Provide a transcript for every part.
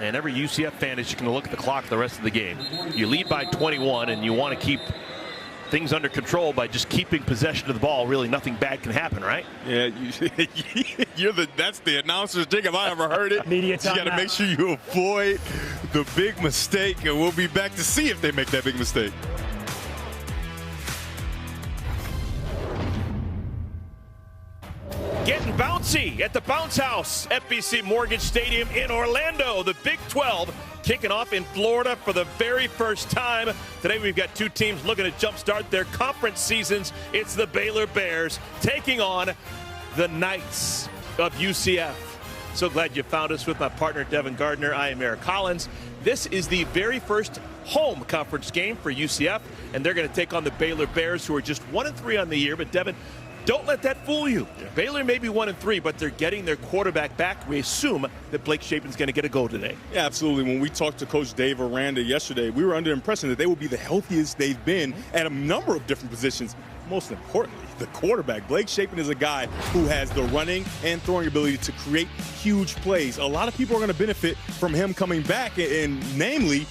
and every UCF fan is just going to look at the clock the rest of the game. You lead by 21, and you want to keep things under control by just keeping possession of the ball. Really, nothing bad can happen, right? Yeah, that's the announcer's thing if I ever heard it. Media you got to make sure you avoid the big mistake, and we'll be back to see if they make that big mistake. Getting bouncy at the Bounce House, FBC Mortgage Stadium in Orlando. The Big 12 kicking off in Florida for the very first time. Today we've got two teams looking to jumpstart their conference seasons. It's the Baylor Bears taking on the Knights of UCF. So glad you found us with my partner Devin Gardner. I am Eric Collins. This is the very first home conference game for UCF, and they're going to take on the Baylor Bears, who are just 1-3 on the year. But Devin, don't let that fool you. Yeah. Baylor may be 1-3, but they're getting their quarterback back. We assume that Blake Shapen's going to get a go today. Yeah, absolutely. When we talked to Coach Dave Aranda yesterday, we were under the impression that they would be the healthiest they've been at a number of different positions. Most importantly, the quarterback. Blake Shapen is a guy who has the running and throwing ability to create huge plays. A lot of people are going to benefit from him coming back, and namely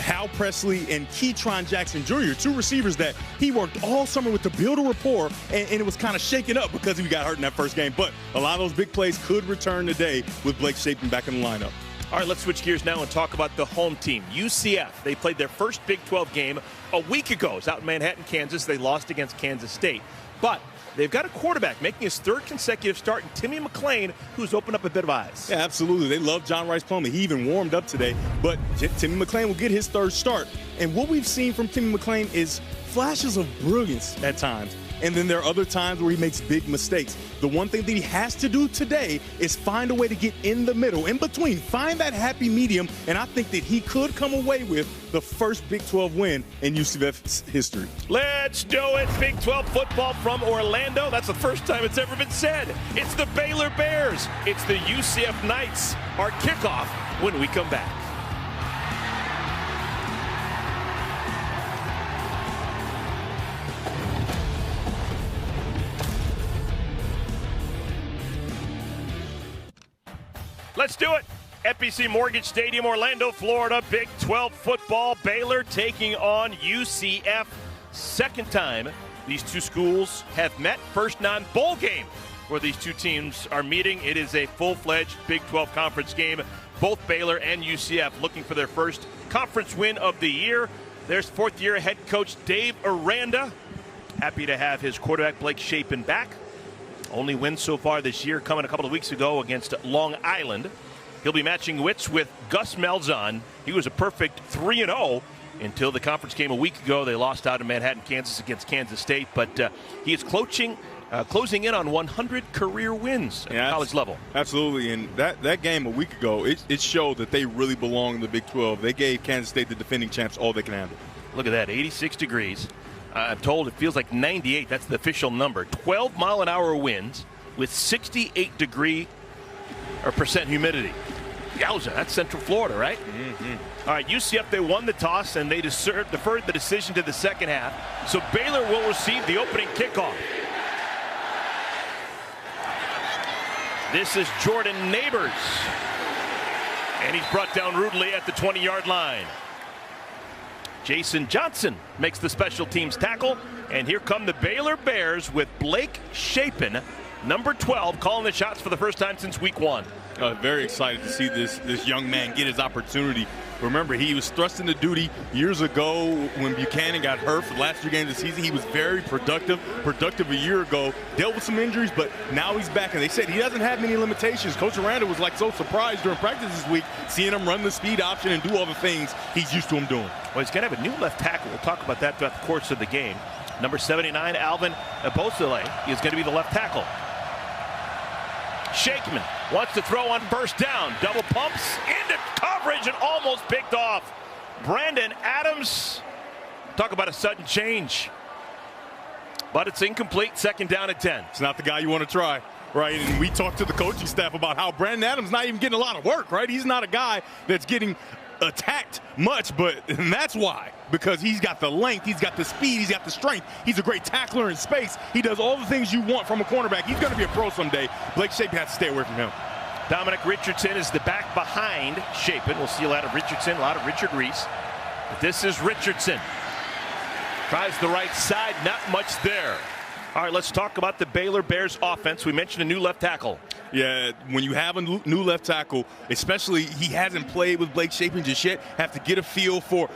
Hal Presley and Keytron Jackson Jr., two receivers that he worked all summer with to build a rapport, and it was kind of shaken up because he got hurt in that first game. But a lot of those big plays could return today with Blake Shapen back in the lineup. All right, let's switch gears now and talk about the home team, UCF. They played their first Big 12 game a week ago. It's out in Manhattan, Kansas. They lost against Kansas State. But they've got a quarterback making his third consecutive start in Timmy McClain, who's opened up a bit of eyes. Yeah, absolutely. They love John Rice Plumlee. He even warmed up today. But Timmy McClain will get his third start. And what we've seen from Timmy McClain is flashes of brilliance at times. And then there are other times where he makes big mistakes. The one thing that he has to do today is find a way to get in the middle, in between, find that happy medium, and I think that he could come away with the first Big 12 win in UCF's history. Let's do it. Big 12 football from Orlando. That's the first time it's ever been said. It's the Baylor Bears. It's the UCF Knights. Our kickoff when we come back. Let's do it. FBC Mortgage Stadium, Orlando, Florida. Big 12 football. Baylor taking on UCF. Second time these two schools have met. First non-bowl game where these two teams are meeting. It is a full-fledged Big 12 conference game. Both Baylor and UCF looking for their first conference win of the year. There's fourth-year head coach Dave Aranda. Happy to have his quarterback Blake Shapen back. Only win so far this year coming a couple of weeks ago against Long Island. He'll be matching wits with Gus Malzahn. He was a perfect 3-0 until the conference game a week ago. They lost out in Manhattan, Kansas against Kansas State. But he is closing in on 100 career wins at the college level. Absolutely. And that game a week ago, it showed that they really belong in the Big 12. They gave Kansas State, the defending champs, all they can handle. Look at that, 86 degrees. I'm told it feels like 98. That's the official number. 12-mile-an-hour winds with 68% humidity. Yowza, that's Central Florida, right? Mm-hmm. All right, UCF, they won the toss, and they deferred the decision to the second half. So Baylor will receive the opening kickoff. This is Jordan Neighbors. And he's brought down rudely at the 20-yard line. Jason Johnson makes the special teams tackle, and here come the Baylor Bears with Blake Shapen, number 12, calling the shots for the first time since week 1. Very excited to see this young man get his opportunity. Remember, he was thrust into duty years ago when Buchanan got hurt for the last 3 games of the season. He was very productive a year ago, dealt with some injuries, but now he's back. And they said he doesn't have many limitations. Coach Aranda was like so surprised during practice this week, seeing him run the speed option and do all the things he's used to him doing. Well, he's going to have a new left tackle. We'll talk about that throughout the course of the game. Number 79, Alvin Abosele, is going to be the left tackle. Shakeman wants to throw on first down. Double pumps into coverage and almost picked off. Brandon Adams. Talk about a sudden change. But it's incomplete. Second down at 10. It's not the guy you want to try, right? And we talked to the coaching staff about how Brandon Adams not even getting a lot of work, right? He's not a guy that's getting attacked much, and that's why. Because he's got the length, he's got the speed, he's got the strength. He's a great tackler in space. He does all the things you want from a cornerback. He's going to be a pro someday. Blake Shapen has to stay away from him. Dominic Richardson is the back behind Chapin. We'll see a lot of Richardson, a lot of Richard Reese. But this is Richardson. Tries the right side, not much there. All right, let's talk about the Baylor Bears offense. We mentioned a new left tackle. Yeah, when you have a new left tackle, especially he hasn't played with Blake Chapin just yet, have to get a feel for,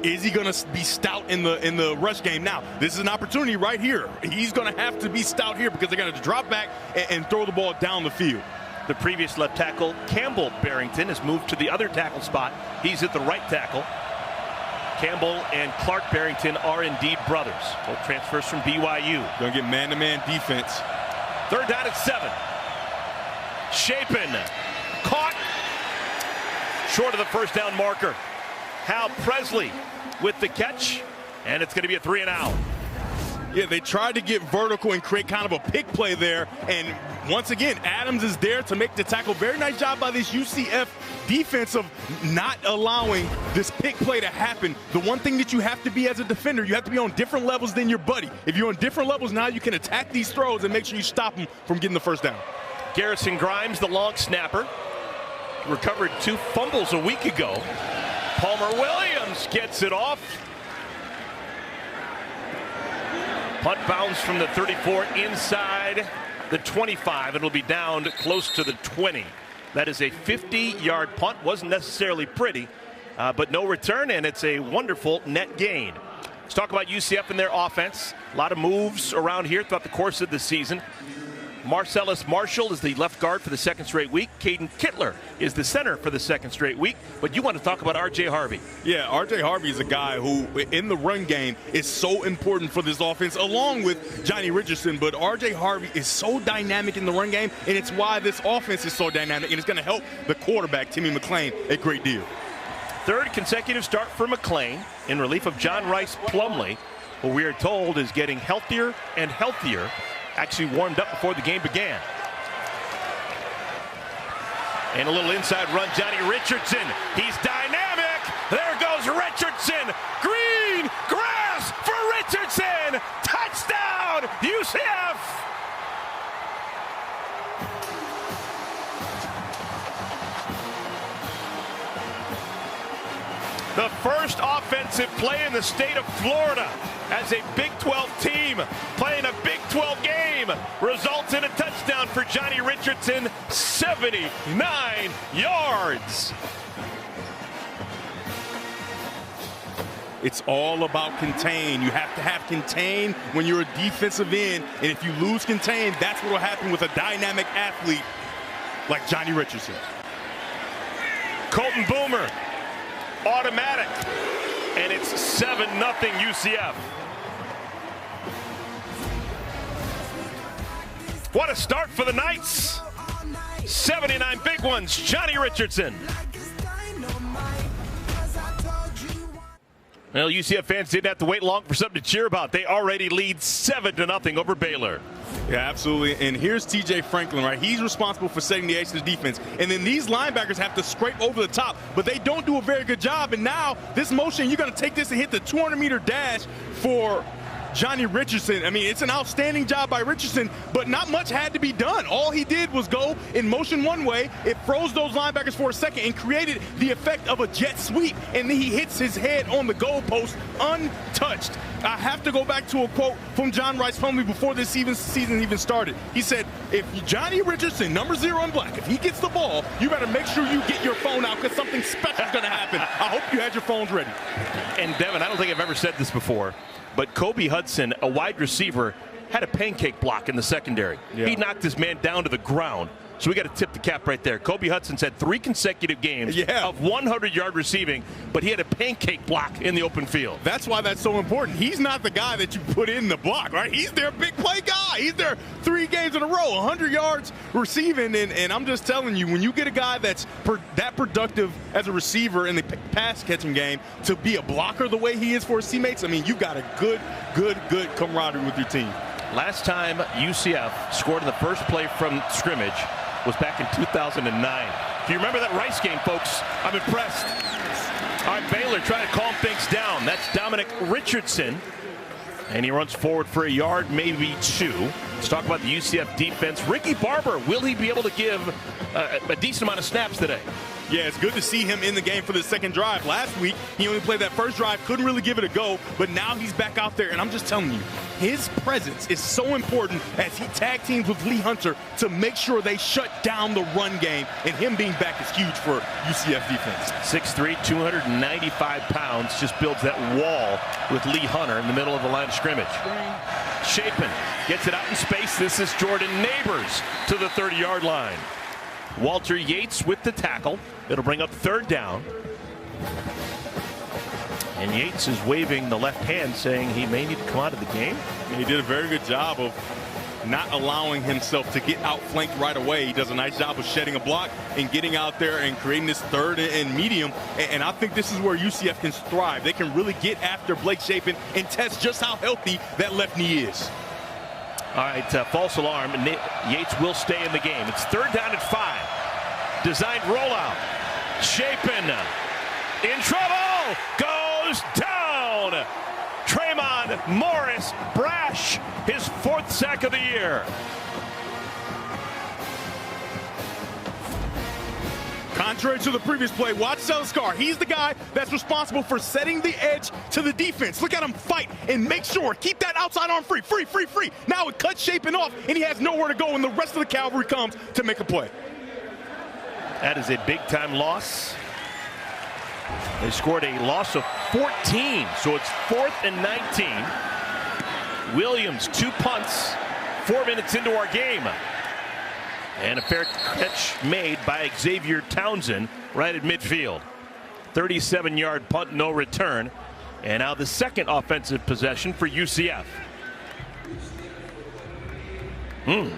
is he going to be stout in the rush game? Now, this is an opportunity right here. He's going to have to be stout here because they're going to drop back and throw the ball down the field. The previous left tackle, Campbell Barrington, has moved to the other tackle spot. He's at the right tackle. Campbell and Clark Barrington are indeed brothers. Both transfers from BYU. Going to get man-to-man defense. 3rd down at 7. Chapin caught short of the first down marker. Hal Presley with the catch, and it's going to be a 3-and-out. Yeah, they tried to get vertical and create kind of a pick play there. And once again, Adams is there to make the tackle. Very nice job by this UCF defense of not allowing this pick play to happen. The one thing that you have to be as a defender, you have to be on different levels than your buddy. If you're on different levels now, you can attack these throws and make sure you stop them from getting the first down. Garrison Grimes, the long snapper, recovered 2 fumbles a week ago. Palmer Williams gets it off. Punt bounce from the 34 inside the 25. It'll be down close to the 20. That is a 50-yard punt. Wasn't necessarily pretty, but no return, and it's a wonderful net gain. Let's talk about UCF and their offense. A lot of moves around here throughout the course of the season. Marcellus Marshall is the left guard for the 2nd straight week. Caden Kittler is the center for the 2nd straight week. But you want to talk about R.J. Harvey. Yeah, R.J. Harvey is a guy who, in the run game, is so important for this offense, along with Johnny Richardson. But R.J. Harvey is so dynamic in the run game, and it's why this offense is so dynamic, and it's going to help the quarterback, Timmy McClain, a great deal. 3rd consecutive start for McClain in relief of John Rice Plumlee, who we are told is getting healthier and healthier. Actually warmed up before the game began. And a little inside run, Johnny Richardson. He's dynamic. There goes Richardson. Green grass for Richardson. Touchdown, UCF. The first offensive play in the state of Florida as a Big 12 team playing a Big 12 game results in a touchdown for Johnny Richardson, 79 yards. It's all about contain. You have to have contain when you're a defensive end, and if you lose contain, that's what will happen with a dynamic athlete like Johnny Richardson. Colton Boomer, automatic, and it's 7-0 UCF. What a start for the Knights. 79 big ones, Johnny Richardson. Well, UCF fans didn't have to wait long for something to cheer about. They already lead 7-0 over Baylor. Yeah, absolutely. And here's TJ Franklin, right? He's responsible for setting the edge of the defense. And then these linebackers have to scrape over the top, but they don't do a very good job. And now this motion, you're going to take this and hit the 200-meter dash for Johnny Richardson. I mean, it's an outstanding job by Richardson, but not much had to be done. All he did was go in motion one way. It froze those linebackers for a second and created the effect of a jet sweep. And then he hits his head on the goalpost untouched. I have to go back to a quote from John Rice Plumlee before this season even started. He said, if Johnny Richardson, number 0 in black, if he gets the ball, you better make sure you get your phone out because something special is going to happen. I hope you had your phones ready. And Devin, I don't think I've ever said this before, but Kobe Hudson, a wide receiver, had a pancake block in the secondary. Yeah. He knocked his man down to the ground. So we got to tip the cap right there. Kobe Hudson's had 3 consecutive games of 100-yard receiving, but he had a pancake block in the open field. That's why that's so important. He's not the guy that you put in the block, right? He's their big play guy. He's their 3 games in a row, 100 yards receiving. And I'm just telling you, when you get a guy that's that productive as a receiver in the pass-catching game to be a blocker the way he is for his teammates, I mean, you've got a good camaraderie with your team. Last time UCF scored in the first play from scrimmage was back in 2009. If you remember that Rice game, folks, I'm impressed. All right, Baylor trying to calm things down. That's Dominic Richardson. And he runs forward for a yard, maybe 2. Let's talk about the UCF defense. Ricky Barber, will he be able to give a decent amount of snaps today? Yeah, it's good to see him in the game for the second drive. Last week, he only played that first drive, couldn't really give it a go, but now he's back out there, and I'm just telling you, his presence is so important as he tag teams with Lee Hunter to make sure they shut down the run game, and him being back is huge for UCF defense. 6'3", 295 pounds, just builds that wall with Lee Hunter in the middle of the line of scrimmage. Chapin gets it out in space. This is Jordan Neighbors to the 30-yard line. Walter Yates with the tackle. It'll bring up 3rd down. And Yates is waving the left hand, saying he may need to come out of the game. He did a very good job of not allowing himself to get outflanked right away. He does a nice job of shedding a block and getting out there and creating this 3rd and medium. And I think this is where UCF can thrive. They can really get after Blake Chapin and test just how healthy that left knee is. All right, false alarm. Yates will stay in the game. It's 3rd down at 5. Designed rollout. Chapin in trouble. Goes down. Tremont Morris Brash, his 4th sack of the year. Contrary to the previous play, watch Selskar. He's the guy that's responsible for setting the edge to the defense. Look at him fight and make sure. Keep that outside arm free. Free. Now it cuts Chapin off, and he has nowhere to go, and the rest of the cavalry comes to make a play. That is a big-time loss. They scored a loss of 14, so it's 4th and 19. Williams, 2 punts, 4 minutes into our game. And a fair catch made by Xavier Townsend right at midfield. 37-yard punt, no return. And now the second offensive possession for UCF.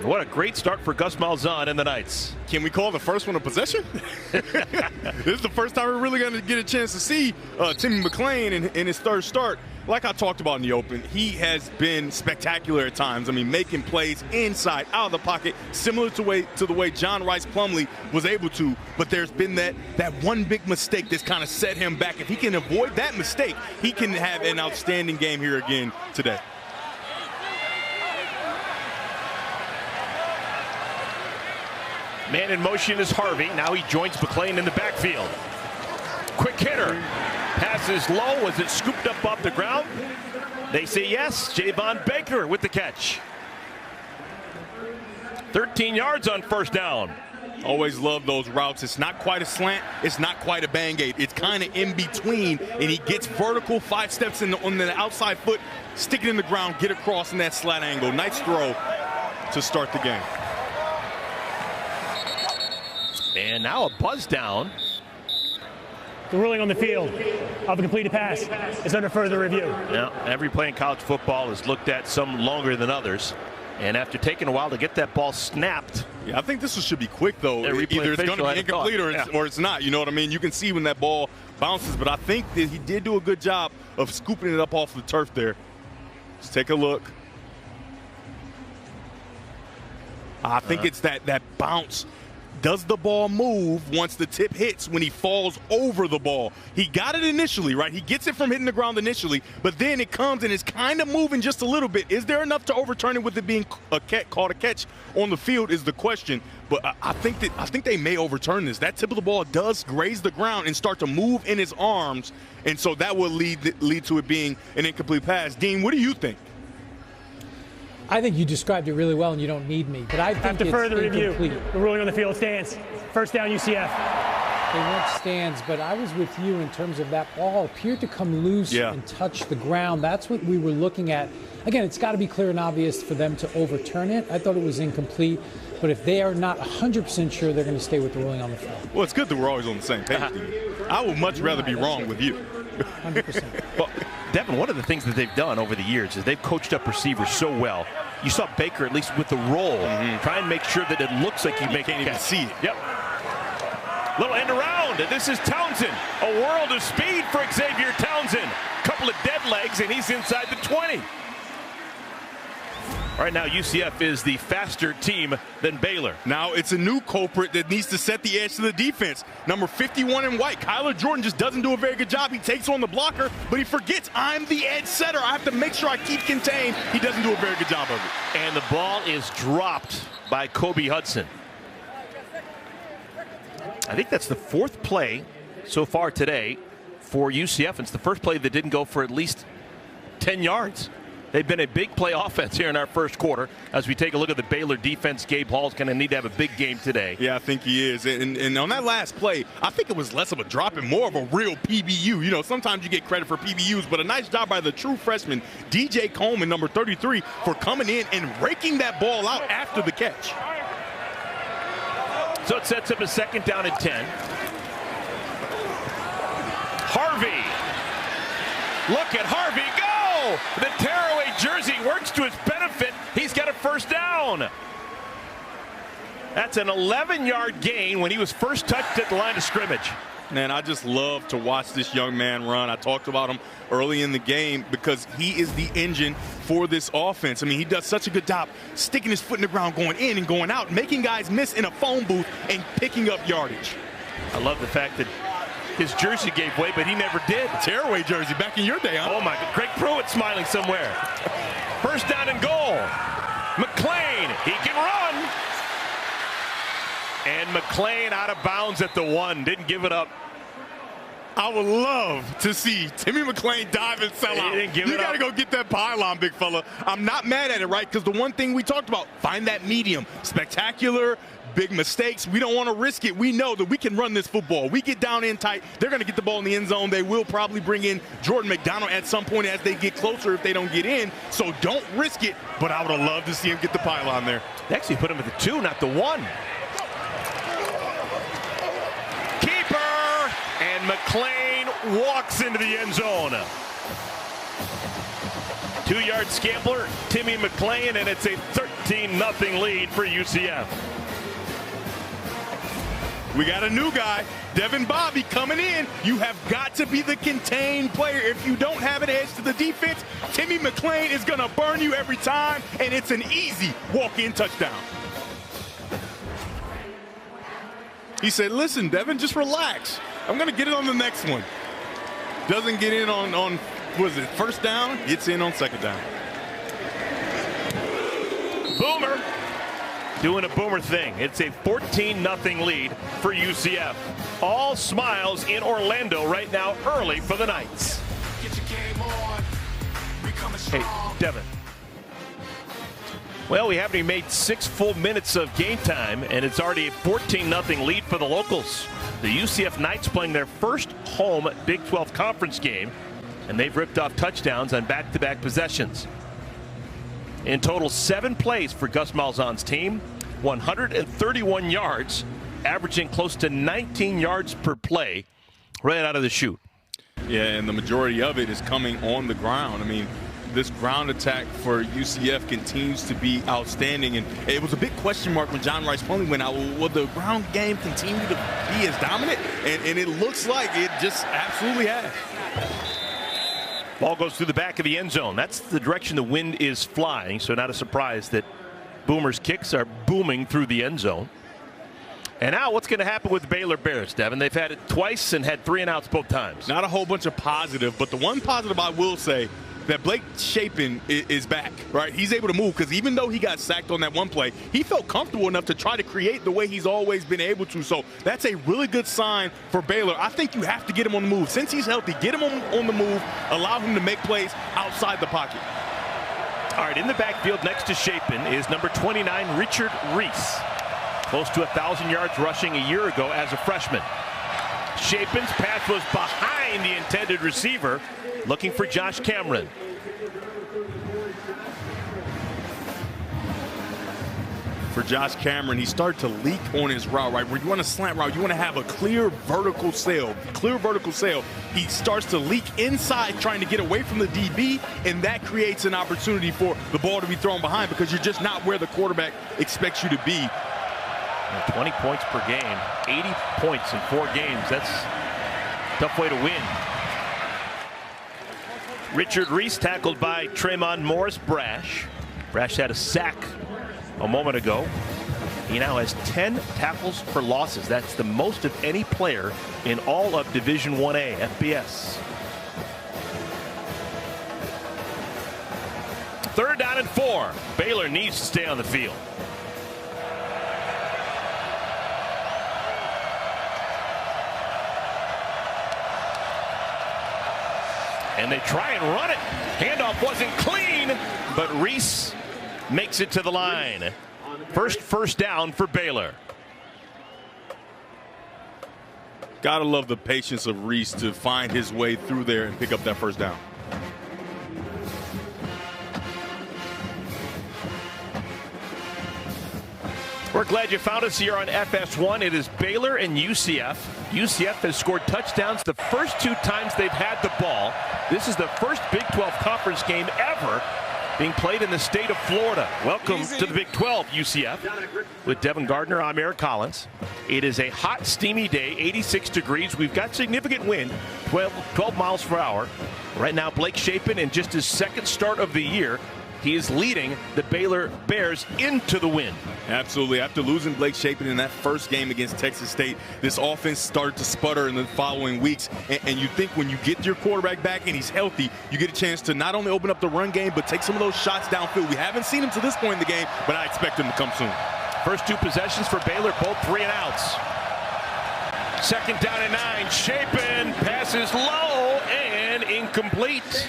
What a great start for Gus Malzahn and the Knights. Can we call the first one a possession? This is the first time we're really going to get a chance to see Timmy McClain in his 3rd start. Like I talked about in the open, he has been spectacular at times. I mean, making plays inside, out of the pocket, similar to the way John Rice Plumlee was able to. But there's been that one big mistake that's kind of set him back. If he can avoid that mistake, he can have an outstanding game here again today. Man in motion is Harvey. Now he joins McClain in the backfield. Quick hitter. Pass is low. Was it scooped up off the ground? They say yes. Javon Baker with the catch. 13 yards on 1st down. Always love those routes. It's not quite a slant. It's not quite a bang aid. It's kind of in between, and he gets vertical 5 steps on the outside foot, stick it in the ground, get across in that slat angle. Nice throw to start the game. And now a buzz down. The ruling on the field of a completed pass is under further review. Now, every play in college football is looked at some longer than others. And after taking a while to get that ball snapped. Yeah, I think this should be quick, though. Either it's going to be incomplete or it's not. You know what I mean? You can see when that ball bounces. But I think that he did do a good job of scooping it up off the turf there. Let's take a look. I think it's that bounce. Does the ball move once the tip hits when he falls over the ball? He got it initially, right? He gets it from hitting the ground initially, but then it comes and it's kind of moving just a little bit. Is there enough to overturn it with it being called a catch on the field is the question. But I think they may overturn this. That tip of the ball does graze the ground and start to move in his arms, and so that will lead to it being an incomplete pass. Dean, what do you think? I think you described it really well, and you don't need me. But I think after further review, the ruling on the field stands. 1st down, UCF. They weren't stands, but I was with you in terms of that ball appeared to come loose and touch the ground. That's what we were looking at. Again, it's got to be clear and obvious for them to overturn it. I thought it was incomplete. But if they are not 100% sure, they're going to stay with the ruling on the field. Well, it's good that we're always on the same page. I would much rather be wrong with you. 100%. Well, Devin, one of the things that they've done over the years is they've coached up receivers so well. You saw Baker, at least with the roll, try and make sure that it looks like you can't even see it. Yep. Little end around. This is Townsend. A world of speed for Xavier Townsend. Couple of dead legs, and he's inside the 20. Right now, UCF is the faster team than Baylor. Now it's a new culprit that needs to set the edge to the defense. Number 51 in white, Kyler Jordan, just doesn't do a very good job. He takes on the blocker, but he forgets I'm the edge setter. I have to make sure I keep contained. He doesn't do a very good job of it. And the ball is dropped by Kobe Hudson. I think that's the 4th play so far today for UCF. It's the first play that didn't go for at least 10 yards. They've been a big play offense here in our first quarter. As we take a look at the Baylor defense, Gabe Hall's going to need to have a big game today. Yeah, I think he is. And on that last play, I think it was less of a drop and more of a real PBU. You know, sometimes you get credit for PBUs, but a nice job by the true freshman, DJ Coleman, number 33, for coming in and raking that ball out after the catch. So it sets up a 2nd down and 10. Harvey. Look at Harvey go! The tearaway jersey works to his benefit. He's got a 1st down. That's an 11-yard gain when he was first touched at the line of scrimmage. Man, I just love to watch this young man run. I talked about him early in the game because he is the engine for this offense. I mean, he does such a good job sticking his foot in the ground, going in and going out, making guys miss in a phone booth and picking up yardage. I love the fact that his jersey gave way, but he never did. Tearaway jersey back in your day, huh? Oh, my God. Greg Pruitt smiling somewhere. 1st down and goal. McClain, he can run. And McClain out of bounds at the 1. Didn't give it up. I would love to see Timmy McClain dive and sell out. You got to go get that pylon, big fella. I'm not mad at it, right? Because the one thing we talked about, find that medium. Spectacular, big mistakes. We don't want to risk it. We know that we can run this football. We get down in tight. They're going to get the ball in the end zone. They will probably bring in Jordan McDonald at some point as they get closer if they don't get in. So don't risk it. But I would have loved to see him get the pylon there. They actually put him at the 2, not the 1. And McClain walks into the end zone. 2-yard scambler, Timmy McClain, and it's a 13-0 lead for UCF. We got a new guy, Devin Bobby, coming in. You have got to be the contained player. If you don't have an edge to the defense, Timmy McClain is going to burn you every time, and it's an easy walk-in touchdown. He said, listen, Devin, just relax. I'm going to get it on the next one. Doesn't get in on what is it, 1st down? Gets in on 2nd down. Boomer doing a Boomer thing. It's a 14-0 lead for UCF. All smiles in Orlando right now early for the Knights. Hey, Devin. Well, we haven't even made 6 full minutes of game time, and it's already a 14-0 lead for the locals. The UCF Knights playing their first home Big 12 conference game, and they've ripped off touchdowns on back-to-back possessions. In total, 7 plays for Gus Malzahn's team, 131 yards, averaging close to 19 yards per play right out of the chute. Yeah, and the majority of it is coming on the ground. I mean, this ground attack for UCF continues to be outstanding, and it was a big question mark when John Rice Plumlee went out. Will the ground game continue to be as dominant? And it looks like it just absolutely has. Ball goes through the back of the end zone. That's the direction the wind is flying, so not a surprise that Boomer's kicks are booming through the end zone. And now what's going to happen with the Baylor Bears, Devin? They've had it twice and had 3 and outs both times. Not a whole bunch of positive, but the one positive I will say, that Blake Shapen is back, right? He's able to move because even though he got sacked on that one play, he felt comfortable enough to try to create the way he's always been able to. So that's a really good sign for Baylor. I think you have to get him on the move. Since he's healthy, get him on the move, allow him to make plays outside the pocket. All right, in the backfield next to Shapen is number 29, Richard Reese. Close to 1,000 yards rushing a year ago as a freshman. Shapen's pass was behind the intended receiver, looking for Josh Cameron. For Josh Cameron, he started to leak on his route, right? Where you want a slant route, you want to have a clear vertical sail. He starts to leak inside, trying to get away from the DB, and that creates an opportunity for the ball to be thrown behind because you're just not where the quarterback expects you to be. 20 points per game, 80 points in 4 games. That's a tough way to win. Richard Reese tackled by Tremont Morris Brash. Brash had a sack a moment ago. He now has 10 tackles for losses. That's the most of any player in all of Division 1A FBS. 3rd down and 4. Baylor needs to stay on the field. And they try and run it. Handoff wasn't clean, but Reese makes it to the line. First down for Baylor. Gotta love the patience of Reese to find his way through there and pick up that first down. We're glad you found us here on FS1. It is Baylor and UCF. UCF has scored touchdowns the first 2 times they've had the ball. This is the first Big 12 conference game ever being played in the state of Florida. Welcome to the Big 12, UCF. With Devin Gardner, I'm Eric Collins. It is a hot, steamy day, 86 degrees. We've got significant wind, 12 miles per hour. Right now, Blake Shapen, in just his 2nd start of the year, he is leading the Baylor Bears into the win. Absolutely. After losing Blake Shapen in that first game against Texas State, this offense started to sputter in the following weeks. And you think when you get your quarterback back and he's healthy, you get a chance to not only open up the run game, but take some of those shots downfield. We haven't seen him to this point in the game, but I expect him to come soon. First 2 possessions for Baylor, both 3 and outs. 2nd down and 9. Shapen passes low and incomplete.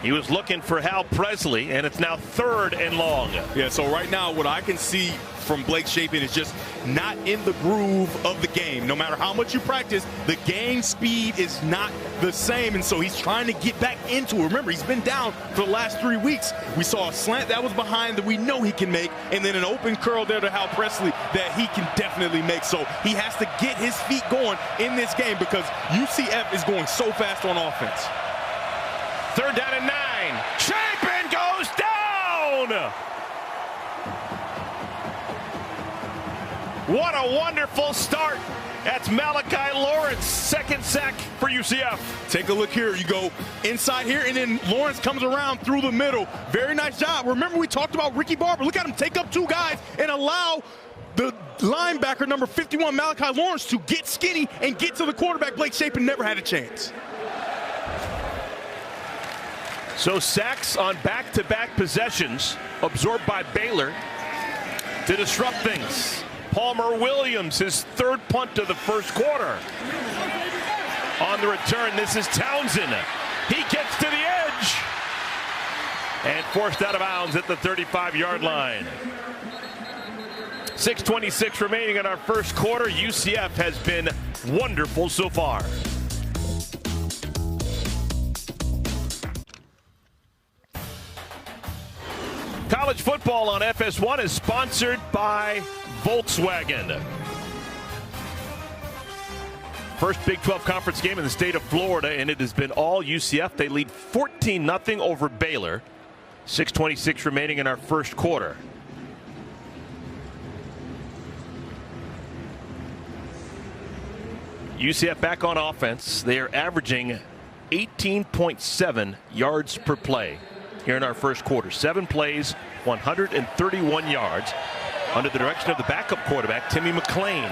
He was looking for Hal Presley, and it's now 3rd and long. Yeah, so right now what I can see from Blake Shapen is just not in the groove of the game. No matter how much you practice, the game speed is not the same, and so he's trying to get back into it. Remember, he's been down for the last 3 weeks. We saw a slant that was behind that we know he can make, and then an open curl there to Hal Presley that he can definitely make. So he has to get his feet going in this game because UCF is going so fast on offense. 3rd down and 9. Shapen goes down. What a wonderful start. That's Malachi Lawrence, 2nd sack for UCF. Take a look here. You go inside here, and then Lawrence comes around through the middle. Very nice job. Remember, we talked about Ricky Barber. Look at him take up 2 guys and allow the linebacker, number 51, Malachi Lawrence, to get skinny and get to the quarterback. Blake Shapen never had a chance. So sacks on back-to-back possessions absorbed by Baylor to disrupt things. Palmer Williams, his 3rd punt of the first quarter. On the return, this is Townsend. He gets to the edge and forced out of bounds at the 35-yard line. 6:26 remaining in our first quarter. UCF has been wonderful so far. College football on FS1 is sponsored by Volkswagen. First Big 12 conference game in the state of Florida, and it has been all UCF. They lead 14-0 over Baylor. 6:26 remaining in our first quarter. UCF back on offense. They are averaging 18.7 yards per play here in our first quarter. 7 plays, 131 yards under the direction of the backup quarterback, Timmy McClain.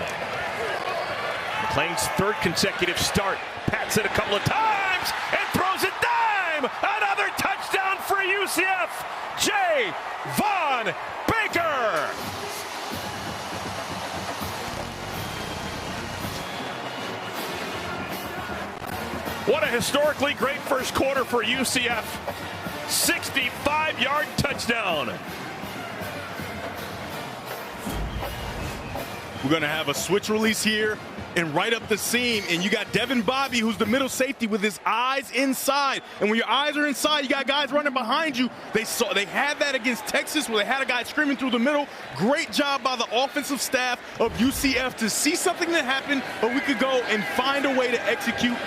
McClain's 3rd consecutive start. Pats it a couple of times and throws a dime. Another touchdown for UCF. Jay Von Baker. What a historically great first quarter for UCF. 65-yard touchdown. We're going to have a switch release here and right up the seam. And you got Devin Bobby, who's the middle safety, with his eyes inside. And when your eyes are inside, you got guys running behind you. They had that against Texas where they had a guy screaming through the middle. Great job by the offensive staff of UCF to see something that happened, but we could go and find a way to execute.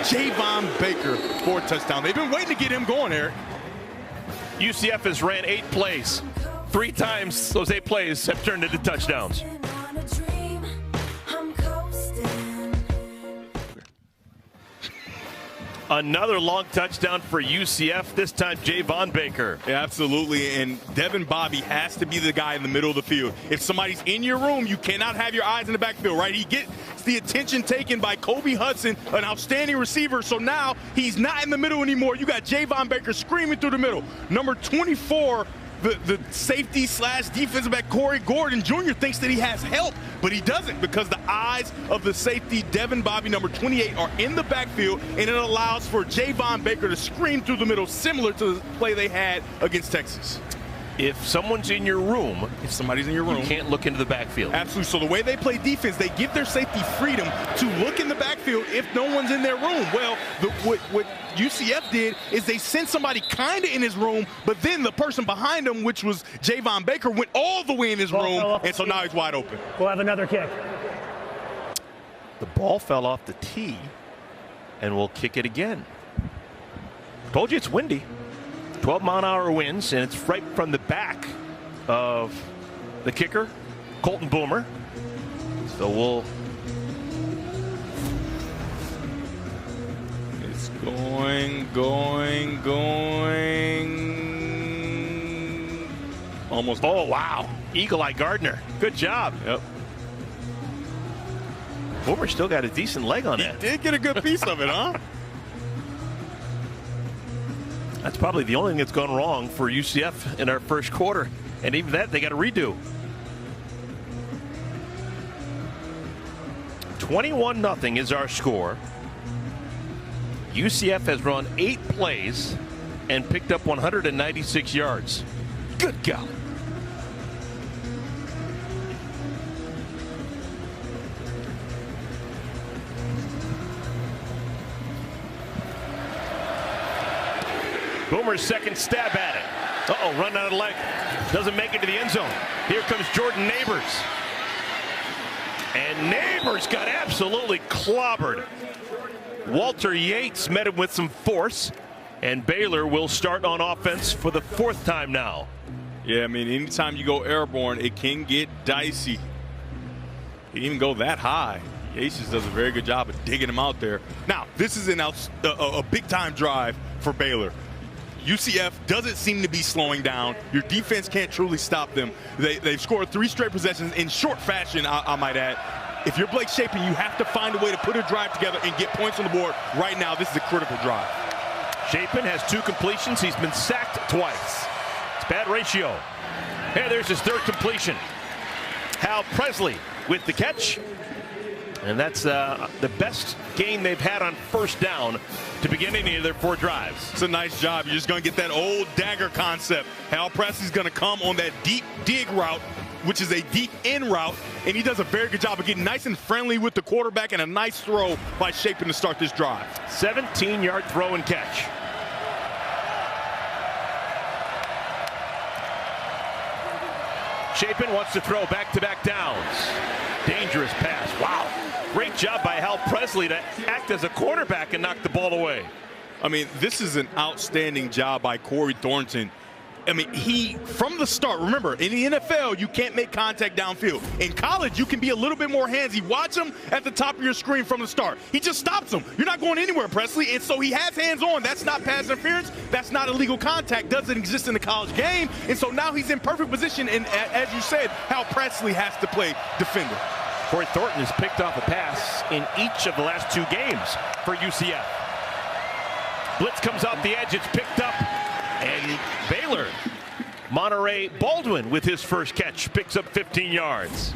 Javon Baker for a touchdown. They've been waiting to get him going, Eric. UCF has ran 8 plays. 3 times those 8 plays have turned into touchdowns. Another long touchdown for UCF, this time Javon Baker. Yeah, absolutely, and Devin Bobby has to be the guy in the middle of the field. If somebody's in your room, you cannot have your eyes in the backfield, right? He gets the attention taken by Kobe Hudson, an outstanding receiver, so now he's not in the middle anymore. You got Javon Baker screaming through the middle. Number 24, the safety slash defensive back Corey Gordon Jr. thinks that he has help, but he doesn't, because the eyes of the safety Devin Bobby, number 28, are in the backfield, and it allows for Javon Baker to scream through the middle, similar to the play they had against Texas. If someone's in your room, if somebody's in your room, you can't look into the backfield. Absolutely. So the way they play defense, they give their safety freedom to look in the backfield if no one's in their room. Well, what UCF did is they sent somebody kind of in his room, but then the person behind him, which was Javon Baker, went all the way in his room, and so now he's wide open. We'll have another kick. The ball fell off the tee, and we'll kick it again. Told you it's windy. 12-mile-an-hour winds, and it's right from the back of the kicker, Colton Boomer. So we'll... It's going. Almost. Oh, wow. Eagle Eye Gardner. Good job. Yep. Boomer still got a decent leg on that. He did get a good piece of it, huh? That's probably the only thing that's gone wrong for UCF in our first quarter. And even that, they got to redo. 21-0 is our score. UCF has run 8 plays and picked up 196 yards. Good golly. Boomer's second stab at it. Uh-oh, run out of leg. Doesn't make it to the end zone. Here comes Jordan Neighbors. And Neighbors got absolutely clobbered. Walter Yates met him with some force. And Baylor will start on offense for the 4th time now. Yeah, I mean, anytime you go airborne, it can get dicey. He didn't even go that high. Yates just does a very good job of digging him out there. Now, this is a big-time drive for Baylor. UCF doesn't seem to be slowing down. Your defense can't truly stop them. They've scored 3 straight possessions in short fashion, I might add. If you're Blake Shapen, you have to find a way to put a drive together and get points on the board. Right now, this is a critical drive. Shapen has 2 completions. He's been sacked twice. It's bad ratio. Hey, there's his 3rd completion. Hal Presley with the catch. And that's the best gain they've had on first down to begin any of their 4 drives. It's a nice job. You're just going to get that old dagger concept. Hal Presley's going to come on that deep dig route, which is a deep in route, and he does a very good job of getting nice and friendly with the quarterback, and a nice throw by Shapen to start this drive. 17-yard throw and catch. Shapen wants to throw back-to-back downs. Dangerous pass. Wow. Great job by Hal Presley to act as a quarterback and knock the ball away. I mean, this is an outstanding job by Corey Thornton. I mean, he, from the start, remember, in the NFL, you can't make contact downfield. In college, you can be a little bit more handsy. Watch him at the top of your screen from the start. He just stops him. You're not going anywhere, Presley. And so he has hands on. That's not pass interference. That's not illegal contact. Doesn't exist in the college game. And so now he's in perfect position. And as you said, Hal Presley has to play defender. Corey Thornton has picked off a pass in each of the last 2 games for UCF. Blitz comes off the edge. It's picked up. And Baylor, Monterey Baldwin with his first catch, picks up 15 yards.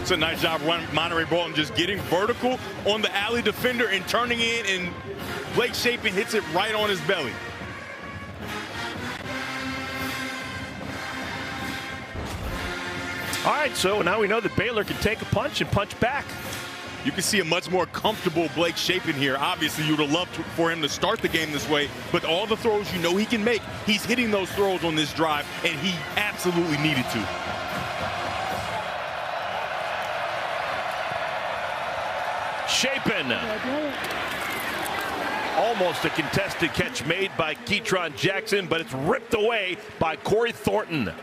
It's a nice job running Monterey Baldwin, just getting vertical on the alley defender and turning in, and Blake Shapen hits it right on his belly. All right, so now we know that Baylor can take a punch and punch back. You can see a much more comfortable Blake Shapen here. Obviously, you would have loved for him to start the game this way, but all the throws you know he can make, he's hitting those throws on this drive, and he absolutely needed to. Shapen. Almost a contested catch made by Keytron Jackson, but it's ripped away by Corey Thornton.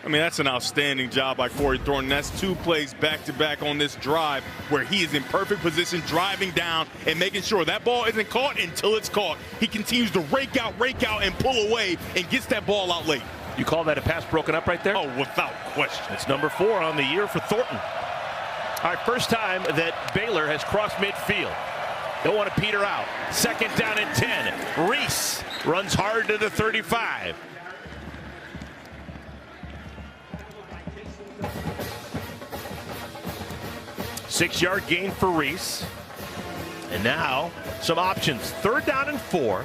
I mean, that's an outstanding job by Corey Thornton. That's 2 plays back-to-back on this drive where he is in perfect position, driving down and making sure that ball isn't caught until it's caught. He continues to rake out, and pull away and gets that ball out late. You call that a pass broken up right there? Oh, without question. It's number 4 on the year for Thornton. All right, first time that Baylor has crossed midfield. Don't want to peter out. 2nd down and 10. Reese runs hard to the 35. Six-yard gain for Reese. And now some options. 3rd down and 4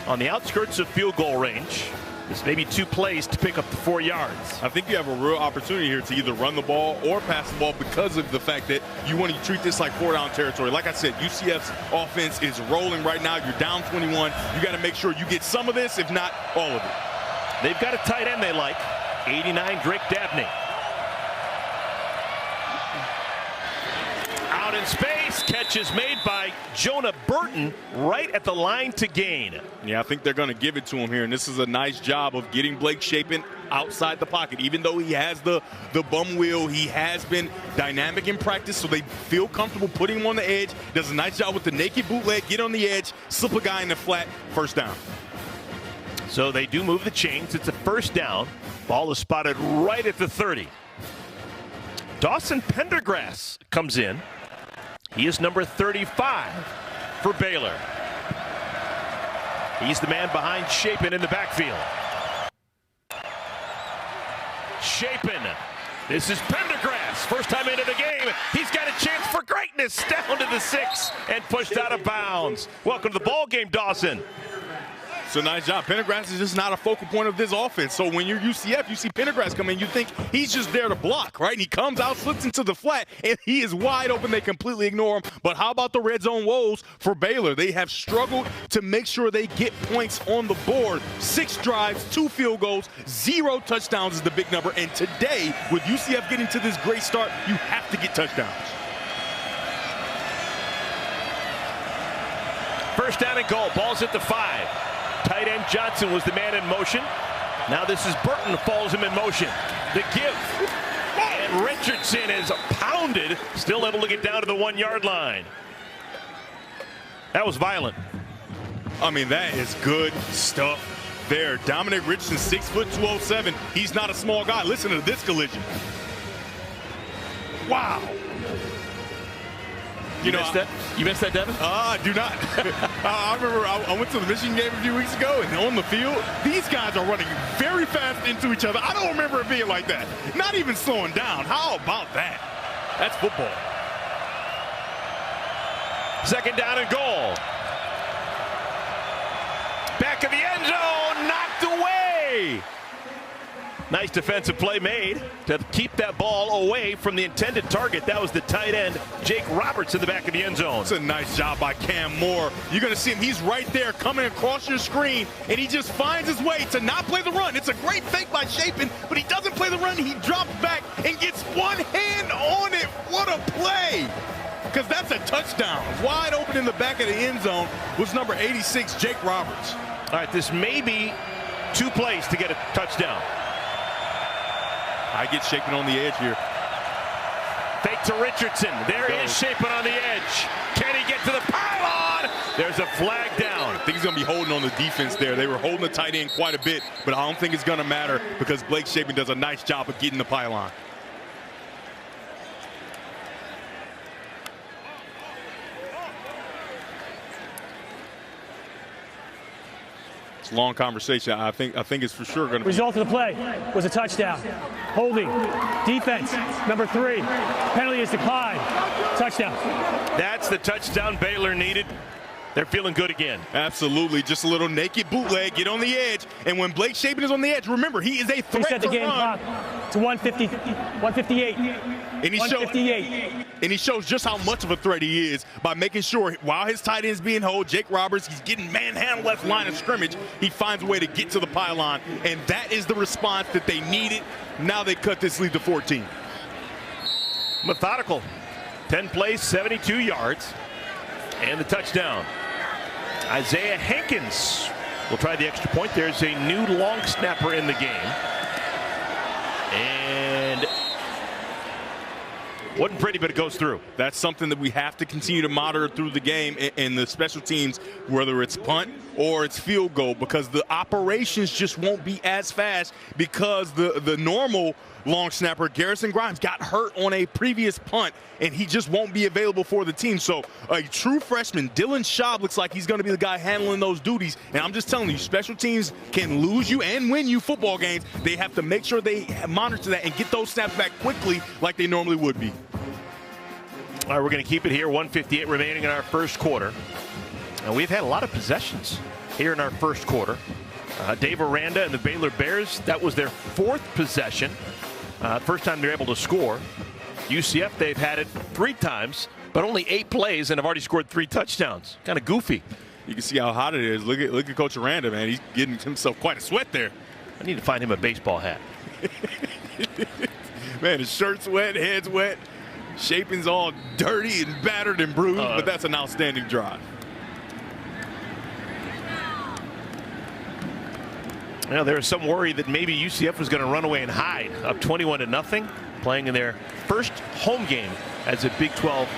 on the outskirts of field goal range. This may be 2 plays to pick up the 4 yards. I think you have a real opportunity here to either run the ball or pass the ball because of the fact that you want to treat this like 4-down territory. Like I said, UCF's offense is rolling right now. You're down 21. You got to make sure you get some of this, if not all of it. They've got a tight end they like. 89, Drake Dabney. Out in space, catch is made by Jonah Burton right at the line to gain. Yeah, I think they're going to give it to him here, and this is a nice job of getting Blake Shapen outside the pocket. Even though he has the bum wheel, he has been dynamic in practice, so they feel comfortable putting him on the edge. Does a nice job with the naked bootleg, get on the edge, slip a guy in the flat, 1st down. So they do move the chains. It's a 1st down. Ball is spotted right at the 30. Dawson Pendergrass comes in. He is number 35 for Baylor. He's the man behind Shapen in the backfield. Shapen. This is Pendergrass. First time into the game. He's got a chance for greatness. Down to the 6 and pushed out of bounds. Welcome to the ball game, Dawson. So nice job. Pendergrass is just not a focal point of this offense. So when you're UCF, you see Pendergrass come in, you think he's just there to block, right? And he comes out, slips into the flat, and he is wide open. They completely ignore him. But how about the red zone woes for Baylor? They have struggled to make sure they get points on the board. 6 drives, 2 field goals, 0 touchdowns is the big number. And today, with UCF getting to this great start, you have to get touchdowns. 1st down and goal. Ball's at the 5. Tight end Johnson was the man in motion. Now this is Burton follows him in motion. The give. And Richardson is pounded. Still able to get down to the 1-yard line. That was violent. I mean, that is good stuff there. Dominic Richardson, 6 foot 207. He's not a small guy. Listen to this collision. Wow. You missed that? You missed that, Devin? I do not. I remember I went to the Michigan game a few weeks ago, and on the field, these guys are running very fast into each other. I don't remember it being like that. Not even slowing down. How about that? That's football. 2nd down and goal. Back of the end zone, knocked away. Nice defensive play made to keep that ball away from the intended target. That was the tight end, Jake Roberts, in the back of the end zone. It's a nice job by Cam Moore. You're going to see him. He's right there coming across your screen, and he just finds his way to not play the run. It's a great fake by Shapen, but he doesn't play the run. He drops back and gets one hand on it. What a play. Because that's a touchdown. Wide open in the back of the end zone was number 86, Jake Roberts. All right, this may be 2 plays to get a touchdown. I get Shapen on the edge here. Fake to Richardson. There he is, Shapen on the edge. Can he get to the pylon? There's a flag down. I think he's going to be holding on the defense there. They were holding the tight end quite a bit, but I don't think it's going to matter because Blake Shapen does a nice job of getting the pylon. Long conversation. I think it's for sure going to be. Result of the play was a touchdown. Holding. Defense. Number 3. Penalty is declined. Touchdown. That's the touchdown Baylor needed. They're feeling good again. Absolutely. Just a little naked bootleg. Get on the edge. And when Blake Shapen is on the edge, remember, he is a threat set the to game run. clock to 158. And he shows just how much of a threat he is by making sure while his tight end's being held, Jake Roberts, he's getting manhandled left line of scrimmage. He finds a way to get to the pylon. And that is the response that they needed. Now they cut this lead to 14. Methodical. 10 plays, 72 yards. And the touchdown. Isaiah Hankins will try the extra point. There's a new long snapper in the game. And wasn't pretty, but it goes through. That's something that we have to continue to monitor through the game in the special teams, whether it's punt or it's field goal, because the operations just won't be as fast because the normal long snapper, Garrison Grimes, got hurt on a previous punt, and he just won't be available for the team. So a true freshman, Dylan Schaub, looks like he's going to be the guy handling those duties. And I'm just telling you, special teams can lose you and win you football games. They have to make sure they monitor that and get those snaps back quickly like they normally would be. All right, we're going to keep it here. 1:58 remaining in our first quarter. And we've had a lot of possessions here in our first quarter. Dave Aranda and the Baylor Bears, that was their 4th possession. First time they're able to score. UCF, they've had it 3 times, but only 8 plays and have already scored 3 touchdowns. Kind of goofy. You can see how hot it is. Look at Coach Aranda, man. He's getting himself quite a sweat there. I need to find him a baseball hat. Man, his shirt's wet, head's wet. Shaping's all dirty and battered and bruised, but that's an outstanding drive. Well, there was some worry that maybe UCF was going to run away and hide, up 21-0, playing in their first home game as a Big 12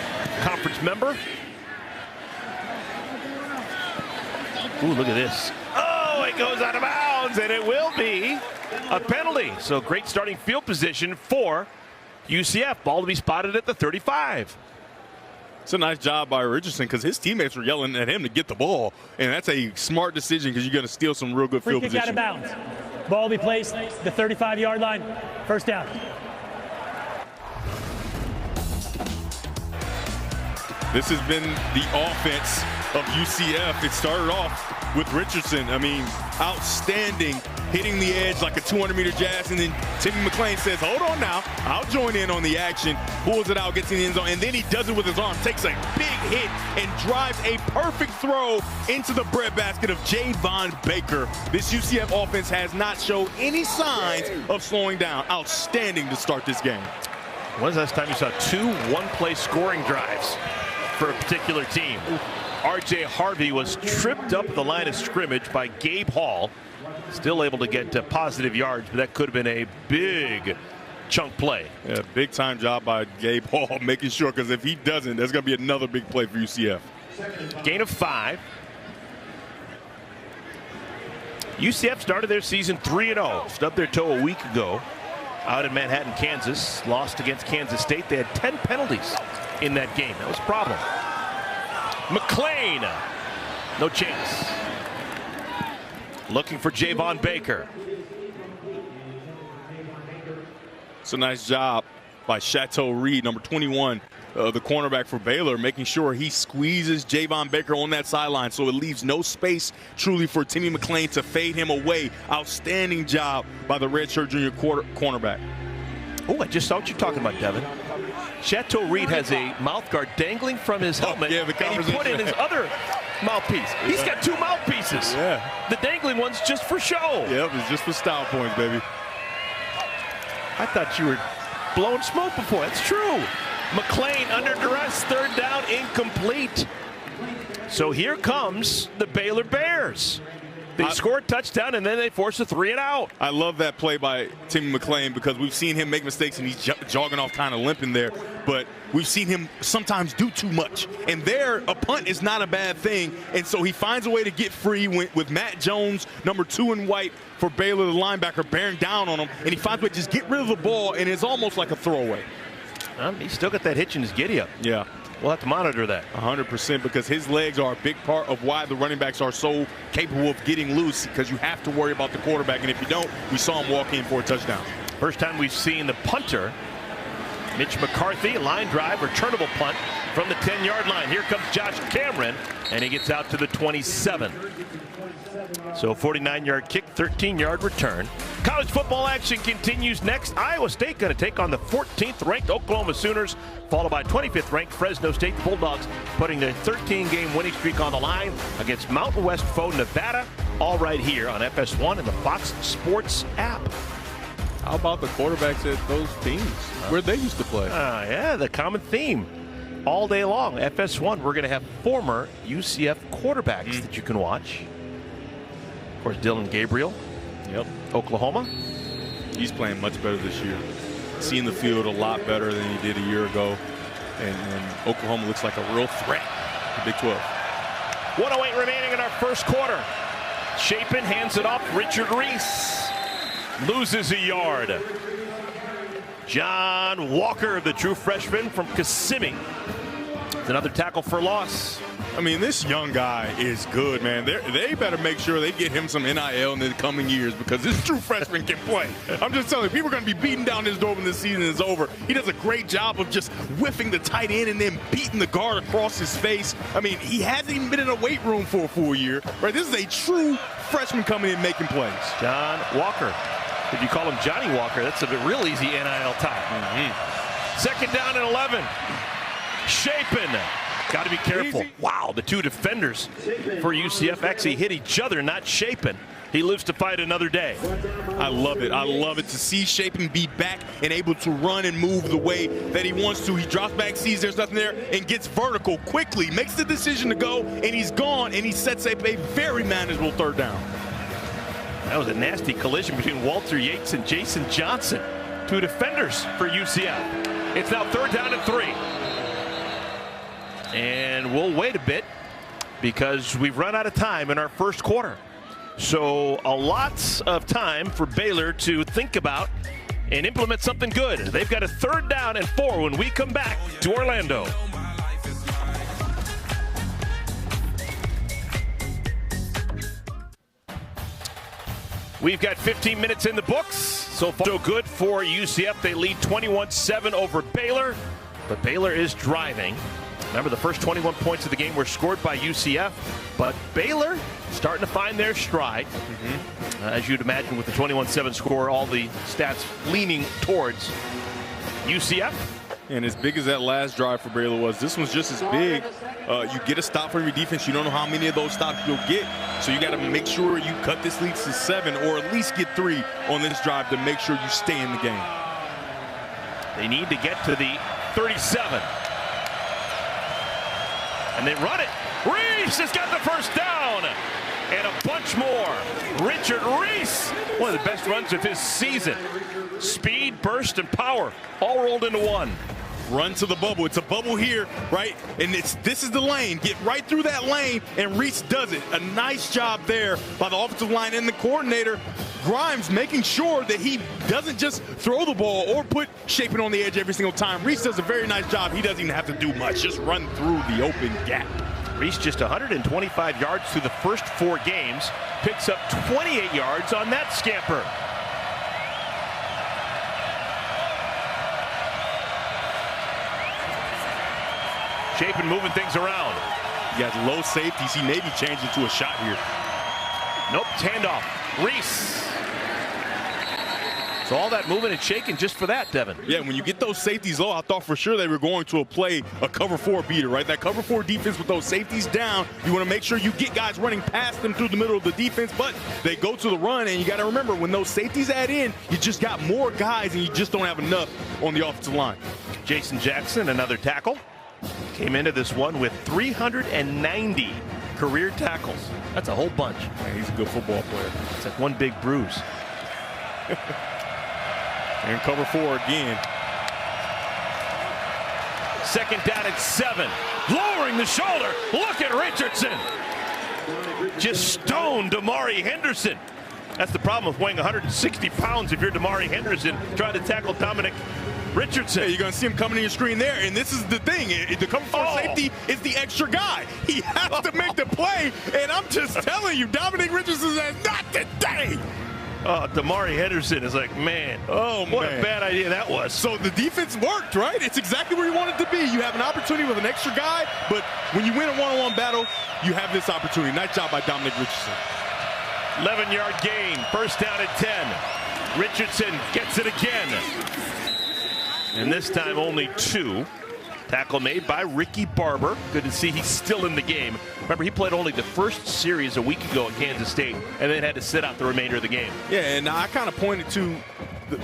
conference member. Ooh, look at this. Oh, it goes out of bounds, and it will be a penalty. So great starting field position for UCF. Ball to be spotted at the 35. It's a nice job by Richardson because his teammates were yelling at him to get the ball. And that's a smart decision because you're going to steal some real good field position. Free kick out of bounds. Ball will be placed the 35-yard line. First down. This has been the offense of UCF. It started off with Richardson. I mean, outstanding, hitting the edge like a 200-meter jazz, and then Timmy McClain says, hold on now, I'll join in on the action, pulls it out, gets in the end zone, and then he does it with his arm, takes a big hit, and drives a perfect throw into the breadbasket of Javon Baker. This UCF offense has not showed any signs of slowing down. Outstanding to start this game. When's the last time you saw 2 one-play scoring drives for a particular team? R.J. Harvey was tripped up at the line of scrimmage by Gabe Hall. Still able to get positive yards, but that could have been a big chunk play. Yeah, big-time job by Gabe Hall, making sure, because if he doesn't, there's going to be another big play for UCF. Gain of 5. UCF started their season 3-0. Stubbed their toe a week ago out in Manhattan, Kansas. Lost against Kansas State. They had 10 penalties in that game. That was a problem. McClain, no chance. Looking for Javon Baker. It's a nice job by Chateau Reed, number 21, the cornerback for Baylor, making sure he squeezes Javon Baker on that sideline so it leaves no space truly for Timmy McClain to fade him away. Outstanding job by the redshirt junior cornerback. Oh, I just saw what you're talking about, Devin. Chateau Reed has a mouth guard dangling from his helmet, and he put in his other mouthpiece. He's got 2 mouthpieces. Yeah. The dangling one's just for show. Yep, it's just for style points, baby. I thought you were blowing smoke before. That's true. McClain under duress, 3rd down, incomplete. So here comes the Baylor Bears. They score a touchdown, and then they force a 3 and out. I love that play by Timmy McClain because we've seen him make mistakes, and he's jogging off kind of limping there. But we've seen him sometimes do too much. And there, a punt is not a bad thing. And so he finds a way to get free with Matt Jones, number 2 in white for Baylor, the linebacker, bearing down on him. And he finds a way to just get rid of the ball, and it's almost like a throwaway. He's still got that hitch in his giddy-up. Yeah. We'll have to monitor that. 100%, because his legs are a big part of why the running backs are so capable of getting loose, because you have to worry about the quarterback. And if you don't, we saw him walk in for a touchdown. First time we've seen the punter, Mitch McCarthy, line drive, returnable punt from the 10-yard line. Here comes Josh Cameron, and he gets out to the 27. So 49-yard kick, 13-yard return. College football action continues next. Iowa State going to take on the 14th ranked Oklahoma Sooners, followed by 25th ranked Fresno State Bulldogs, putting their 13-game winning streak on the line against Mountain West foe Nevada, all right here on FS1 and the Fox Sports app. How about the quarterbacks at those teams where they used to play? Yeah, the common theme all day long. FS1, we're going to have former UCF quarterbacks that you can watch. Of course, Dylan Gabriel, Oklahoma. He's playing much better this year. Seeing the field a lot better than he did a year ago. And Oklahoma looks like a real threat to Big 12. 1:08 remaining in our first quarter. Chapin hands it off. Richard Reese loses a yard. John Walker, the true freshman from Kissimmee. It's another tackle for loss. I mean, this young guy is good, man. They better make sure they get him some NIL in the coming years because this true freshman can play. I'm just telling you, people are going to be beating down his door when this season is over. He does a great job of just whiffing the tight end and then beating the guard across his face. I mean, he hasn't even been in a weight room for a full year. Right? This is a true freshman coming in making plays. John Walker. If you call him Johnny Walker, that's a real easy NIL tie. Second down and 11. Chapin. Got to be careful. Wow, the two defenders for UCF actually hit each other, not Chapin. He lives to fight another day. I love it. I love it to see Chapin be back and able to run and move the way that he wants to. He drops back, sees there's nothing there, and gets vertical quickly. Makes the decision to go, and he's gone, and he sets up a very manageable third down. That was a nasty collision between Walter Yates and Jason Johnson. Two defenders for UCF. It's now third down and 3. And we'll wait a bit because we've run out of time in our first quarter. So a lot of time for Baylor to think about and implement something good. They've got a third down and 4 when we come back to Orlando. We've got 15 minutes in the books. So far, so good for UCF. They lead 21-7 over Baylor, but Baylor is driving. Remember, the first 21 points of the game were scored by UCF, but Baylor starting to find their stride. As you'd imagine with the 21-7 score, all the stats leaning towards UCF. And as big as that last drive for Baylor was, this one's just as big. You get a stop from your defense. You don't know how many of those stops you'll get. So you got to make sure you cut this lead to 7 or at least get 3 on this drive to make sure you stay in the game. They need to get to the 37. And they run it. Reese has got the first down. And a bunch more. Richard Reese, one of the best runs of his season. Speed, burst, and power all rolled into one. Run to the bubble. It's a bubble here, right? And this is the lane. Get right through that lane, and Reese does it. A nice job there by the offensive line and the coordinator, Grimes, making sure that he doesn't just throw the ball or put Chapin on the edge every single time. Reese does a very nice job. He doesn't even have to do much. Just run through the open gap. Reese just 125 yards through the first 4 games. Picks up 28 yards on that scamper. Chapin moving things around. You got low safeties. He may be changing to a shot here. Nope, handoff. Reese. So all that moving and shaking just for that, Devin. Yeah, when you get those safeties low, I thought for sure they were going to a cover 4 beater, right? That cover 4 defense with those safeties down, you want to make sure you get guys running past them through the middle of the defense, but they go to the run, and you got to remember, when those safeties add in, you just got more guys, and you just don't have enough on the offensive line. Jason Jackson, another tackle. Came into this one with 390 career tackles. That's a whole bunch. Man, he's a good football player. It's like one big bruise. And cover 4 again. Second down at 7. Lowering the shoulder. Look at Richardson. Just stoned Damari Henderson. That's the problem with weighing 160 pounds if you're Damari Henderson trying to tackle Dominic Richardson. Yeah, you're going to see him coming in your screen there, and this is the thing. The cover 4 safety is the extra guy. He has to make the play, and I'm just telling you, Dominic Richardson says, not today. Oh, Damari Henderson is like, man, what a bad idea that was. So the defense worked, right? It's exactly where you want it to be. You have an opportunity with an extra guy, but when you win a one-on-one battle, you have this opportunity. Nice job by Dominic Richardson. 11-yard gain, first down at 10. Richardson gets it again. And this time only 2. Tackle made by Ricky Barber. Good to see he's still in the game. Remember, he played only the first series a week ago at Kansas State and then had to sit out the remainder of the game. Yeah, and I kind of pointed to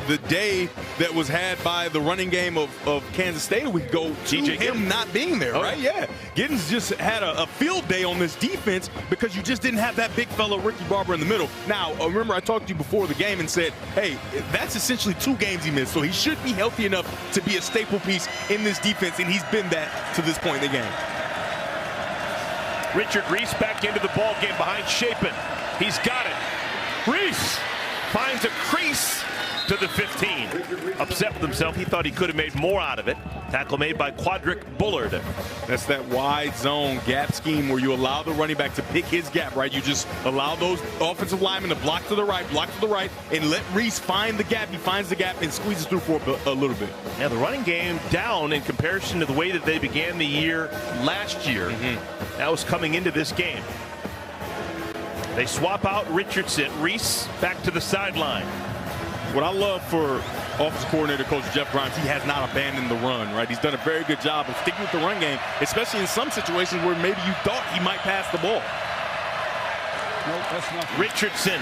the day that was had by the running game of Kansas State a week ago to him not being there, right? Yeah. Giddens just had a field day on this defense because you just didn't have that big fellow Ricky Barber in the middle. Now, remember I talked to you before the game and said, hey, that's essentially 2 games he missed, so he should be healthy enough to be a staple piece in this defense, and he's been that to this point in the game. Richard Reese back into the ball game behind Chapin. He's got it. Reese finds a crease to the 15. Upset with himself. He thought he could have made more out of it. Tackle made by Quadric Bullard. That's that wide zone gap scheme where you allow the running back to pick his gap, right? You just allow those offensive linemen to block to the right, and let Reese find the gap. He finds the gap and squeezes through for a little bit. Now, the running game down in comparison to the way that they began the year last year. That was coming into this game. They swap out Richardson. Reese back to the sideline. What I love for offensive coordinator Coach Jeff Grimes, he has not abandoned the run, right? He's done a very good job of sticking with the run game, especially in some situations where maybe you thought he might pass the ball. Nope, that's not. Richardson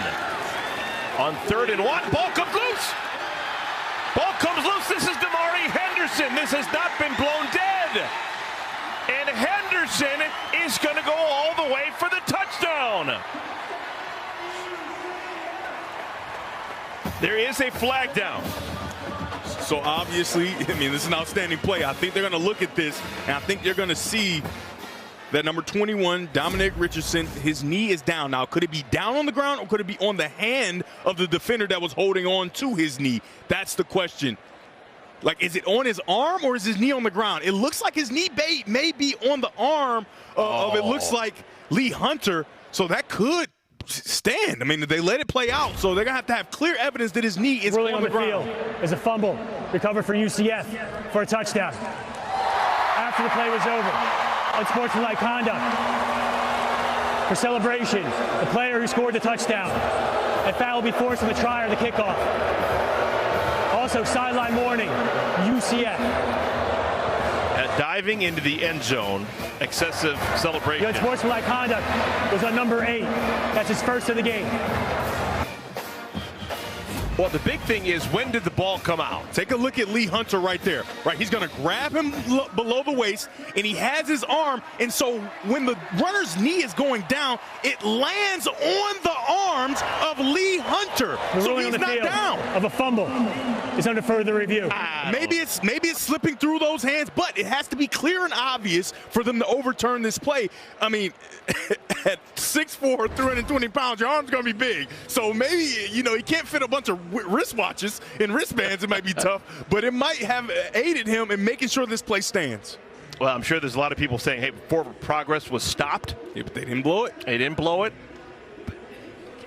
on 3rd and 1. Ball comes loose. Ball comes loose. This is Damari Henderson. This has not been blown dead. And Henderson is going to go all the way for the touchdown. There is a flag down. So obviously, I mean, this is an outstanding play. I think they're going to look at this, and I think they're going to see that number 21, Dominic Richardson, his knee is down. Now, could it be down on the ground, or could it be on the hand of the defender that was holding on to his knee? That's the question. Like, is it on his arm, or is his knee on the ground? It looks like his knee may be on the arm of it looks like Lee Hunter, so that could stand. I mean, they let it play out, so they're going to have clear evidence that his knee is on the ground. Field is a fumble recovered for UCF for a touchdown. After the play was over, unsportsmanlike conduct for celebration. The player who scored the touchdown. A foul will be forced on the try or the kickoff. Also, sideline warning, UCF. Diving into the end zone, excessive celebration. The unsportsmanlike conduct was on number 8. That's his first of the game. Well, the big thing is, when did the ball come out? Take a look at Lee Hunter right there. Right, he's going to grab him below the waist, and he has his arm. And so when the runner's knee is going down, it lands on the arms of Lee Hunter. So he's not down. Of a fumble is under further review. Maybe it's slipping through those hands, but it has to be clear and obvious for them to overturn this play. I mean, at 6'4", 320 pounds, your arm's going to be big. So maybe, he can't fit a bunch of wristwatches and wristbands. It might be tough, but it might have aided him in making sure this play stands. Well, I'm sure there's a lot of people saying, hey, forward progress was stopped. Yeah, but they didn't blow it. They didn't blow it.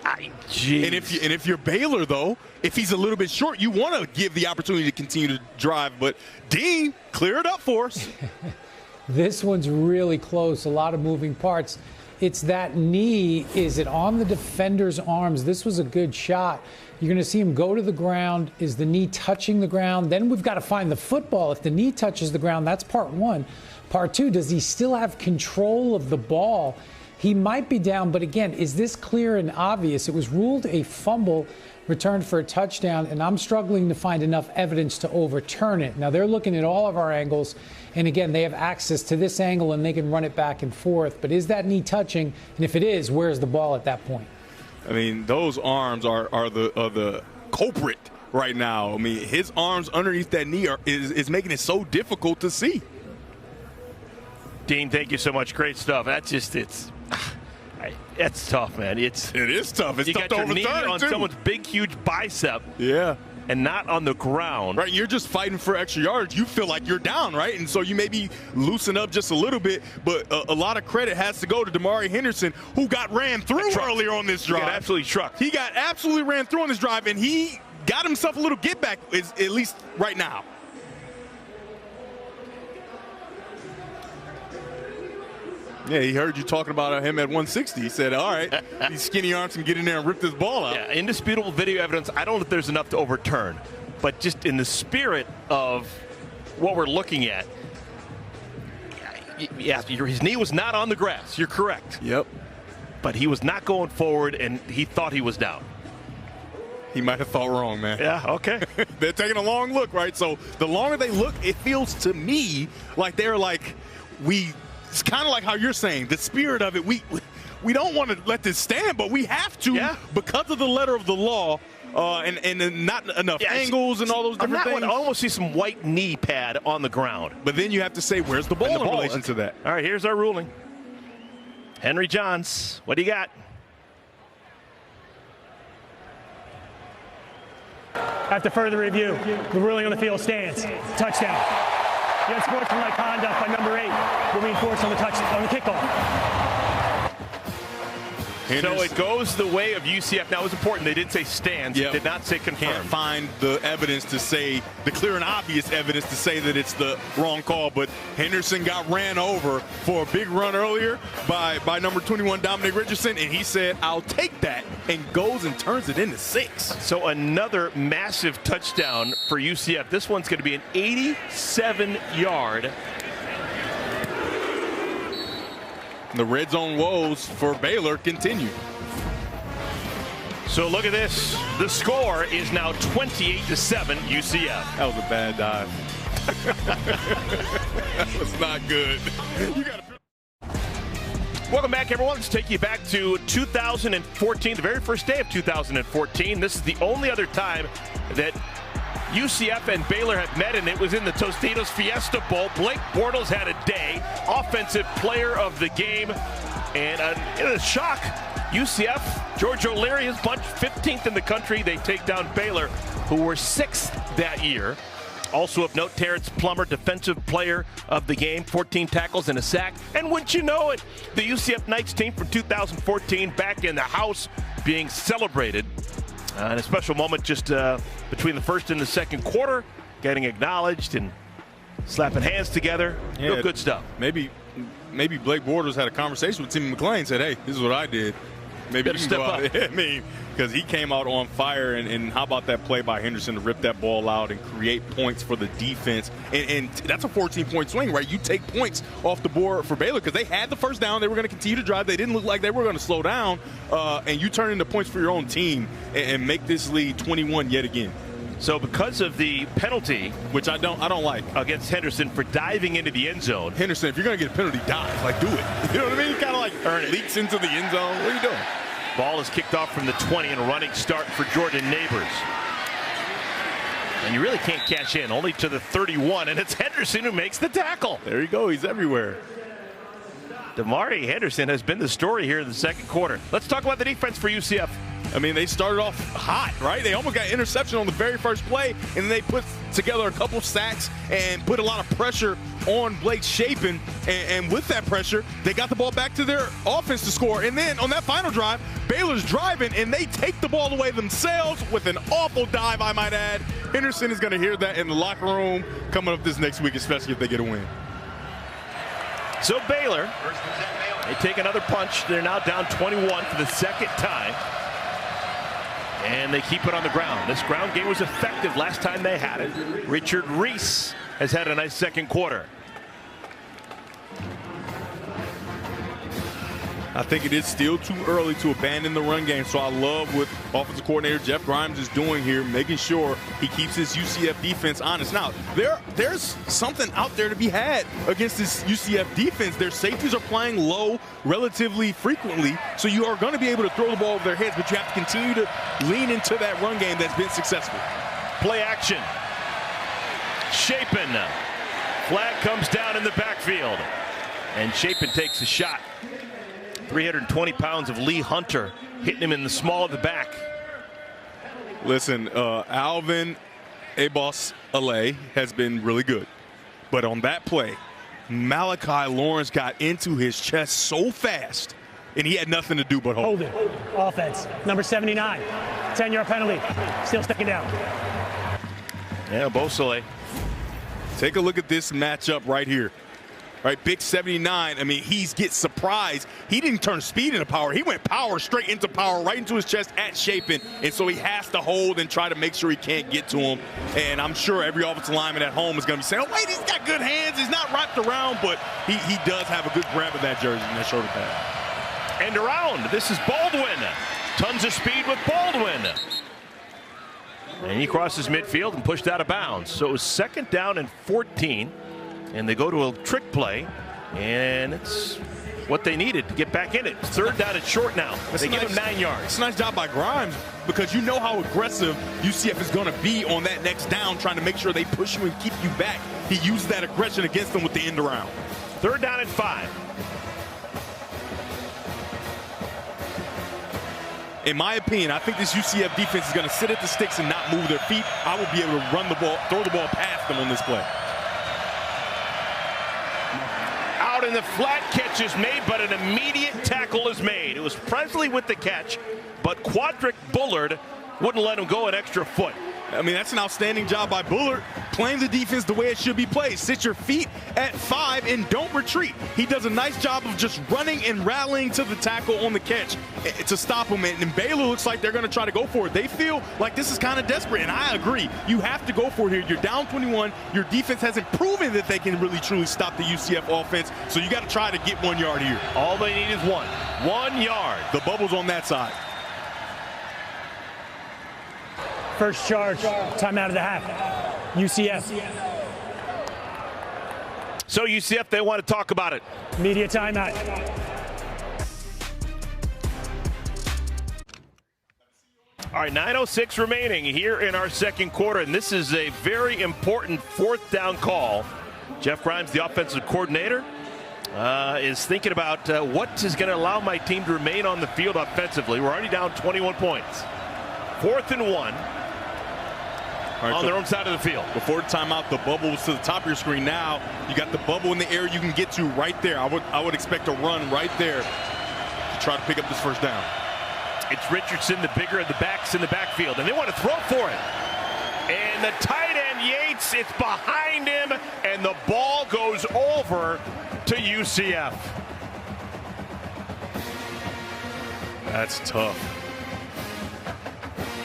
And if you're Baylor, though, if he's a little bit short, you want to give the opportunity to continue to drive. But Dean, clear it up for us. This one's really close. A lot of moving parts. It's that knee. Is it on the defender's arms? This was a good shot. You're going to see him go to the ground. Is the knee touching the ground? Then we've got to find the football. If the knee touches the ground, that's part one. Part two, does he still have control of the ball? He might be down, but again, is this clear and obvious? It was ruled a fumble returned for a touchdown, and I'm struggling to find enough evidence to overturn it. Now, they're looking at all of our angles, and again, they have access to this angle, and they can run it back and forth. But is that knee touching? And if it is, where's the ball at that point? I mean, those arms are the culprit right now. I mean, his arms underneath that knee is making it so difficult to see. Dean, thank you so much. Great stuff. It's tough, man. It is tough. It's tough to overturn, you got your knee on someone's big, huge bicep. Yeah. And not on the ground. Right, you're just fighting for extra yards. You feel like you're down, right? And so you maybe loosen up just a little bit, but a lot of credit has to go to Damari Henderson, who got ran through earlier on this drive. He got absolutely trucked. He got absolutely ran through on this drive, and he got himself a little get back, at least right now. Yeah, he heard you talking about him at 160. He said, all right, these skinny arms can get in there and rip this ball out. Yeah, indisputable video evidence. I don't know if there's enough to overturn. But just in the spirit of what we're looking at, yeah, his knee was not on the grass. You're correct. Yep. But he was not going forward, and he thought he was down. He might have thought wrong, man. Yeah, okay. They're taking a long look, right? So the longer they look, it feels to me like they're like, it's kind of like how you're saying, the spirit of it, we don't want to let this stand, but we have to because of the letter of the law and not enough angles and all those different things. I almost see some white knee pad on the ground. But then you have to say, where's the ball in relation to that? All right, here's our ruling. Henry Johns, what do you got? After further review, the ruling on the field stands. Touchdown. The unsportsmanlike conduct by number 8 will be enforced on the kickoff. So it goes the way of UCF. Now, it was important. They did say stands. Yep. Did not say confirmed. Can't find the evidence to say, the clear and obvious evidence to say that it's the wrong call. But Henderson got ran over for a big run earlier by number 21, Dominic Richardson. And he said, I'll take that, and goes and turns it into 6. So another massive touchdown for UCF. This one's going to be an 87-yard. The red zone woes for Baylor continue. So look at this. The score is now 28-7 UCF. That was a bad dive. That was not good. Welcome back, everyone. Let's take you back to 2014, the very first day of 2014. This is the only other time that UCF and Baylor have met, and it was in the Tostitos Fiesta Bowl. Blake Bortles had a day, offensive player of the game, and in a shock, UCF, George O'Leary, his bunch, 15th in the country. They take down Baylor, who were 6th that year. Also of note, Terrence Plummer, defensive player of the game, 14 tackles and a sack. And wouldn't you know it, the UCF Knights team from 2014 back in the house being celebrated. And a special moment just between the first and the second quarter, getting acknowledged and slapping hands together. Yeah, real good stuff. Maybe Blake Bortles had a conversation with Timmy McClain, said, hey, this is what I did. Maybe you can step up. I mean, because he came out on fire, and how about that play by Henderson to rip that ball out and create points for the defense? And that's a 14-point swing, right? You take points off the board for Baylor because they had the first down. They were going to continue to drive. They didn't look like they were going to slow down. And you turn into points for your own team and make this lead 21 yet again. So because of the penalty, which I don't like, against Henderson for diving into the end zone. Henderson, if you're going to get a penalty, dive. Like, do it. You know what I mean? Kind of like earn it. Leaks into the end zone. What are you doing? Ball is kicked off from the 20 and a running start for Jordan Neighbors. And you really can't cash in, only to the 31, and it's Henderson who makes the tackle. There you go. He's everywhere. Damari Henderson has been the story here in the second quarter. Let's talk about the defense for UCF. I mean, they started off hot, right? They almost got interception on the very first play, and then they put together a couple sacks and put a lot of pressure on Blake Shapen. And with that pressure, they got the ball back to their offense to score. And then on that final drive, Baylor's driving, and they take the ball away themselves with an awful dive, I might add. Henderson is going to hear that in the locker room coming up this next week, especially if they get a win. So Baylor, they take another punch. They're now down 21 for the second time. And they keep it on the ground. This ground game was effective last time they had it. Richard Reese has had a nice second quarter. I think it is still too early to abandon the run game. So I love what offensive coordinator Jeff Grimes is doing here, making sure he keeps his UCF defense honest. Now, there's something out there to be had against this UCF defense. Their safeties are playing low relatively frequently, so you are going to be able to throw the ball over their heads, but you have to continue to lean into that run game that's been successful. Play action. Shapen. Flag comes down in the backfield. And Shapen takes a shot. 320 pounds of Lee Hunter hitting him in the small of the back. Listen, Alvin Abos-Ale has been really good. But on that play, Malachi Lawrence got into his chest so fast, and he had nothing to do but hold it. Offense, number 79, 10-yard penalty, still sticking down. Yeah, Abos-Ale. Take a look at this matchup right here. Right, big 79. I mean, he gets surprised. He didn't turn speed into power. He went power straight into power, right into his chest at Shapen. And so he has to hold and try to make sure he can't get to him. And I'm sure every offensive lineman at home is going to be saying, oh, wait, he's got good hands. He's not wrapped around, but he does have a good grab of that jersey and that shoulder pad. And around, this is Baldwin. Tons of speed with Baldwin. And he crosses midfield and pushed out of bounds. So it was 2nd down and 14. And they go to a trick play. And it's what they needed to get back in it. 3rd down and short now. They give him 9 yards. It's a nice job by Grimes, because you know how aggressive UCF is going to be on that next down, trying to make sure they push you and keep you back. He used that aggression against them with the end around. 3rd down and 5. In my opinion, I think this UCF defense is going to sit at the sticks and not move their feet. I will be able to run the ball, throw the ball past them on this play. Out in the flat, catch is made, but an immediate tackle is made. It was Presley with the catch, but Quadric Bullard wouldn't let him go an extra foot. I mean, that's an outstanding job by Bullard, playing the defense the way it should be played. Sit your feet at 5 and don't retreat. He does a nice job of just running and rallying to the tackle on the catch to stop him. And Baylor looks like they're going to try to go for it. They feel like this is kind of desperate, and I agree. You have to go for it here. You're down 21. Your defense hasn't proven that they can really truly stop the UCF offense, so you got to try to get 1 yard here. All they need is 1 yard. The bubble's on that side. First charge, timeout of the half. UCF. So UCF, they want to talk about it. Media timeout. All right, 9:06 remaining here in our 2nd quarter, and this is a very important 4th down call. Jeff Grimes, the offensive coordinator, is thinking about what is going to allow my team to remain on the field offensively. We're already down 21 points. 4th and 1. Right, on their own side of the field. Before the timeout, the bubble was to the top of your screen. Now you got the bubble in the air you can get to right there. I would expect a run right there to try to pick up this 1st down. It's Richardson, the bigger of the backs in the backfield, and they want to throw for it. And the tight end Yates, it's behind him, and the ball goes over to UCF. That's tough.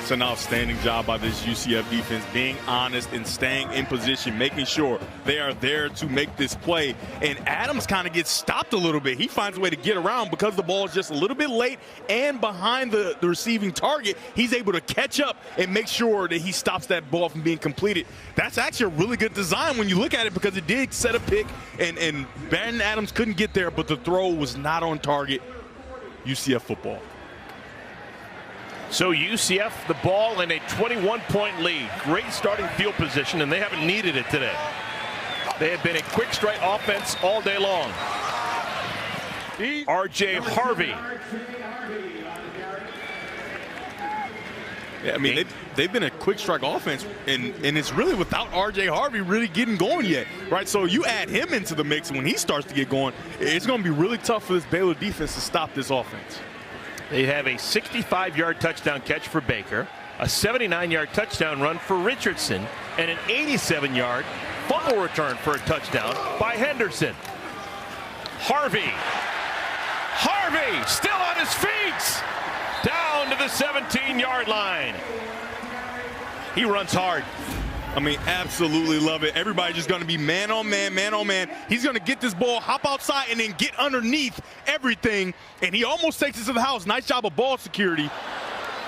It's an outstanding job by this UCF defense, being honest and staying in position, making sure they are there to make this play. And Adams kind of gets stopped a little bit. He finds a way to get around because the ball is just a little bit late and behind the receiving target. He's able to catch up and make sure that he stops that ball from being completed. That's actually a really good design when you look at it, because it did set a pick, and Brandon Adams couldn't get there, but the throw was not on target. UCF football. So UCF, the ball in a 21-point lead. Great starting field position, and they haven't needed it today. They have been a quick strike offense all day long. R.J. Harvey. Yeah, I mean, they've been a quick strike offense, and it's really without R.J. Harvey really getting going yet, right? So you add him into the mix when he starts to get going, it's going to be really tough for this Baylor defense to stop this offense. They have a 65-yard touchdown catch for Baker, a 79-yard touchdown run for Richardson, and an 87-yard fumble return for a touchdown by Henderson. Harvey still on his feet, down to the 17-yard line. He runs hard. I mean, absolutely love it. Everybody's just going to be man on man, man on man. He's going to get this ball, hop outside, and then get underneath everything. And he almost takes it to the house. Nice job of ball security.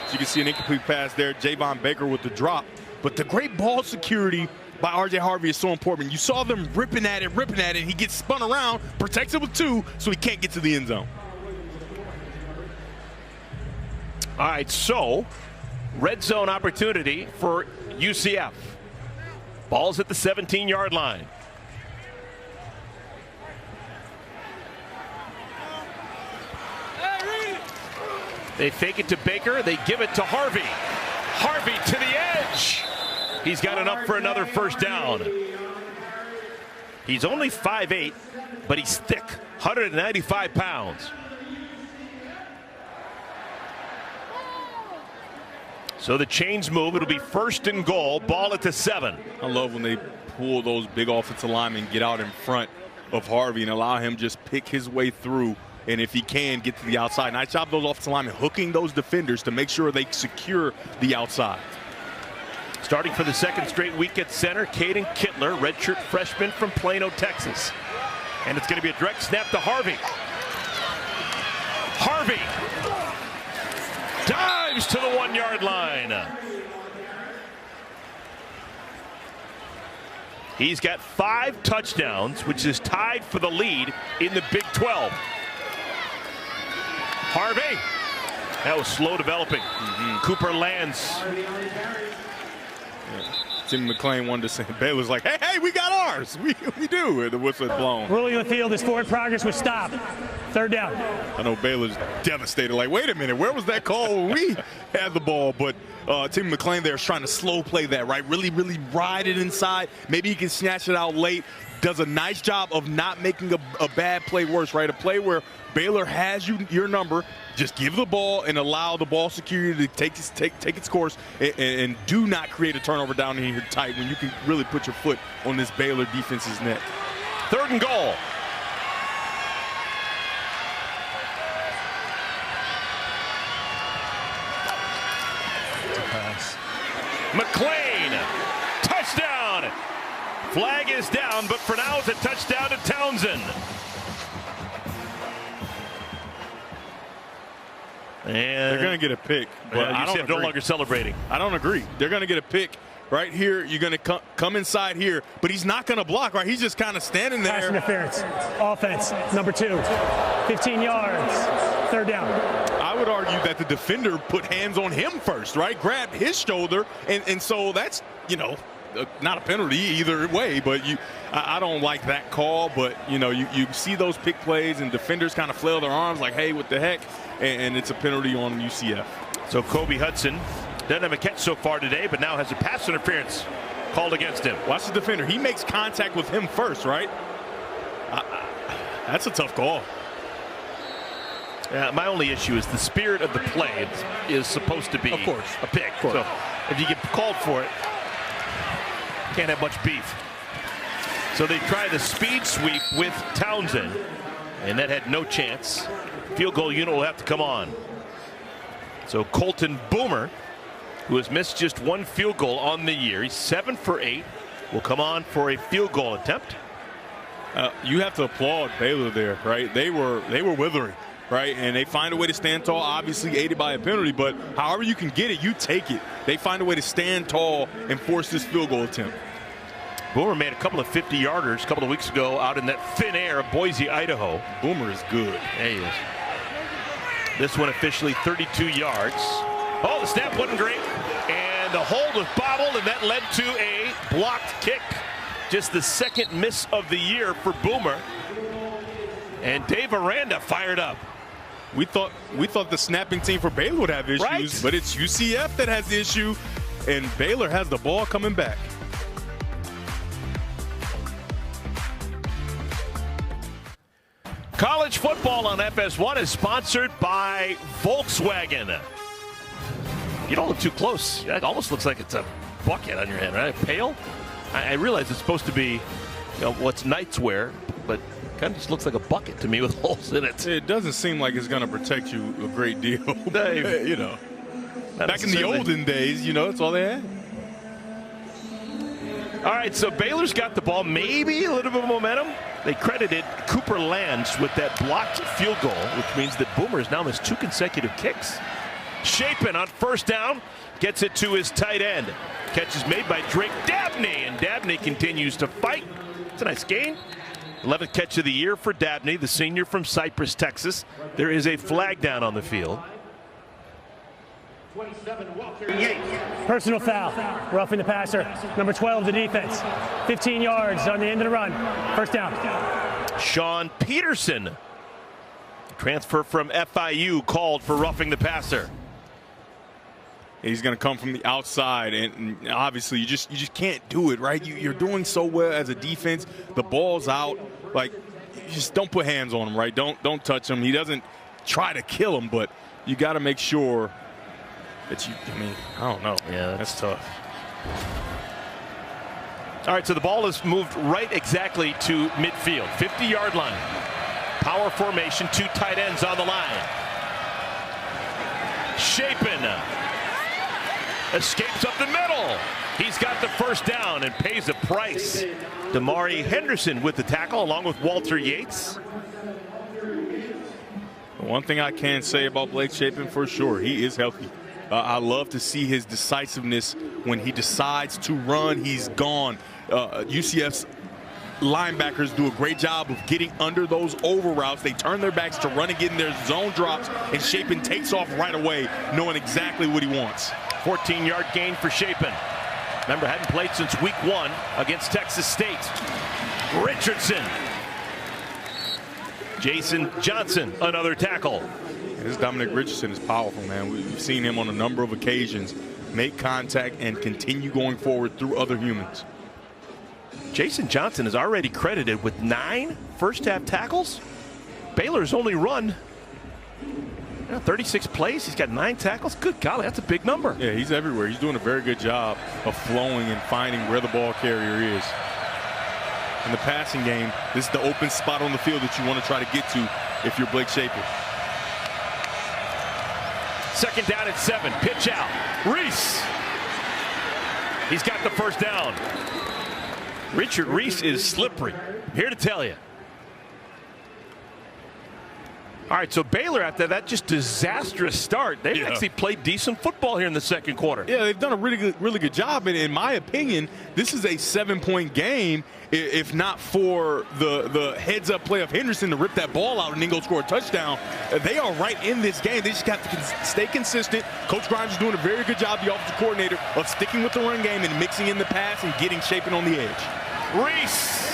So you can see an incomplete pass there. Javon Baker with the drop. But the great ball security by R.J. Harvey is so important. You saw them ripping at it. He gets spun around, protects it with 2, so he can't get to the end zone. All right, so red zone opportunity for UCF. Ball's at the 17-yard line. They fake it to Baker. They give it to Harvey. Harvey to the edge. He's got enough for another 1st down. He's only 5'8", but he's thick, 195 pounds. So the chains move. It'll be 1st and goal. Ball at the 7. I love when they pull those big offensive linemen, get out in front of Harvey and allow him just pick his way through. And if he can, get to the outside. Nice job those offensive linemen hooking those defenders to make sure they secure the outside. Starting for the 2nd straight week at center, Caden Kittler, redshirt freshman from Plano, Texas. And it's going to be a direct snap to Harvey. Harvey dives to the 1-yard line. He's got 5 touchdowns, which is tied for the lead in the Big 12. Harvey. That was slow developing. Cooper lands. Timmy McClain wanted to say, Baylor's like, hey, we got ours. We do. And the whistle had blown. Ruling on the field is forward progress was stopped. 3rd down. I know Baylor's devastated. Like, wait a minute, where was that call when we had the ball? But Timmy McClain there is trying to slow play that, right? Really, really ride it inside. Maybe he can snatch it out late. Does a nice job of not making a bad play worse, right? A play where Baylor has your number. Just give the ball and allow the ball security to take its course and do not create a turnover down here tight when you can really put your foot on this Baylor defense's neck. 3rd and goal. McClain, touchdown. Flag is down, but for now it's a touchdown to Townsend. And they're going to get a pick, but UCF no longer celebrating. I don't agree. They're going to get a pick right here. You're going to come inside here, but he's not going to block, right? He's just kind of standing there. Pass interference. Offense, number 2. 15 yards. 3rd down. I would argue that the defender put hands on him first, right? Grabbed his shoulder, and so that's, not a penalty either way, but I don't like that call. But you see those pick plays and defenders kind of flail their arms like, hey, what the heck, and it's a penalty on UCF. So Kobe Hudson doesn't have a catch so far today, but now has a pass interference called against him. Watch the defender. He makes contact with him first, right? That's a tough call. My only issue is the spirit of the play is supposed to be, of course, a pick. So if you get called for it, can't have much beef. So they try the speed sweep with Townsend, and that had no chance. Field goal unit will have to come on. So Colton Boomer, who has missed just 1 field goal on the year, he's 7 for 8, will come on for a field goal attempt. You have to applaud Baylor there, right? They were withering, right? And they find a way to stand tall, obviously aided by a penalty, but however you can get it, you take it. They find a way to stand tall and force this field goal attempt. Boomer made a couple of 50-yarders a couple of weeks ago out in that thin air of Boise, Idaho. Boomer is good. There he is. This one officially 32 yards. Oh, the snap wasn't great. And the hold was bobbled, and that led to a blocked kick. Just the 2nd miss of the year for Boomer. And Dave Aranda fired up. We thought the snapping team for Baylor would have issues, right? But it's UCF that has the issue, and Baylor has the ball coming back. College football on FS1 is sponsored by Volkswagen. You don't look too close. It almost looks like it's a bucket on your head, right? A pail? I realize it's supposed to be what's knights wear, but kind of just looks like a bucket to me with holes in it. It doesn't seem like it's going to protect you a great deal. Dave, back in the olden days, that's all they had. All right, so Baylor's got the ball, maybe a little bit of momentum. They credited Cooper Lands with that blocked field goal, which means that Boomer has now missed 2 consecutive kicks. Chapin on 1st down, gets it to his tight end. Catch is made by Drake Dabney, and Dabney continues to fight. It's a nice gain. 11th catch of the year for Dabney, the senior from Cypress, Texas. There is a flag down on the field. Personal foul, roughing the passer. Number 12, the defense. 15 yards on the end of the run. 1st down. Sean Peterson, transfer from FIU, called for roughing the passer. He's going to come from the outside, and obviously you just can't do it, right? You're doing so well as a defense. The ball's out. Like, you just don't put hands on him, right? Don't touch him. He doesn't try to kill him, but you got to make sure that I don't know. Yeah, that's tough. All right, so the ball is moved right exactly to midfield, 50-yard line. Power formation, 2 tight ends on the line. Chapin escapes up the middle. He's got the 1st down and pays a price. Damari Henderson with the tackle along with Walter Yates. One thing I can say about Blake Chapin for sure, he is healthy. I love to see his decisiveness. When he decides to run, he's gone. UCF's linebackers do a great job of getting under those over routes. They turn their backs to run and get in their zone drops, and Shapen takes off right away, knowing exactly what he wants. 14-yard gain for Shapen. Remember, hadn't played since week 1 against Texas State. Richardson. Jason Johnson, another tackle. This Dominic Richardson is powerful, man. We've seen him on a number of occasions make contact and continue going forward through other humans. Jason Johnson is already credited with 9 first-half tackles. Baylor's only run 36 plays. He's got 9 tackles. Good golly, that's a big number. Yeah, he's everywhere. He's doing a very good job of flowing and finding where the ball carrier is. In the passing game, this is the open spot on the field that you want to try to get to if you're Blake Shapen. Second down at 7. Pitch out. Reese. He's got the first down. Richard Reese is slippery. I'm here to tell you. All right, so Baylor, after that just disastrous start, they've actually played decent football here in the second quarter. Yeah, they've done a really good job. And in my opinion, this is a 7-point game, if not for the heads-up play of Henderson to rip that ball out and then go score a touchdown. They are right in this game. They just have to stay consistent. Coach Grimes is doing a very good job, the offensive coordinator, of sticking with the run game and mixing in the pass and getting Shapen on the edge. Reese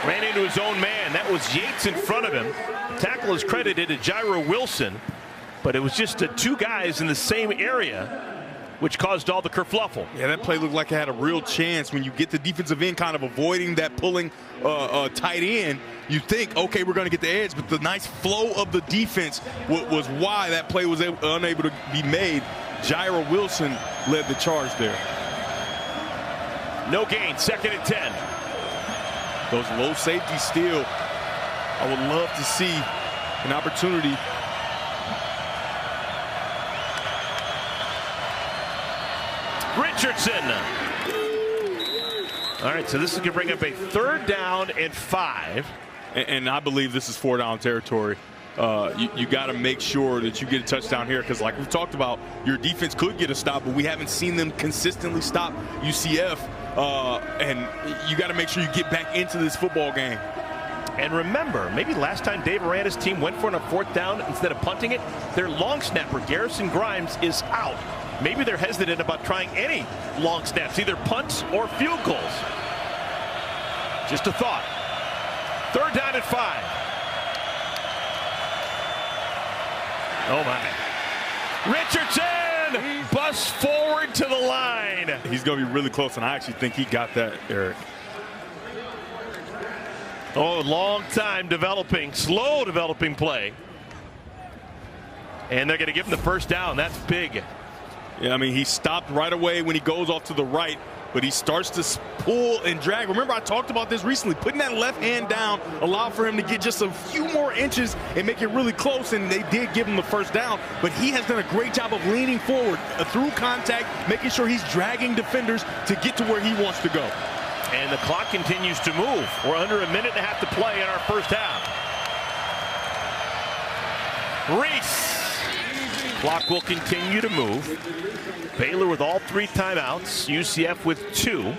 ran into his own man. That was Yates in front of him. Tackle is credited to Jairo Wilson, but it was just 2 guys in the same area, which caused all the kerfluffle. Yeah, that play looked like it had a real chance. When you get the defensive end kind of avoiding that pulling tight end, you think, okay, we're going to get the edge, but the nice flow of the defense was why that play was unable to be made. Jairo Wilson led the charge there. No gain, second and 10. Those low safeties still, I would love to see an opportunity. Richardson. All right, so this is going to bring up a 3rd down and 5. And I believe this is 4-down territory. You got to make sure that you get a touchdown here, because like we've talked about, your defense could get a stop, but we haven't seen them consistently stop UCF. And you got to make sure you get back into this football game. And remember, maybe last time Dave Aranda's team went for it on 4th down instead of punting it, their long snapper, Garrison Grimes, is out. Maybe they're hesitant about trying any long snaps, either punts or field goals. Just a thought. 3rd down and 5. Oh, my. Richardson busts forward to the line. He's going to be really close, and I actually think he got that, Eric. Oh, long time developing, slow developing play. And they're going to give him the first down. That's big. Yeah, I mean, he stopped right away when he goes off to the right, but he starts to pull and drag. Remember, I talked about this recently. Putting that left hand down allowed for him to get just a few more inches and make it really close, and they did give him the first down. But he has done a great job of leaning forward through contact, making sure he's dragging defenders to get to where he wants to go. And the clock continues to move. We're under a minute and a half to play in our first half. Reese. Clock will continue to move. Baylor with all 3 timeouts. UCF with 2.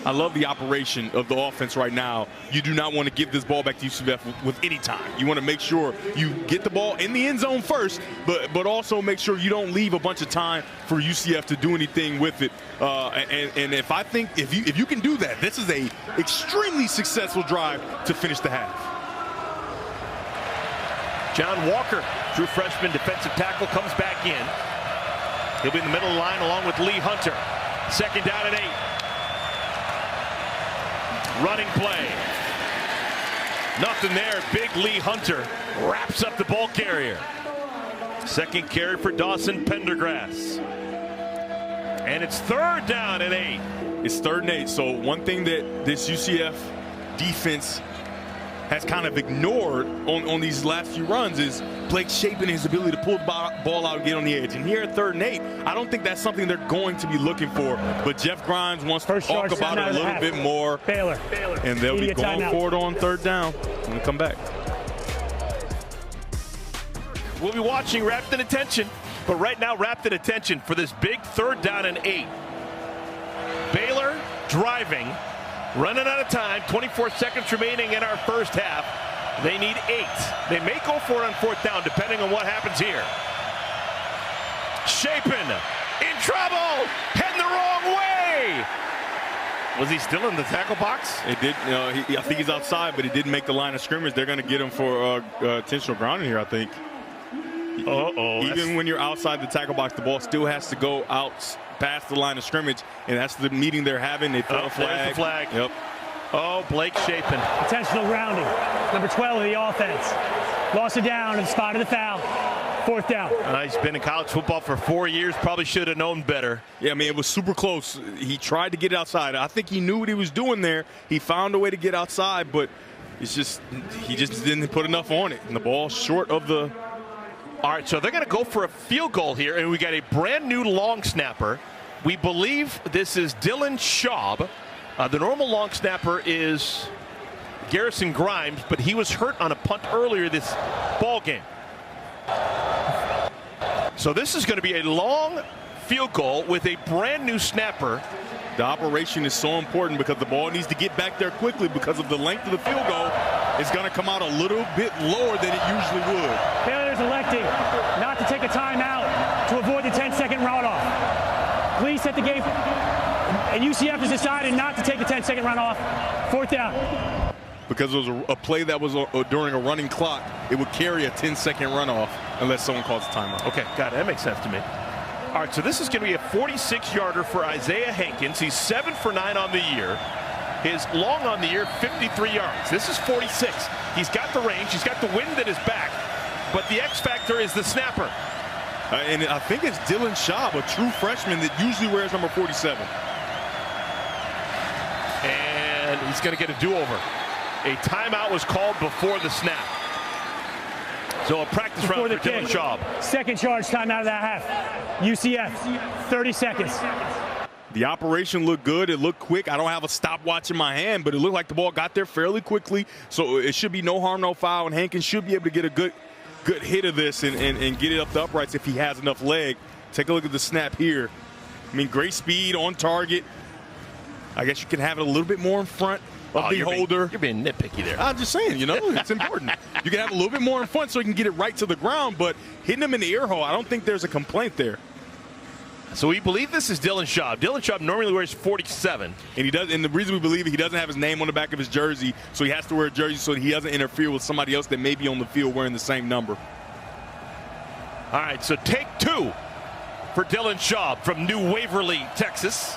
I love the operation of the offense right now. You do not want to give this ball back to UCF with any time. You want to make sure you get the ball in the end zone first, but also make sure you don't leave a bunch of time for UCF to do anything with it. And if you can do that, this is a extremely successful drive to finish the half. John Walker, true freshman defensive tackle, comes back in. He'll be in the middle of the line along with Lee Hunter. 2nd down and 8. Running play. Nothing there. Big Lee Hunter wraps up the ball carrier. 2nd carry for Dawson Pendergrass. And it's 3rd down and 8. It's 3rd and 8. So one thing that this UCF defense has kind of ignored on these last few runs is Blake Shapen, his ability to pull the ball out and get on the edge. And here at 3rd and 8, I don't think that's something they're going to be looking for. But Jeff Grimes wants to talk about it a little bit more. Baylor. And they'll be going forward on 3rd down when we come back. We'll be watching, wrapped in attention. But right now, rapt in attention for this big 3rd down and 8. Baylor driving, running out of time, 24 seconds remaining in our first half. They need 8. They may go for it on 4th down, depending on what happens here. Shapen, in trouble, heading the wrong way. Was he still in the tackle box? It did. I think he's outside, but he didn't make the line of scrimmage. They're going to get him for intentional grounding here, I think. Even when you're outside the tackle box, the ball still has to go out past the line of scrimmage, and that's the meeting they're having. They throw a flag. There's the flag. Yep. Oh, Blake Shapen. Intentional grounding. Number 12 of the offense. Lost it down and spotted the foul. 4th down. He's been in college football for 4 years. Probably should have known better. Yeah, I mean, it was super close. He tried to get it outside. I think he knew what he was doing there. He found a way to get outside, but he just didn't put enough on it. And the ball short of the... All right, so they're going to go for a field goal here, and we got a brand new long snapper. We believe this is Dylan Schaub. The normal long snapper is Garrison Grimes, but he was hurt on a punt earlier this ball game. So this is going to be a long field goal with a brand new snapper. The operation is so important because the ball needs to get back there quickly because of the length of the field goal. It's going to come out a little bit lower than it usually would. Baylor's electing not to take a timeout to avoid the 10-second runoff. Please set the game. And UCF has decided not to take a 10-second runoff. 4th down. Because it was a play that was during a running clock, it would carry a 10-second runoff unless someone calls a timeout. Okay, got it. That makes sense to me. All right, so this is going to be a 46-yarder for Isaiah Hankins. He's 7 for 9 on the year. His long on the year, 53 yards. This is 46. He's got the range. He's got the wind at his back. But the X factor is the snapper. And I think it's Dylan Schaub, a true freshman that usually wears number 47. And he's going to get a do-over. A timeout was called before the snap. So a practice round for Dylan Schaub. Second charge timeout of that half. UCF, 30 seconds. The operation looked good. It looked quick. I don't have a stopwatch in my hand, but it looked like the ball got there fairly quickly. So it should be no harm, no foul, and Hankins should be able to get a good hit of this and get it up the uprights if he has enough leg. Take a look at the snap here. I mean, great speed, on target. I guess you can have it a little bit more in front of the holder. You're being nitpicky there. I'm just saying, it's important. You can have a little bit more in front so you can get it right to the ground, but hitting him in the ear hole, I don't think there's a complaint there. So we believe this is Dylan Schaub. Dylan Schaub normally wears 47. And he does, and the reason we believe he doesn't have his name on the back of his jersey, so he has to wear a jersey so he doesn't interfere with somebody else that may be on the field wearing the same number. All right, so take 2 for Dylan Schaub from New Waverly, Texas.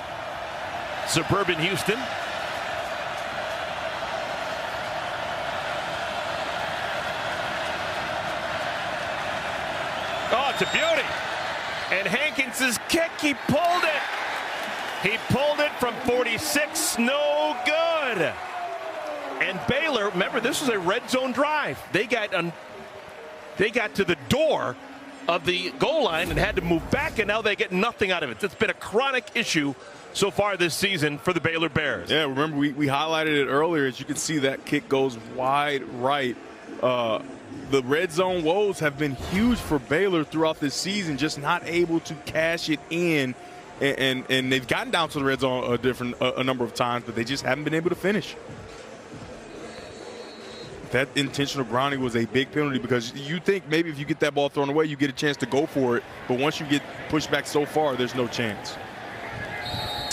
Suburban Houston. Oh, it's a beauty. And Hankins' kick, he pulled it. He pulled it from 46, no good. And Baylor, remember, this was a red zone drive. They got to the door of the goal line and had to move back, and now they get nothing out of it. It's been a chronic issue so far this season for the Baylor Bears. Yeah, remember, we highlighted it earlier. As you can see, that kick goes wide right. The red zone woes have been huge for Baylor throughout this season, just not able to cash it in. And they've gotten down to the red zone a number of times, but they just haven't been able to finish. That intentional grounding was a big penalty because you think maybe if you get that ball thrown away, you get a chance to go for it. But once you get pushed back so far, there's no chance.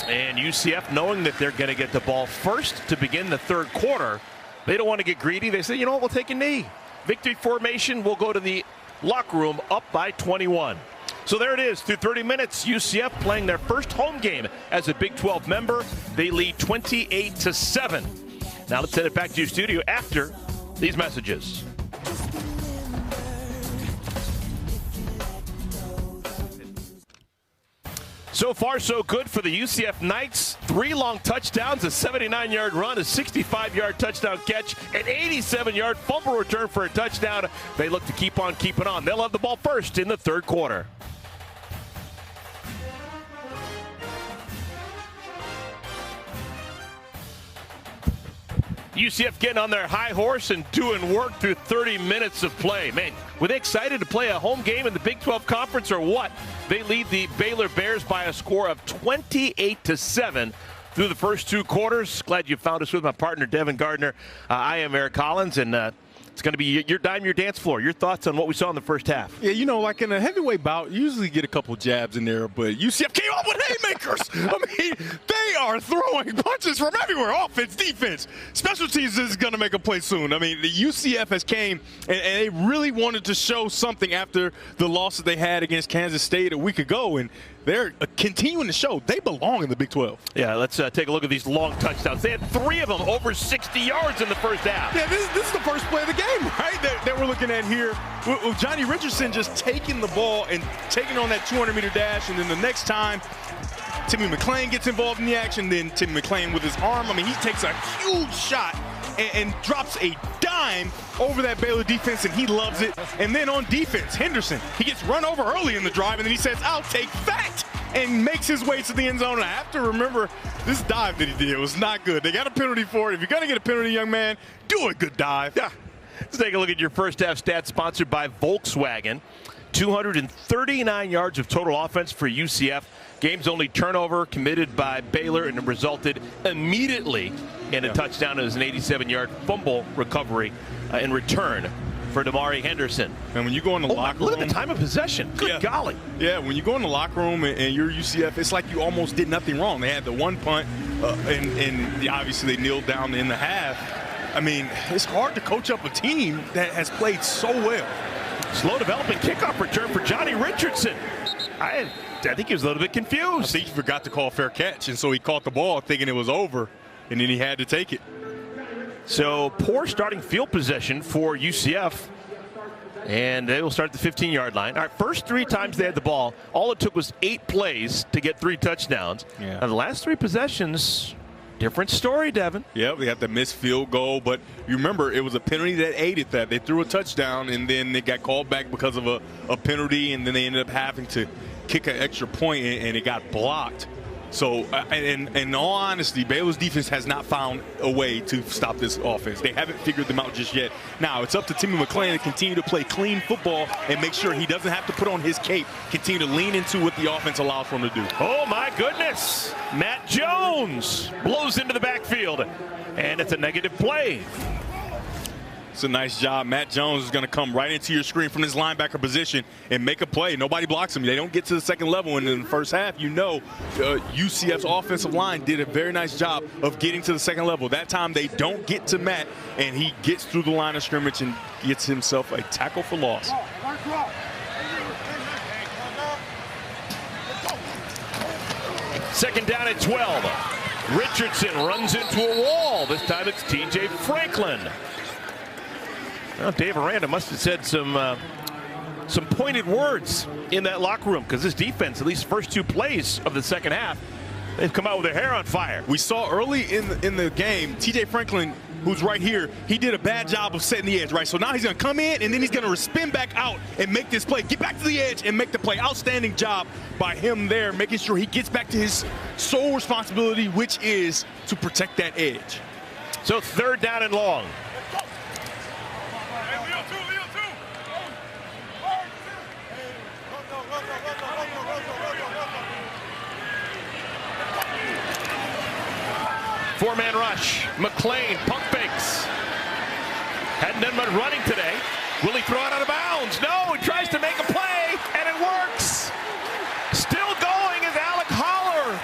And UCF, knowing that they're going to get the ball first to begin the third quarter, they don't want to get greedy. They say, you know what, we'll take a knee. Victory formation, we'll go to the locker room up by 21. So there it is. Through 30 minutes, UCF playing their first home game as a Big 12 member. They lead 28-7. Now let's send it back to your studio after these messages. So far, so good for the UCF Knights. 3 long touchdowns, a 79-yard run, a 65-yard touchdown catch, an 87-yard fumble return for a touchdown. They look to keep on keeping on. They'll have the ball first in the third quarter. UCF getting on their high horse and doing work through 30 minutes of play. Man, were they excited to play a home game in the Big 12 Conference or what? They lead the Baylor Bears by a score of 28-7 through the first 2 quarters. Glad you found us with my partner, Devin Gardner. I am Eric Collins, and it's going to be your dime, your dance floor. Your thoughts on what we saw in the first half? Yeah, you know, like in a heavyweight bout, you usually get a couple jabs in there, but UCF came up with haymakers. I mean, they are throwing punches from everywhere. Offense, defense. Special teams is going to make a play soon. I mean, the UCF has came, and they really wanted to show something after the loss that they had against Kansas State a week ago, and they're continuing to show they belong in the Big 12. Yeah, let's take a look at these long touchdowns. They had 3 of them over 60 yards in the first half. Yeah, this is the first play of the game, right, that we're looking at here. With Johnny Richardson just taking the ball and taking on that 200-meter dash, and then the next time, Timmy McClain gets involved in the action, then Timmy McClain with his arm. I mean, he takes a huge shot and drops a dime over that Baylor defense, and he loves it. And then on defense, Henderson, he gets run over early in the drive, and then he says, "I'll take that," and makes his way to the end zone. And I have to remember, this dive that he did was not good. They got a penalty for it. If you're going to get a penalty, young man, do a good dive. Yeah. Let's take a look at your first half stats, sponsored by Volkswagen. 239 yards of total offense for UCF. Game's only turnover committed by Baylor, and it resulted immediately in a touchdown. It was an 87-yard fumble recovery in return for Damari Henderson. And when you go in the locker room, look at the time of possession. Good golly. Yeah, when you go in the locker room and you're UCF, it's like you almost did nothing wrong. They had the one punt, and obviously they kneeled down in the half. I mean, it's hard to coach up a team that has played so well. Slow developing kickoff return for Johnny Richardson. I think he was a little bit confused. I think he forgot to call fair catch, and so he caught the ball thinking it was over, and then he had to take it. So poor starting field position for UCF, and they will start at the 15-yard line. All right, first 3 times they had the ball, all it took was 8 plays to get 3 touchdowns. Yeah. Now, the last 3 possessions, different story, Devin. Yeah, they had the missed field goal, but you remember it was a penalty that aided that. They threw a touchdown, and then they got called back because of a penalty, and then they ended up having to kick an extra point, and it got blocked. So, in all honesty, Baylor's defense has not found a way to stop this offense. They haven't figured them out just yet. Now, it's up to Timmy McClain to continue to play clean football and make sure he doesn't have to put on his cape, continue to lean into what the offense allows for him to do. Oh, my goodness. Matt Jones blows into the backfield, and it's a negative play. It's a nice job. Matt Jones is going to come right into your screen from his linebacker position and make a play. Nobody blocks him. They don't get to the second level. And in the first half, you know, UCF's offensive line did a very nice job of getting to the second level. That time they don't get to Matt, and he gets through the line of scrimmage and gets himself a tackle for loss. Second down at 12. Richardson runs into a wall. This time it's TJ Franklin. Well, Dave Aranda must have said some pointed words in that locker room, because this defense, at least first 2 plays of the second half, they've come out with their hair on fire. We saw early in the game, TJ Franklin, who's right here, he did a bad job of setting the edge, right? So now he's going to come in, and then he's going to spin back out and make this play. Get back to the edge and make the play. Outstanding job by him there, making sure he gets back to his sole responsibility, which is to protect that edge. So 3rd down and long. Four-man rush. McClain pump fakes. Hadn't done much running today. Will he throw it out of bounds? No, he tries to make a play, and it works. Still going is Alec Holler.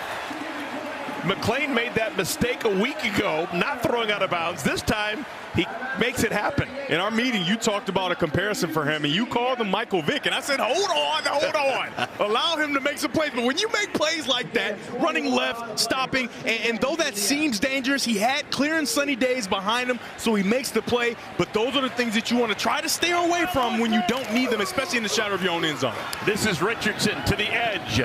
McClain made that mistake a week ago, not throwing out of bounds. This time, he makes it happen. In our meeting, you talked about a comparison for him, and you called him Michael Vick, and I said, hold on. Allow him to make some plays. But when you make plays like that, running left, stopping, and though that seems dangerous, he had clear and sunny days behind him, so he makes the play. But those are the things that you want to try to stay away from when you don't need them, especially in the shadow of your own end zone. This is Richardson to the edge.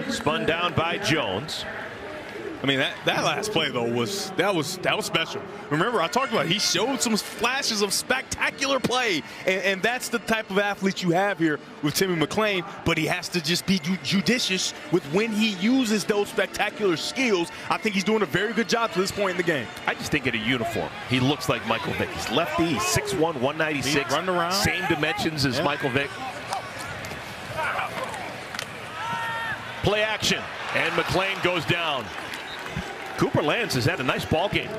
Spun down by Jones. I mean, that last play, though, was special. Remember, I talked about it. He showed some flashes of spectacular play, and that's the type of athlete you have here with Timmy McClain, but he has to just be judicious with when he uses those spectacular skills. I think he's doing a very good job to this point in the game. I just think in a uniform, he looks like Michael Vick. He's lefty, he's 6'1", 196, run around. Same dimensions as Michael Vick. Play action, and McClain goes down. Cooper Lands has had a nice ball game.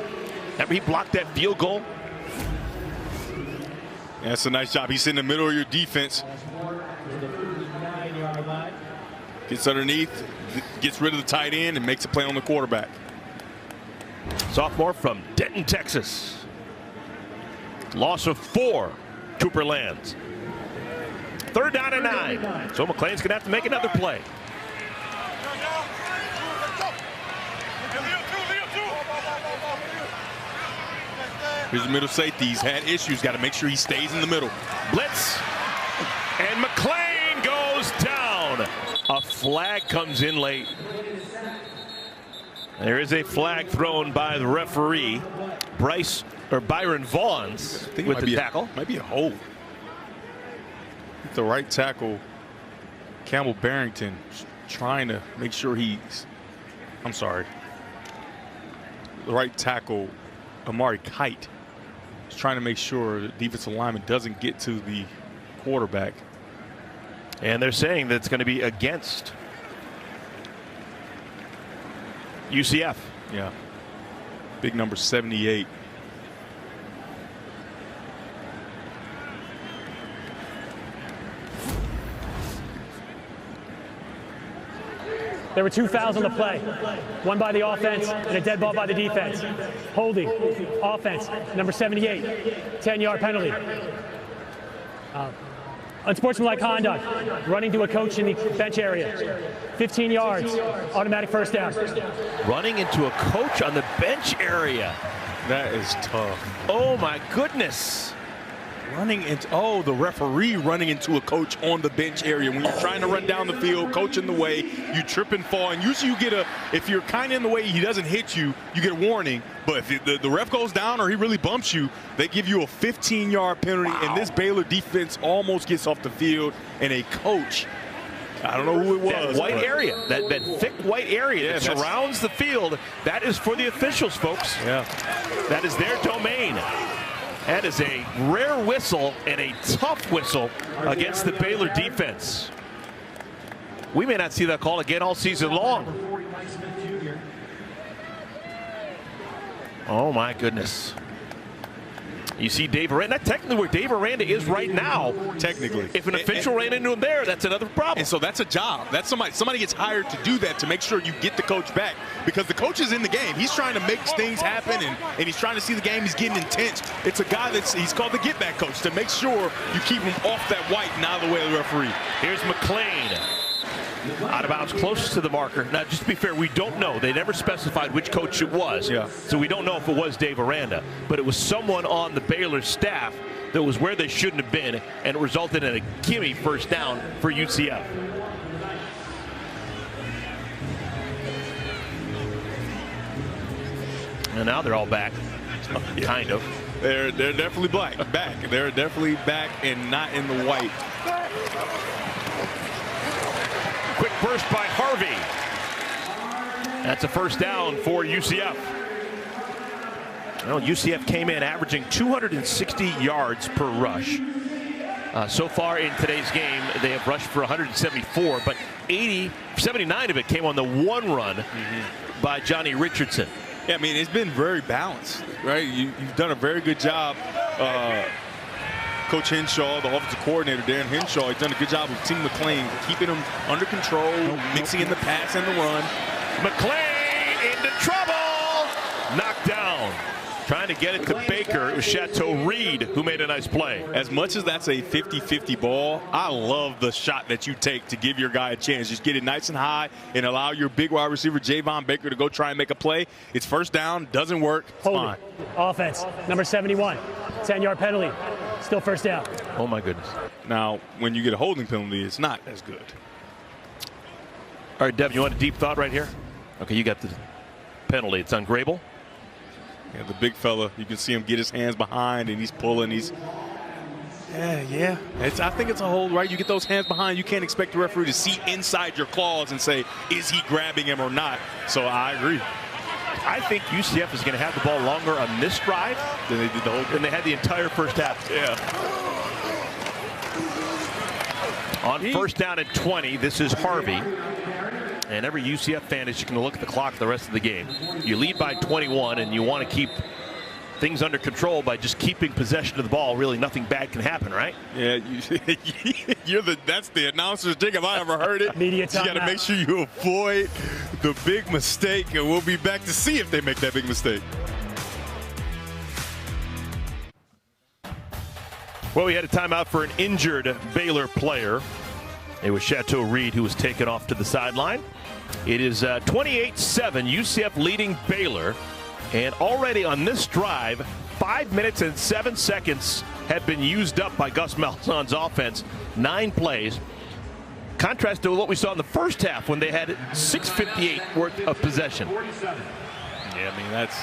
Remember, he blocked that field goal. Yeah, that's a nice job. He's in the middle of your defense. Gets underneath, gets rid of the tight end, and makes a play on the quarterback. Sophomore from Denton, Texas. Loss of 4, Cooper Lands. 3rd down and 9. So McClain's going to have to make another play. Here's the middle safety. He's had issues. Got to make sure he stays in the middle. Blitz. And McClain goes down. A flag comes in late. There is a flag thrown by the referee, Byron Vaughns, with the tackle. Might be a hold. The right tackle, Campbell Barrington, trying to make sure he's. I'm sorry. The right tackle, Amari Kite, is trying to make sure the defensive lineman doesn't get to the quarterback. And they're saying that it's going to be against UCF. Yeah. Big number 78. There were 2 fouls on the play, one by the offense and a dead ball by the defense. Holding, offense, number 78, 10-yard penalty. Unsportsmanlike conduct, running to a coach in the bench area, 15 yards, automatic first down. Running into a coach on the bench area. That is tough. Oh my goodness. Running into, the referee running into a coach on the bench area. When you're trying to run down the field, coach in the way, you trip and fall. And usually you get if you're kind of in the way, he doesn't hit you, you get a warning. But if the ref goes down or he really bumps you, they give you a 15-yard penalty. Wow. And this Baylor defense almost gets off the field. And a coach, I don't know who it was. That white area, that thick white area that surrounds the field, that is for the officials, folks. Yeah. That is their domain. That is a rare whistle and a tough whistle against the Baylor defense. We may not see that call again all season long. Oh my goodness. You see Dave Aranda, technically where Dave Aranda is right now. Technically. If an official ran into him there, that's another problem. And so that's a job. That's somebody gets hired to do that, to make sure you get the coach back. Because the coach is in the game. He's trying to make things happen, and he's trying to see the game. He's getting intense. It's a guy he's called the get back coach, to make sure you keep him off that white and out of the way of the referee. Here's McClain. Out of bounds, close to the marker. Now, just to be fair, we don't know. They never specified which coach it was. Yeah. So we don't know if it was Dave Aranda. But it was someone on the Baylor staff that was where they shouldn't have been, and it resulted in a gimme first down for UCF. And now they're all back. Kind of. They're definitely back. They're definitely back and not in the white. Quick burst by Harvey. That's a first down for UCF. Well, UCF came in averaging 260 yards per rush. So far in today's game, they have rushed for 174, but 79 of it came on the one run by Johnny Richardson. Yeah, I mean, it's been very balanced, right? You've done a very good job. Coach Henshaw, the offensive coordinator, Darren Henshaw, he's done a good job with Tim McClain, keeping him under control, mixing in the pass and the run. McClain into trouble. Knocked down. Trying to get it to Baker. It was Chateau Reed who made a nice play. As much as that's a 50-50 ball, I love the shot that you take to give your guy a chance. Just get it nice and high and allow your big wide receiver, Javon Baker, to go try and make a play. It's first down, doesn't work, it's fine. Offense, number 71, 10-yard penalty, still first down. Oh, my goodness. Now, when you get a holding penalty, it's not as good. All right, Dev, you want a deep thought right here? Okay, you got the penalty. It's on Grable. Yeah, the big fella, you can see him get his hands behind, and he's pulling. Yeah. I think it's a hold, right? You get those hands behind, you can't expect the referee to see inside your claws and say, is he grabbing him or not? So I agree. I think UCF is going to have the ball longer on this drive than they did the whole game. Than they had the entire first half. Yeah. On first down and 20, this is Harvey. And every UCF fan is just going to look at the clock the rest of the game. You lead by 21, and you want to keep things under control by just keeping possession of the ball. Really, nothing bad can happen, right? Yeah, that's the announcer's dig if I ever heard it. Media you got to make sure you avoid the big mistake, and we'll be back to see if they make that big mistake. Well, we had a timeout for an injured Baylor player. It was Chateau Reed who was taken off to the sideline. It is 28-7, UCF leading Baylor. And already on this drive, 5 minutes and 7 seconds have been used up by Gus Malzahn's offense. 9 plays. Contrast to what we saw in the first half when they had 6:58 worth of possession. Yeah, I mean, that's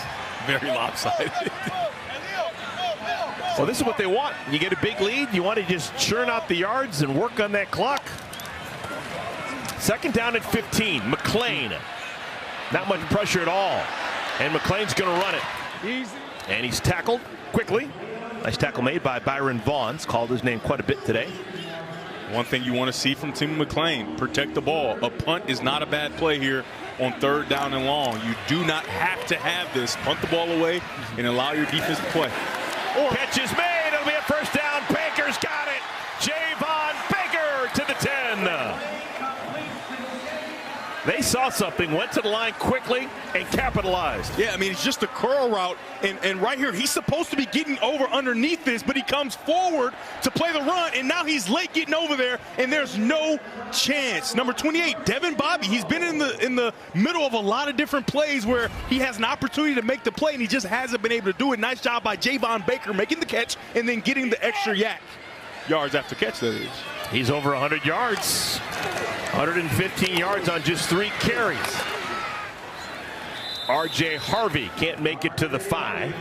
very lopsided. Well, this is what they want. You get a big lead, you want to just churn out the yards and work on that clock. Second down at 15. McClain. Not much pressure at all. And McClain's going to run it. Easy. And he's tackled quickly. Nice tackle made by Byron Vaughn's. Called his name quite a bit today. One thing you want to see from Timmy McClain, protect the ball. A punt is not a bad play here on third down and long. You do not have to have this. Punt the ball away and allow your defense to play. Catch is made. It'll be a first down. Baker's got it. Javon Baker to the 10. They saw something, went to the line quickly, and capitalized. Yeah, I mean, it's just a curl route. And right here, he's supposed to be getting over underneath this, but he comes forward to play the run, and now he's late getting over there, and there's no chance. Number 28, Devin Bobby, he's been in the middle of a lot of different plays where he has an opportunity to make the play, and he just hasn't been able to do it. Nice job by Javon Baker making the catch and then getting the extra yards after catch, that is. He's over 100 yards. 115 yards on just 3 carries. R.J. Harvey can't make it to the 5.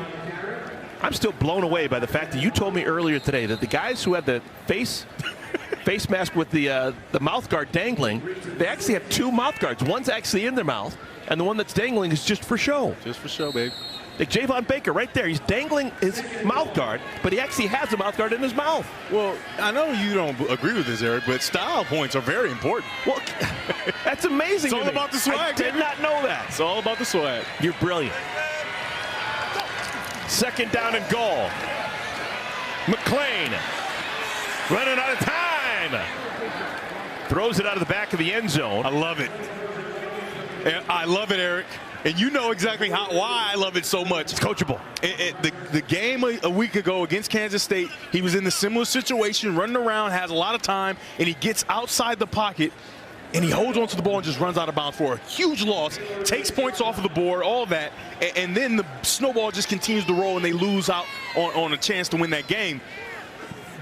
I'm still blown away by the fact that you told me earlier today that the guys who had the face mask with the mouth guard dangling, they actually have 2 mouth guards. One's actually in their mouth, and the one that's dangling is just for show. Just for show, babe. Like Javon Baker right there, he's dangling his mouth guard, but he actually has a mouth guard in his mouth. Well, I know you don't agree with this, Eric, but style points are very important. Well, that's amazing. It's all about the swag. I did not know that. It's all about the swag. You're brilliant. Second down and goal. McClain running out of time. Throws it out of the back of the end zone. I love it. I love it, Eric. And you know exactly why I love it so much. It's coachable. The game a week ago against Kansas State, he was in the similar situation, running around, has a lot of time, and he gets outside the pocket, and he holds onto the ball and just runs out of bounds for a huge loss, takes points off of the board, all that, and then the snowball just continues to roll, and they lose out on a chance to win that game.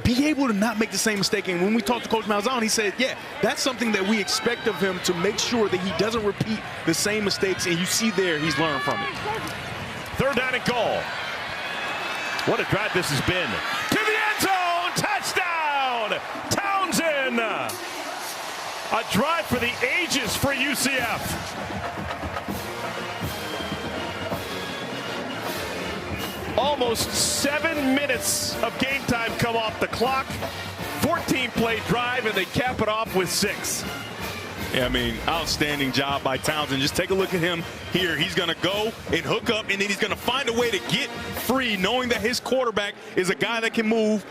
Be able to not make the same mistake. And when we talked to Coach Malzahn, he said, yeah, that's something that we expect of him, to make sure that he doesn't repeat the same mistakes. And you see there, he's learned from it. Third down and goal. What a drive this has been. To the end zone, touchdown, Townsend. A drive for the ages for UCF. Almost 7 minutes of game time come off the clock. 14-play drive, and they cap it off with 6. Yeah, I mean, outstanding job by Townsend. Just take a look at him here. He's going to go and hook up, and then he's going to find a way to get free, knowing that his quarterback is a guy that can move.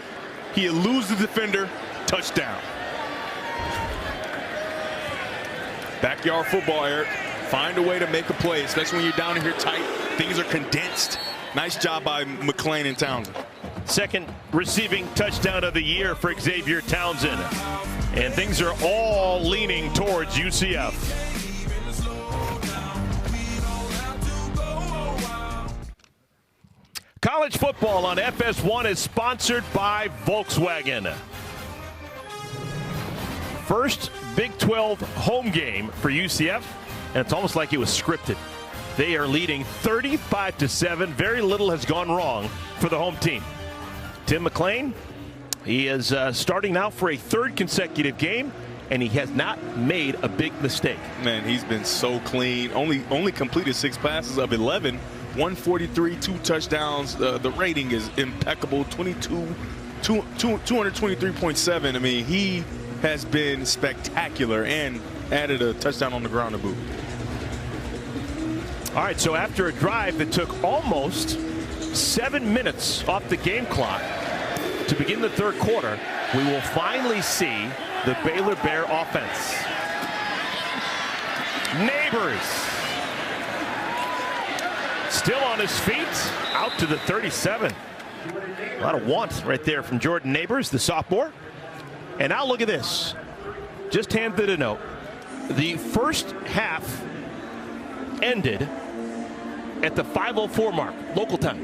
He eludes the defender. Touchdown. Backyard football, Eric. Find a way to make a play, especially when you're down in here tight. Things are condensed. Nice job by McClain and Townsend. Second receiving touchdown of the year for Xavier Townsend. And things are all leaning towards UCF. College football on FS1 is sponsored by Volkswagen. First Big 12 home game for UCF, and it's almost like it was scripted. They are leading 35-7. Very little has gone wrong for the home team. Tim McClain, he is starting now for a third consecutive game, and he has not made a big mistake. Man, he's been so clean. Only completed 6 passes of 11, 143, 2 touchdowns. The rating is impeccable, 223.7. I mean, he has been spectacular and added a touchdown on the ground to boot. All right, so after a drive that took almost 7 minutes off the game clock to begin the third quarter, we will finally see the Baylor Bear offense. Neighbors still on his feet, out to the 37. A lot of want right there from Jordan Neighbors, the sophomore. And now look at this. Just handed a note. The first half ended at the 5:04 mark, local time.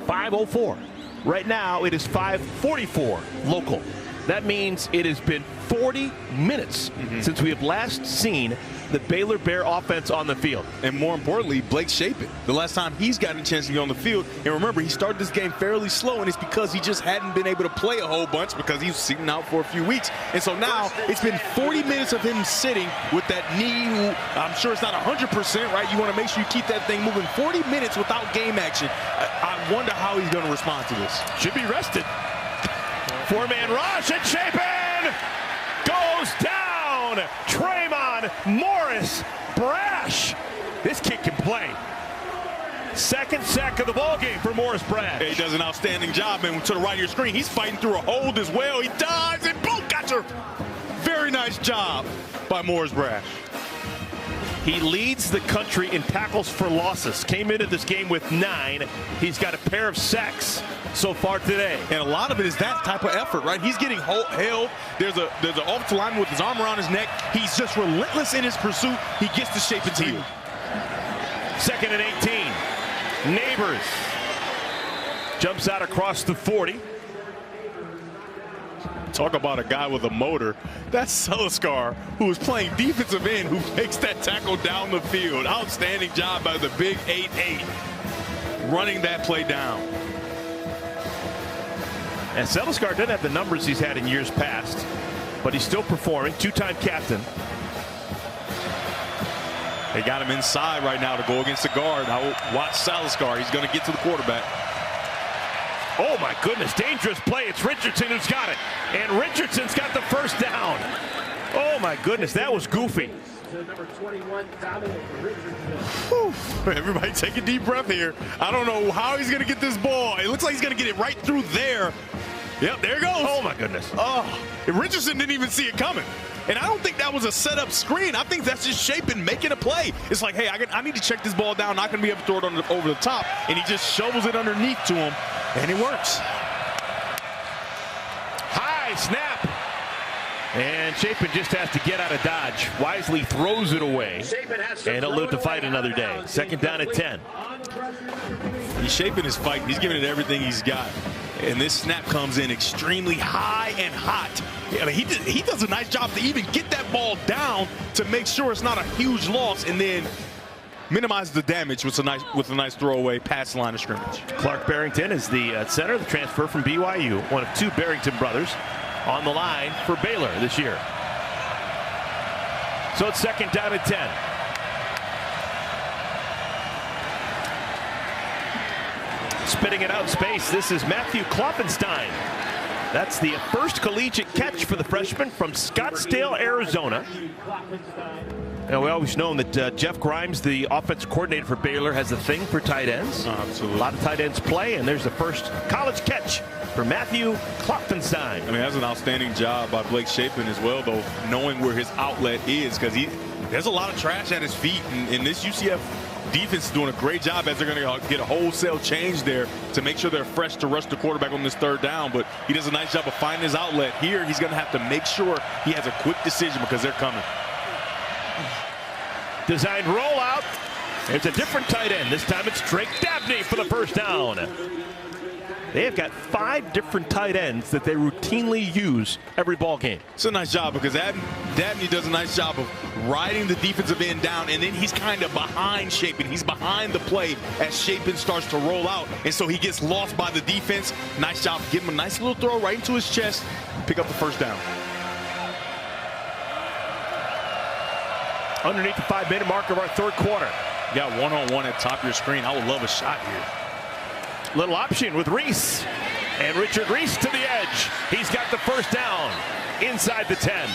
5:04. Right now it is 5:44 local. That means it has been 40 minutes since we have last seen the Baylor Bear offense on the field. And more importantly, Blake Shapen. The last time he's gotten a chance to get on the field. And remember, he started this game fairly slow, and it's because he just hadn't been able to play a whole bunch because he was sitting out for a few weeks. And so now it's been 40 minutes of him sitting with that knee. I'm sure it's not 100%, right? You want to make sure you keep that thing moving. 40 minutes without game action. I wonder how he's going to respond to this. Should be rested. 4-man rush, and Shapen goes down. Tremont Morris Brash. This kid can play. Second sack of the ball game for Morris Brash. He does an outstanding job, and to the right of your screen, he's fighting through a hold as well. He dives and boom, gotcha. Very nice job by Morris Brash. He leads the country in tackles for losses. Came into this game with 9. He's got a pair of sacks so far today. And a lot of it is that type of effort, right? He's getting held. There's an offensive lineman with his arm around his neck. He's just relentless in his pursuit. He gets to Shapen's heel. 2nd and 18. Neighbors jumps out across the 40. Talk about a guy with a motor. That's Seliskar, who is playing defensive end, who makes that tackle down the field. Outstanding job by the big 8-8, running that play down. And Seliskar doesn't have the numbers he's had in years past, but he's still performing. 2-time captain. They got him inside right now to go against the guard. Now watch Seliskar. He's going to get to the quarterback. Oh my goodness, dangerous play. It's Richardson who's got it. And Richardson's got the first down. Oh my goodness, that was goofy. Whew. Everybody take a deep breath here. I don't know how he's going to get this ball. It looks like he's going to get it right through there. Yep, there it goes. Oh my goodness. Oh, Richardson didn't even see it coming. And I don't think that was a setup screen. I think that's just Shapen making a play. It's like, hey, I need to check this ball down. Not going to be able to throw it over the top. And he just shovels it underneath to him. And it works. High snap. And Shapen just has to get out of dodge. Wisely throws it away. And he'll live to fight another day. 2nd down at 10. He's shaping his fight. He's giving it everything he's got. And this snap comes in extremely high and hot. I mean, he does a nice job to even get that ball down to make sure it's not a huge loss, and then minimize the damage with a nice throwaway past the line of scrimmage. Clark Barrington is the center, the transfer from BYU, one of 2 Barrington brothers on the line for Baylor this year. So it's 2nd down at 10. Spitting it out in space, this is Matthew Klopfenstein. That's the first collegiate catch for the freshman from Scottsdale, Arizona. And we always known that Jeff Grimes, the offensive coordinator for Baylor, has a thing for tight ends. Absolutely. A lot of tight ends play, and there's the first college catch for Matthew Klopfenstein. I mean, that's an outstanding job by Blake Shapen as well, though, knowing where his outlet is, because there's a lot of trash at his feet, and this UCF defense is doing a great job as they're going to get a wholesale change there to make sure they're fresh to rush the quarterback on this 3rd down. But he does a nice job of finding his outlet. Here, he's going to have to make sure he has a quick decision because they're coming. Designed rollout. It's a different tight end. This time it's Drake Dabney for the first down. They have got 5 different tight ends that they routinely use every ball game. It's a nice job because Dabney does a nice job of riding the defensive end down, and then he's kind of behind Shapen. He's behind the play as Shapen starts to roll out, and so he gets lost by the defense. Nice job. Give him a nice little throw right into his chest. Pick up the first down. Underneath the 5-minute mark of our third quarter. You got one-on-one at top of your screen. I would love a shot here. Little option with Reese. And Richard Reese to the edge. He's got the first down inside the 10.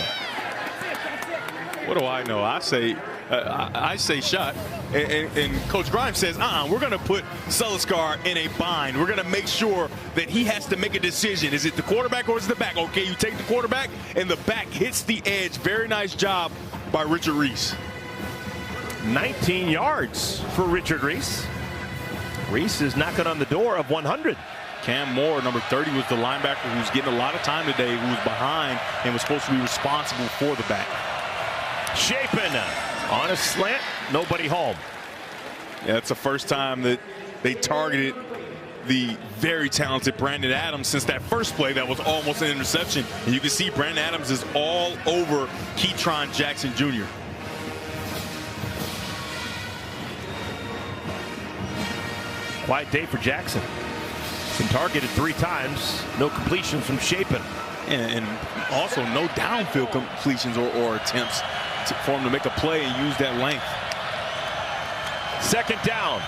What do I know? I say shot. And Coach Grimes says, we're going to put Seliskar in a bind. We're going to make sure that he has to make a decision. Is it the quarterback or is it the back? Okay, you take the quarterback, and the back hits the edge. Very nice job by Richard Reese. 19 yards for Richard Reese. Reese is knocking on the door of 100. Cam Moore, number 30, was the linebacker who's getting a lot of time today, who was behind and was supposed to be responsible for the back. Shapen on a slant, nobody home. Yeah, it's the first time that they targeted the very talented Brandon Adams since that first play that was almost an interception. And you can see Brandon Adams is all over Keytron Jackson Jr. Quiet day for Jackson. Been targeted 3 times, no completions from Shapen. And also no downfield completions or attempts for him to make a play and use that length. Second down.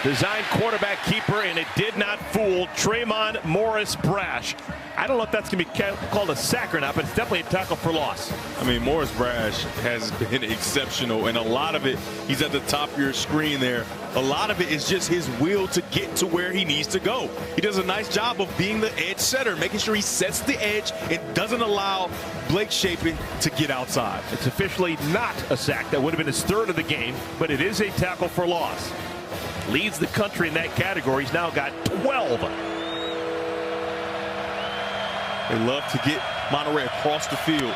Designed quarterback keeper, and it did not fool Tremont Morris Brash. I don't know if that's going to be called a sack or not, but it's definitely a tackle for loss. I mean, Morris Brash has been exceptional, and a lot of it, he's at the top of your screen there. A lot of it is just his will to get to where he needs to go. He does a nice job of being the edge setter, making sure he sets the edge and doesn't allow Blake Shapen to get outside. It's officially not a sack. That would have been his 3rd of the game, but it is a tackle for loss. Leads the country in that category. He's now got 12. They love to get Monterey across the field.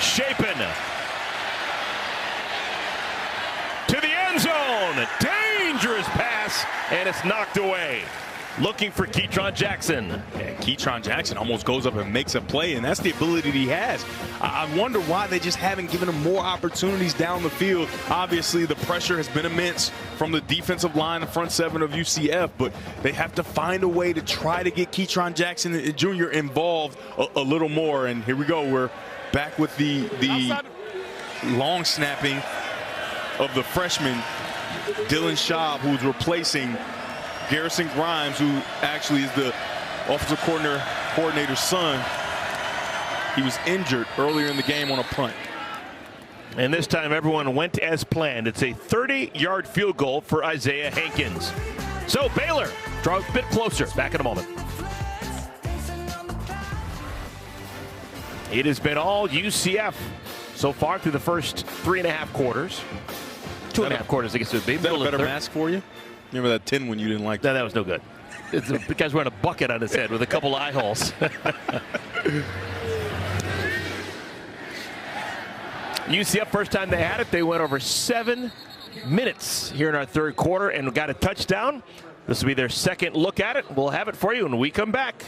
Shapen to the end zone. Dangerous pass, and it's knocked away. Looking for Keytron Jackson. Yeah, Keytron Jackson almost goes up and makes a play, and that's the ability that he has. I wonder why they just haven't given him more opportunities down the field. Obviously, the pressure has been immense from the defensive line, the front 7 of UCF, but they have to find a way to try to get Keytron Jackson Jr. involved a little more. And here we go. We're back with the long snapping of the freshman, Dylan Schaub, who's replacing Garrison Grimes, who actually is the offensive coordinator's son. He was injured earlier in the game on a punt. And this time everyone went as planned. It's a 30-yard field goal for Isaiah Hankins. So Baylor draws a bit closer. Back in a moment. It has been all UCF so far through the first 3.5 quarters. 2.5 quarters, I guess it would be. Is that a better mask for you? Remember that 10 one you didn't like? No, that was no good. The guy's wearing a bucket on his head with a couple eye holes. UCF, first time they had it, they went over 7 minutes here in our third quarter and got a touchdown. This will be their second look at it. We'll have it for you when we come back.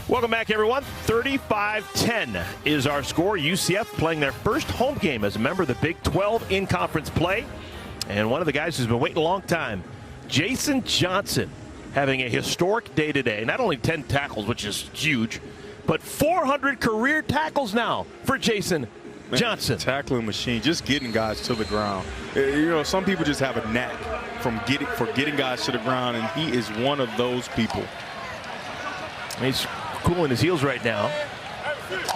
Welcome back, everyone. 35-10 is our score. UCF playing their first home game as a member of the Big 12 in conference play. And one of the guys who's been waiting a long time, Jason Johnson, having a historic day today. Not only 10 tackles, which is huge, but 400 career tackles now for Jason Johnson. Tackling machine, just getting guys to the ground. You know, some people just have a knack for getting guys to the ground, and he is one of those people. He's cooling his heels right now.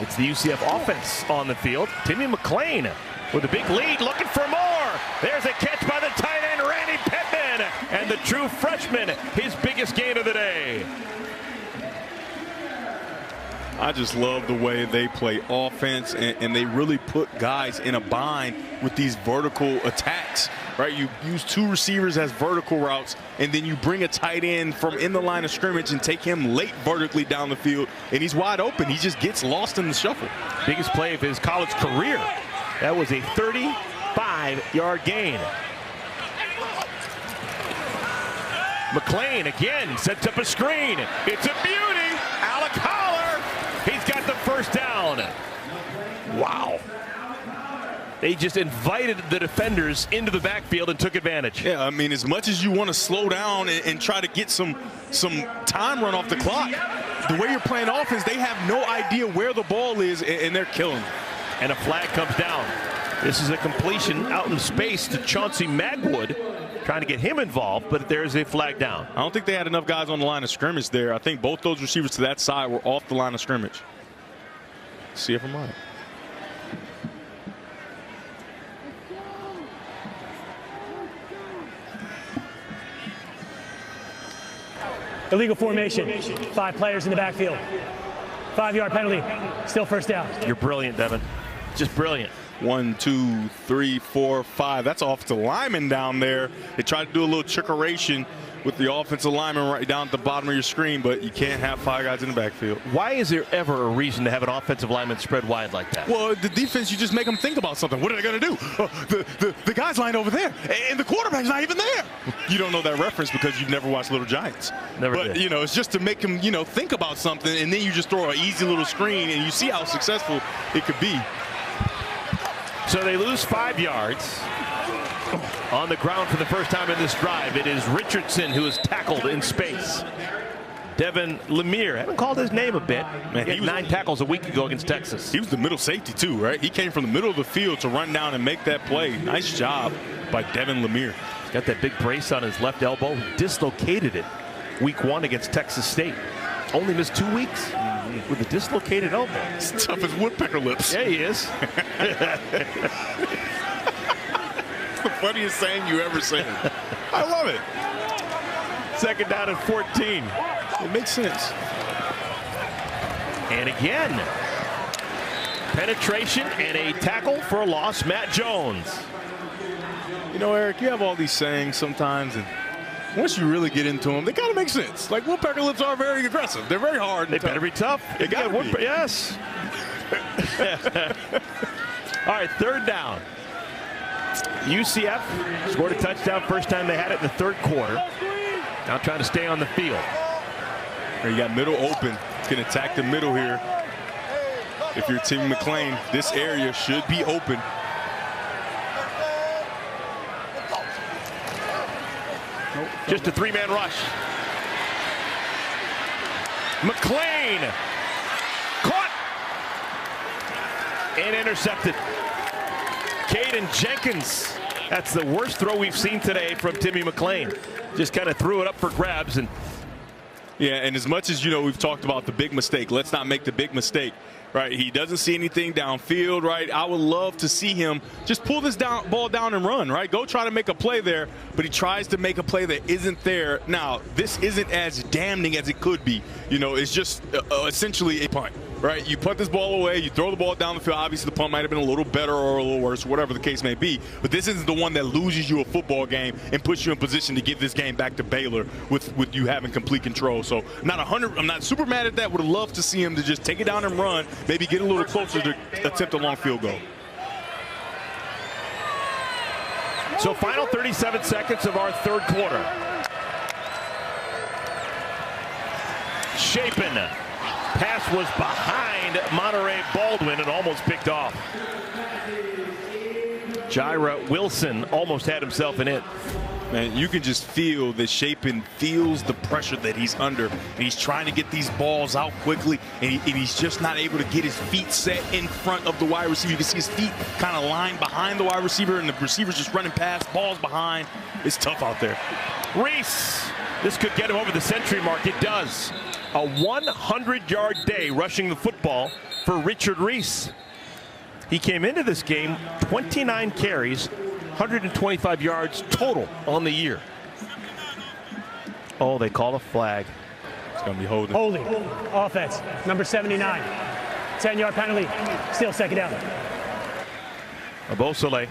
It's the UCF offense on the field. Timmy McClain with a big lead, looking for more. There's a catch by the tight end, Randy Pittman, and the true freshman, his biggest gain of the day. I just love the way they play offense, and they really put guys in a bind with these vertical attacks, right? You use 2 receivers as vertical routes, and then you bring a tight end from in the line of scrimmage and take him late vertically down the field, and he's wide open. He just gets lost in the shuffle. Biggest play of his college career That was a 35-yard gain. McClain again sets up a screen. It's a beauty. Alec Holler. He's got the first down. Wow. They just invited the defenders into the backfield and took advantage. Yeah, I mean, as much as you want to slow down and try to get some time run off the clock, the way you're playing offense, they have no idea where the ball is, and they're killing. And a flag comes down. This is a completion out in space to Chauncey Magwood, trying to get him involved, but there's a flag down. I don't think they had enough guys on the line of scrimmage there. I think both those receivers to that side were off the line of scrimmage. See if I'm right. Illegal formation. 5 players in the backfield. 5-yard penalty. Still first down. You're brilliant, Devin. Just brilliant. 1, 2, 3, 4, 5. That's off the lineman down there. They tried to do a little trickeration with the offensive lineman right down at the bottom of your screen, but you can't have 5 guys in the backfield. Why is there ever a reason to have an offensive lineman spread wide like that? Well, the defense, you just make them think about something. What are they going to do? The guy's lined over there, and the quarterback's not even there. You don't know that reference because you've never watched Little Giants. Never but, did. You know, it's just to make them, you know, think about something, and then you just throw an easy little screen, and you see how successful it could be. So they lose 5 yards. On the ground for the first time in this drive, it is Richardson who is tackled in space. Devin Lemire, haven't called his name a bit. Man, he had 9 tackles a week ago against Texas. He was the middle safety too, right? He came from the middle of the field to run down and make that play. Nice job by Devin Lemire. He's got that big brace on his left elbow. He dislocated it week 1 against Texas State. Only missed 2 weeks with a dislocated elbow. It's tough as woodpecker lips. Yeah, he is. The funniest saying you ever said. I love it. Second down and 14. It makes sense. And again, penetration and a tackle for a loss. Matt Jones. You know, Eric, you have all these sayings sometimes, and once you really get into them, they kind of make sense. Like, woodpecker lips are very aggressive. They're very hard. They better be tough. They got to be. Yes. All right, third down. UCF scored a touchdown first time they had it in the third quarter. Now trying to stay on the field. You got middle open. Can attack the middle here. If you're Timmy McClain, this area should be open. Just a 3-man rush. McClain caught and intercepted. Caden Jenkins. That's the worst throw we've seen today from Timmy McClain. Just kind of threw it up for grabs. And yeah, and as much as, you know, we've talked about the big mistake, let's not make the big mistake, right? He doesn't see anything downfield, right? I would love to see him just pull this ball down and run, right? Go try to make a play there, but he tries to make a play that isn't there. Now, this isn't as damning as it could be. You know, it's just essentially a punt, right? You punt this ball away, you throw the ball down the field. Obviously, the punt might have been a little better or a little worse, whatever the case may be. But this isn't the one that loses you a football game and puts you in position to give this game back to Baylor with you having complete control. So I'm not super mad at that. Would have loved to see him to just take it down and run, maybe get a little closer to attempt a long field goal. so final 37 seconds of our third quarter. Shapen. Pass was behind Monterey Baldwin and almost picked off. Jaira Wilson almost had himself in it. Man, you can just feel that Shapen feels the pressure that he's under. And he's trying to get these balls out quickly, and he's just not able to get his feet set in front of the wide receiver. You can see his feet kind of lying behind the wide receiver, and the receiver's just running past, balls behind. It's tough out there. Reese. This could get him over the century mark. It does. A 100-yard day rushing the football for Richard Reese. He came into this game 29 carries, 125 yards total on the year. Oh, they call a flag. It's going to be holding. Holding. Offense. Number 79. 10-yard penalty. Still second down. Abosele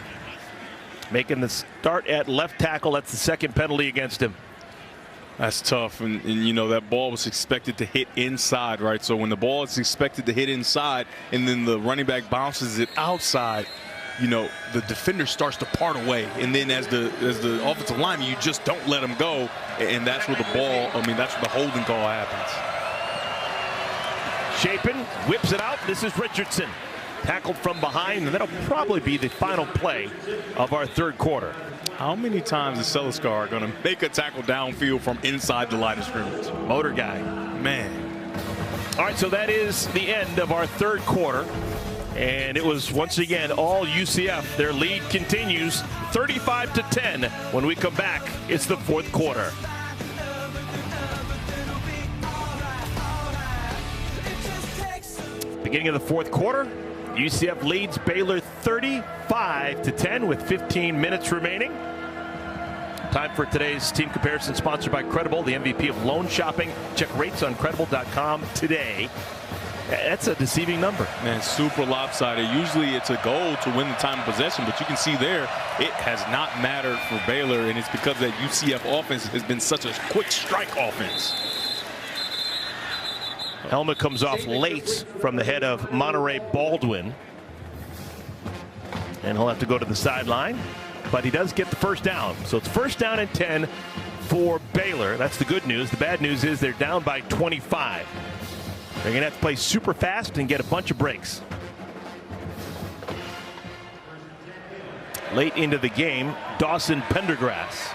making the start at left tackle. That's the second penalty against him. That's tough, and you know that ball was expected to hit inside, right? So when the ball is expected to hit inside and then the running back bounces it outside, you know, the defender starts to part away, and then as the offensive lineman, you just don't let him go, and that's where the ball, I mean, that's where the holding call happens. Chapin whips it out. This is Richardson. Tackled from behind, and that'll probably be the final play of our third quarter. How many times is Seliscar going to make a tackle downfield from inside the line of scrimmage? Motor guy. Man. All right, so that is the end of our third quarter. And it was, once again, all UCF. Their lead continues 35-10. When we come back, it's the fourth quarter. Beginning of the fourth quarter, UCF leads Baylor 35-10 with 15 minutes remaining. Time for today's team comparison, sponsored by Credible, the MVP of loan shopping. Check rates on credible.com today. That's a deceiving number. Man, super lopsided. Usually it's a goal to win the time of possession, but you can see there it has not mattered for Baylor, and it's because that UCF offense has been such a quick strike offense. Helmet comes off late from the head of Monterey Baldwin. And he'll have to go to the sideline. But he does get the first down. So it's first down and 10 for Baylor. That's the good news. The bad news is they're down by 25. They're going to have to play super fast and get a bunch of breaks. Late into the game, Dawson Pendergrass.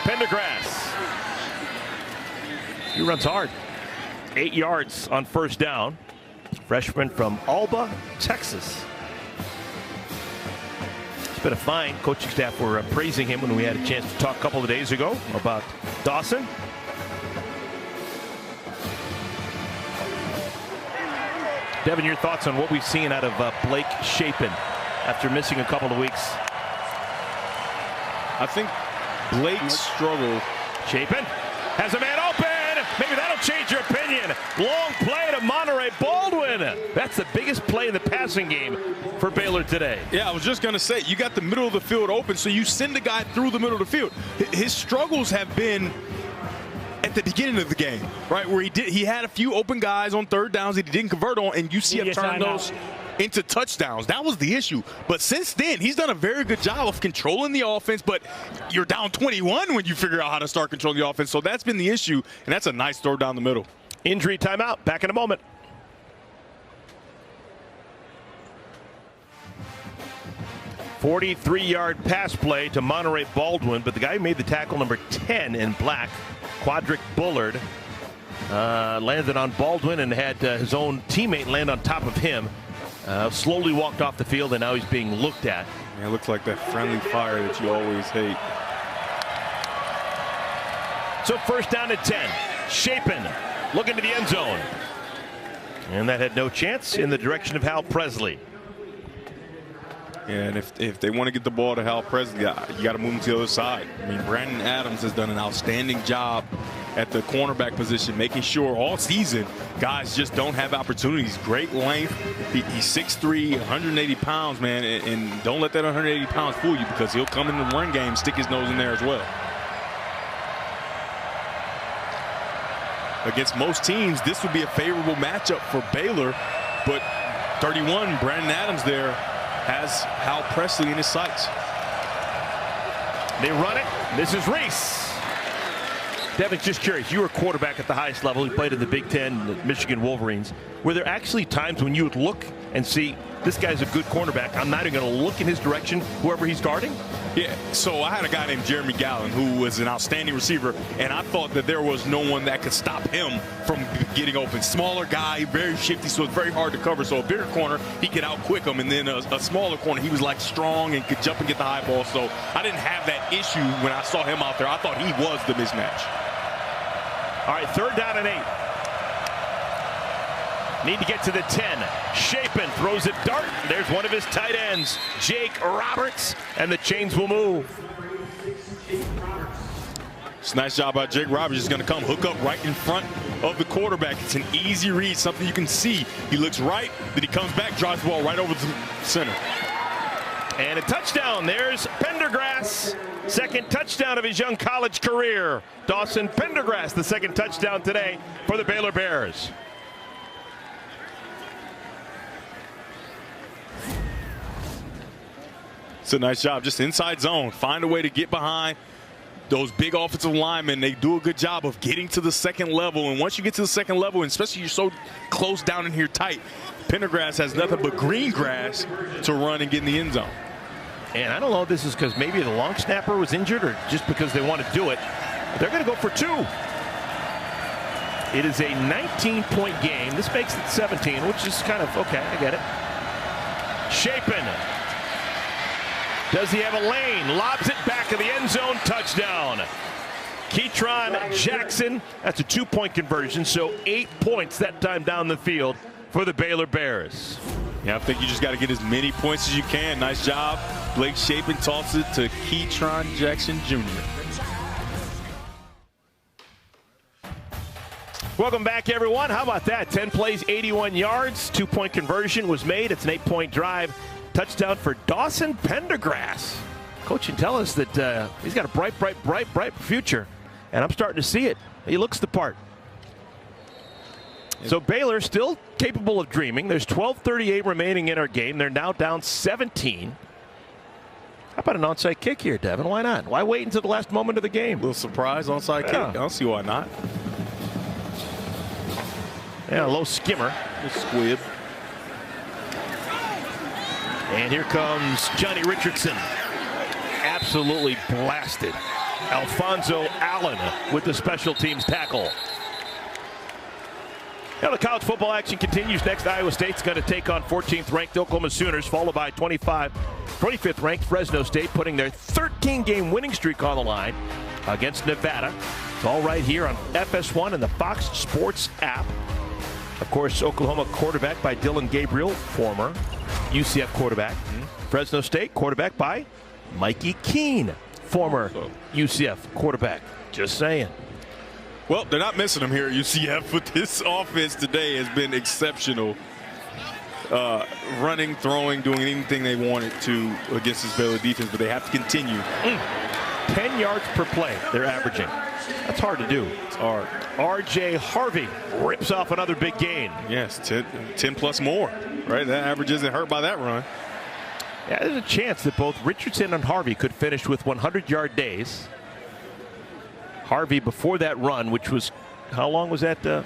Pendergrass. He runs hard. 8 yards on first down. Freshman from Alba, Texas. It's been a fine. Coaching staff were praising him when we had a chance to talk a couple of days ago about Dawson. Devin, your thoughts on what we've seen out of Blake Chapin after missing a couple of weeks? I think Blake's struggle. Chapin has a man open. Maybe that'll change your opinion. Long play to Monterey Baldwin. That's the biggest play in the passing game for Baylor today. Yeah, I was just going to say, you got the middle of the field open, so you send the guy through the middle of the field. His struggles have been at the beginning of the game, right, where he had a few open guys on third downs that he didn't convert on, and UCF turned those into touchdowns. That was the issue. But since then, he's done a very good job of controlling the offense, but you're down 21 when you figure out how to start controlling the offense. So that's been the issue, and that's a nice throw down the middle. Injury timeout. Back in a moment. "43-yard pass play to Monterey Baldwin, but the guy who made the tackle, number 10 in black, Quadric Bullard, landed on Baldwin and had his own teammate land on top of him. Slowly walked off the field, and now he's being looked at. Yeah, it looks like that friendly fire that you always hate. So first down at 10. Chapin looking to the end zone. And that had no chance in the direction of Hal Presley. Yeah, and if they want to get the ball to Hal Presley, you got to move him to the other side. I mean, Brandon Adams has done an outstanding job at the cornerback position, making sure all season guys just don't have opportunities. Great length. He's 6'3", 180 pounds, man, and don't let that 180 pounds fool you, because he'll come in the run game, stick his nose in there as well. Against most teams, this would be a favorable matchup for Baylor, but 31, Brandon Adams there, has Hal Presley in his sights. They run it. This is Reese. Devin, just curious, you were a quarterback at the highest level. You played in the Big Ten, the Michigan Wolverines. Were there actually times when you would look and see, this guy's a good cornerback, I'm not even going to look in his direction, whoever he's guarding? Yeah, so I had a guy named Jeremy Gallen who was an outstanding receiver, and I thought that there was no one that could stop him from getting open. Smaller guy, very shifty, so it's very hard to cover. So a bigger corner, he could out-quick him, and then a smaller corner, he was like strong and could jump and get the high ball. So I didn't have that issue when I saw him out there. I thought he was the mismatch. All right, third down and 8. Need to get to the 10. Chapin throws a dart. There's one of his tight ends, Jake Roberts, and the chains will move. It's a nice job by Jake Roberts. He's going to come hook up right in front of the quarterback. It's an easy read, something you can see. He looks right, then he comes back, drives the ball right over the center. And a touchdown. There's Pendergrass. Second touchdown of his young college career. Dawson Pendergrass, the second touchdown today for the Baylor Bears. It's a nice job, just inside zone. Find a way to get behind those big offensive linemen. They do a good job of getting to the second level. And once you get to the second level, and especially you're so close down in here tight, Pendergrass has nothing but green grass to run and get in the end zone. And I don't know if this is because maybe the long snapper was injured or just because they want to do it. They're going to go for 2. It is a 19-point game. This makes it 17, which is kind of, okay, I get it. Chapin. Does he have a lane? Lobs it back of the end zone. Touchdown. Keytron Jackson. That's a 2-point conversion, so 8 points that time down the field for the Baylor Bears. Yeah, I think you just got to get as many points as you can. Nice job. Blake Chapin tosses it to Keytron Jackson Jr. Welcome back, everyone. How about that? 10 plays, 81 yards. 2-point conversion was made. It's an 8-point drive. Touchdown for Dawson Pendergrass. Coach can tell us that he's got a bright future, and I'm starting to see it. He looks the part. So Baylor still capable of dreaming. There's 12:38 remaining in our game. They're now down 17. How about an onside kick here, Devin? Why not? Why wait until the last moment of the game? A little surprise onside kick. I don't see why not. Yeah, a low skimmer. A squib. And here comes Johnny Richardson. Absolutely blasted. Alfonso Allen with the special teams tackle. Now the college football action continues. Next, Iowa State's going to take on 14th ranked Oklahoma Sooners, followed by 25th ranked Fresno State, putting their 13-game winning streak on the line against Nevada. It's all right here on FS1 and the Fox Sports app. Of course, Oklahoma quarterback by Dylan Gabriel, former UCF quarterback. Fresno State quarterback by Mikey Keene, former UCF quarterback. Just saying. Well, they're not missing him here at UCF, but this offense today has been exceptional. Running, throwing, doing anything they wanted to against this Baylor defense, but they have to continue. 10 yards per play they're averaging. That's hard to do. It's hard. R.J. Harvey rips off another big gain. Yes, 10 plus more, right? That average isn't hurt by that run. Yeah, there's a chance that both Richardson and Harvey could finish with 100-yard days. Harvey before that run, which was, how long was that?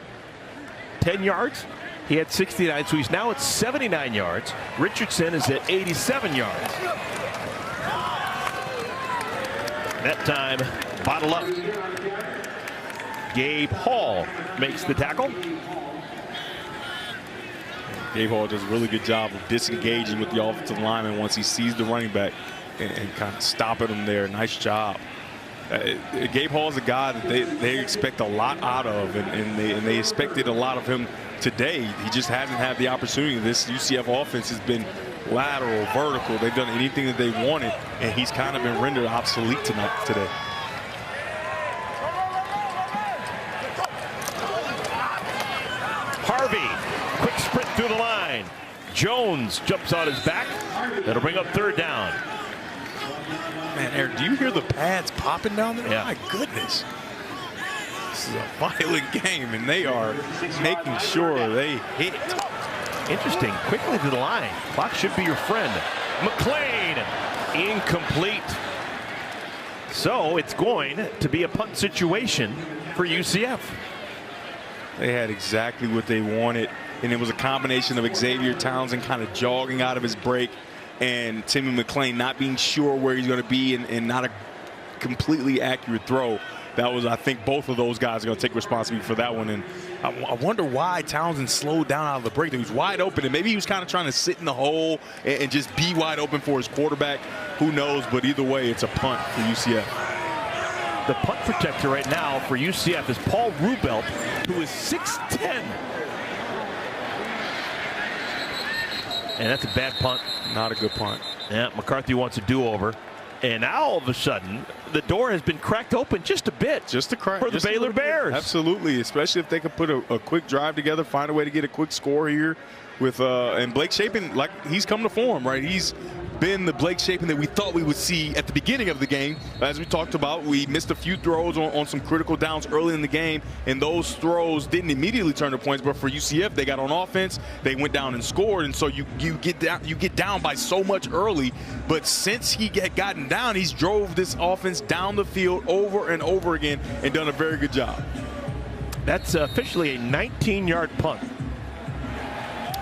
10 yards? He had 69, so he's now at 79 yards. Richardson is at 87 yards. That time, bottle up. Gabe Hall makes the tackle. Gabe Hall does a really good job of disengaging with the offensive lineman once he sees the running back and kind of stopping him there. Nice job. Gabe Hall is a guy that they expect a lot out of, and they expected a lot of him today. He just hasn't had the opportunity. This UCF offense has been lateral, vertical. They've done anything that they wanted, and he's kind of been rendered obsolete today. Harvey, quick sprint through the line. Jones jumps on his back. That'll bring up third down. Man, Eric, do you hear the pads popping down there? Yeah. My goodness. This is a violent game, and they are making sure they hit. Interesting. Quickly to the line. Clock should be your friend. McClain, incomplete. So it's going to be a punt situation for UCF. They had exactly what they wanted, and it was a combination of Xavier Townsend kind of jogging out of his break and Timmy McClain not being sure where he's going to be and not a completely accurate throw. That was, I think, both of those guys are going to take responsibility for that one. And I wonder why Townsend slowed down out of the break. He was wide open, and maybe he was kind of trying to sit in the hole and just be wide open for his quarterback. Who knows? But either way, it's a punt for UCF. The punt protector right now for UCF is Paul Rubelt, who is 6'10". And that's a bad punt. Not a good punt. Yeah, McCarthy wants a do-over. And now all of a sudden, the door has been cracked open just a bit. Just a crack. For the Baylor Bears. Absolutely, especially if they could put a quick drive together, find a way to get a quick score here with and Blake Chapin, like, he's come to form, right? He's been the Blake Shapen that we thought we would see at the beginning of the game. As we talked about, we missed a few throws on some critical downs early in the game, and those throws didn't immediately turn to points. But for UCF, they got on offense, they went down and scored, and so you get down by so much early. But since he had gotten down, he's drove this offense down the field over and over again and done a very good job. That's officially a 19-yard punt.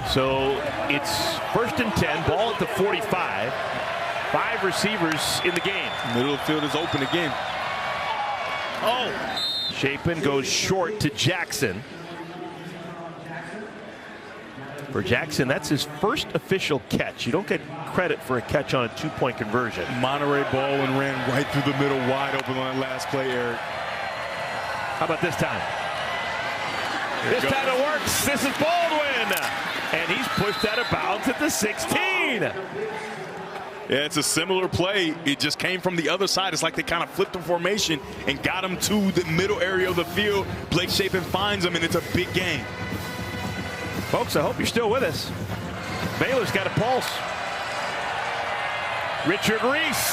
So it's 1st and 10, ball at the 45. 5 receivers in the game. Middle of the field is open again. Oh, Shapen goes short to Jackson. For Jackson, that's his first official catch. You don't get credit for a catch on a 2-point conversion. Monterey Baldwin ran right through the middle, wide open on that last play, Eric. How about this time? This time it works. This is Baldwin. And he's pushed out of bounds at the 16. Yeah, it's a similar play. It just came from the other side. It's like they kind of flipped the formation and got him to the middle area of the field. Blake Shapen finds him, and it's a big game. Folks, I hope you're still with us. Baylor's got a pulse. Richard Reese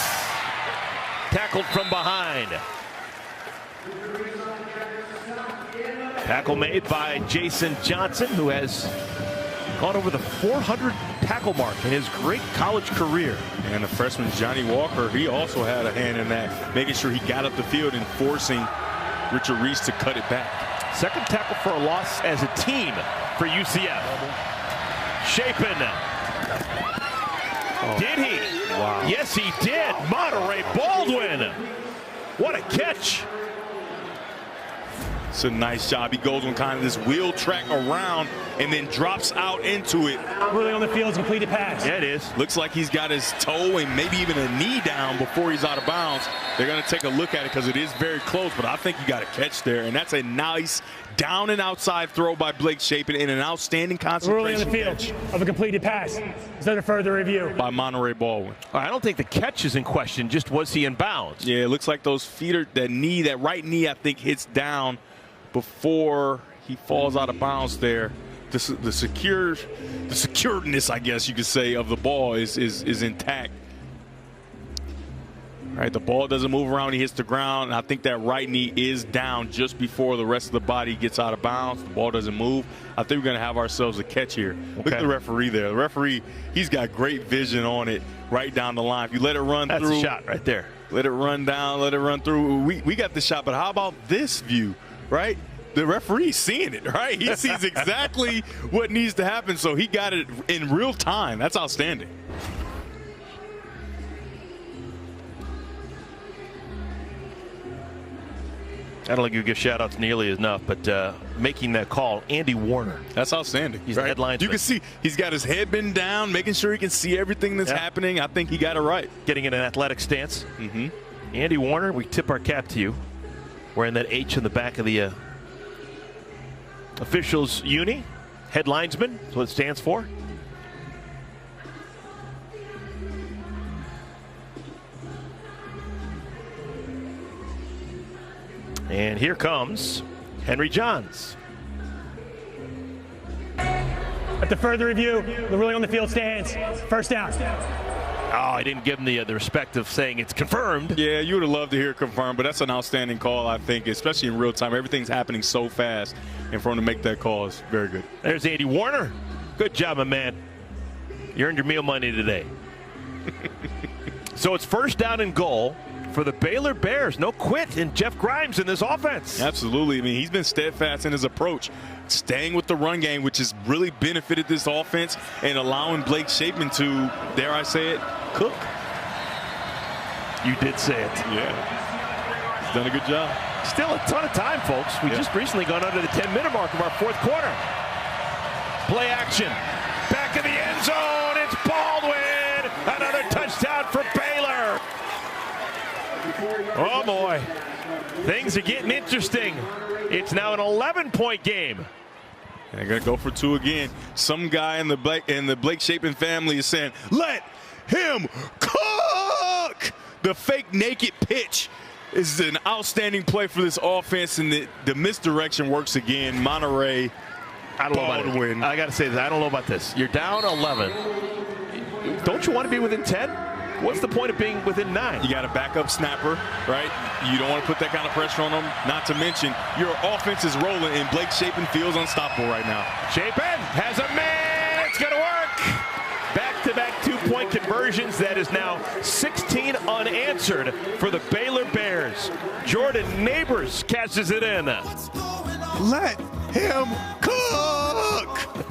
tackled from behind. Tackle made by Jason Johnson, who has gone over the 400 tackle mark in his great college career. And the freshman Johnny Walker, he also had a hand in that, making sure he got up the field and forcing Richard Reese to cut it back. Second tackle for a loss as a team for UCF. Shapen. Oh. Did he? Wow. Yes, he did. Monterey Baldwin. What a catch. It's a nice job. He goes on kind of this wheel track around and then drops out into it. Really on the field, completed pass. Yeah, it is. Looks like he's got his toe and maybe even a knee down before he's out of bounds. They're going to take a look at it because it is very close, but I think you got a catch there. And that's a nice down and outside throw by Blake Shapen in an outstanding concentration. Really on the field catch of a completed pass. Is that a further review? by Monterey Baldwin. I don't think the catch is in question, just was he in bounds? Yeah, it looks like those feet are, that right knee, I think, hits down before he falls out of bounds there. The securedness, I guess you could say, of the ball is intact. All right, the ball doesn't move around. He hits the ground. And I think that right knee is down just before the rest of the body gets out of bounds. The ball doesn't move. I think we're going to have ourselves a catch here. Okay. Look at the referee there. The referee, he's got great vision on it right down the line. If you let it run through. That's a shot right there. Let it run down. Let it run through. We got the shot, but how about this view, right? The referee's seeing it, right? He sees exactly what needs to happen, so he got it in real time. That's outstanding. I don't think you give shout-outs nearly enough, but making that call, Andy Warner. That's outstanding. He's right? the headline. You can see he's got his head bent down, making sure he can see everything that's happening. I think he got it right. Getting in an athletic stance. Mm-hmm. Andy Warner, we tip our cap to you. Wearing that H in the back of the officials' uni. Headlinesman, that's what it stands for. And here comes Henry Johns. At the further review, the ruling on the field stands. First down. Oh, I didn't give him the respect of saying it's confirmed. Yeah, you would have loved to hear it confirmed, but that's an outstanding call, I think, especially in real time. Everything's happening so fast, and for him to make that call is very good. There's Andy Warner. Good job, my man. You earned your meal money today. So it's first down and goal for the Baylor Bears. No quit in Jeff Grimes in this offense. Absolutely. I mean, he's been steadfast in his approach, staying with the run game, which has really benefited this offense and allowing Blake Shapen to, dare I say it, cook. You did say it. Yeah. He's done a good job. Still a ton of time, folks. We just recently gone under the 10-minute mark of our fourth quarter. Play action. Back in the end zone. It's Baldwin. Another touchdown for Baylor. Oh, boy. Things are getting interesting. It's now an 11-point game. And they're going to go for two again. Some guy in the Blake Shapen family is saying, let him cook! The fake naked pitch is an outstanding play for this offense, and the misdirection works again. Monterey Baldwin. I got to say this. I don't know about this. You're down 11. don't you want to be within 10? What's the point of being within 9? You got a backup snapper, right? You don't want to put that kind of pressure on them. Not to mention, your offense is rolling, and Blake Shapen feels unstoppable right now. Shapen has a man. It's going to work. Back-to-back 2-point conversions. That is now 16 unanswered for the Baylor Bears. Jordan Neighbors catches it in. Let him cook.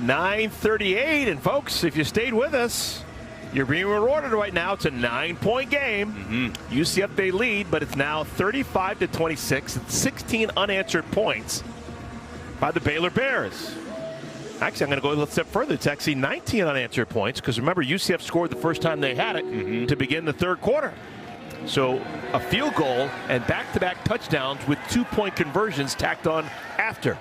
9:38, and folks, if you stayed with us, you're being rewarded right now. It's a 9-point game. UCF they lead, but it's now 35-26. It's 16 unanswered points by the Baylor Bears. Actually, I'm going to go a little step further. It's actually 19 unanswered points, because remember, UCF scored the first time they had it to begin the third quarter. So a field goal and back-to-back touchdowns with 2-point conversions tacked on after.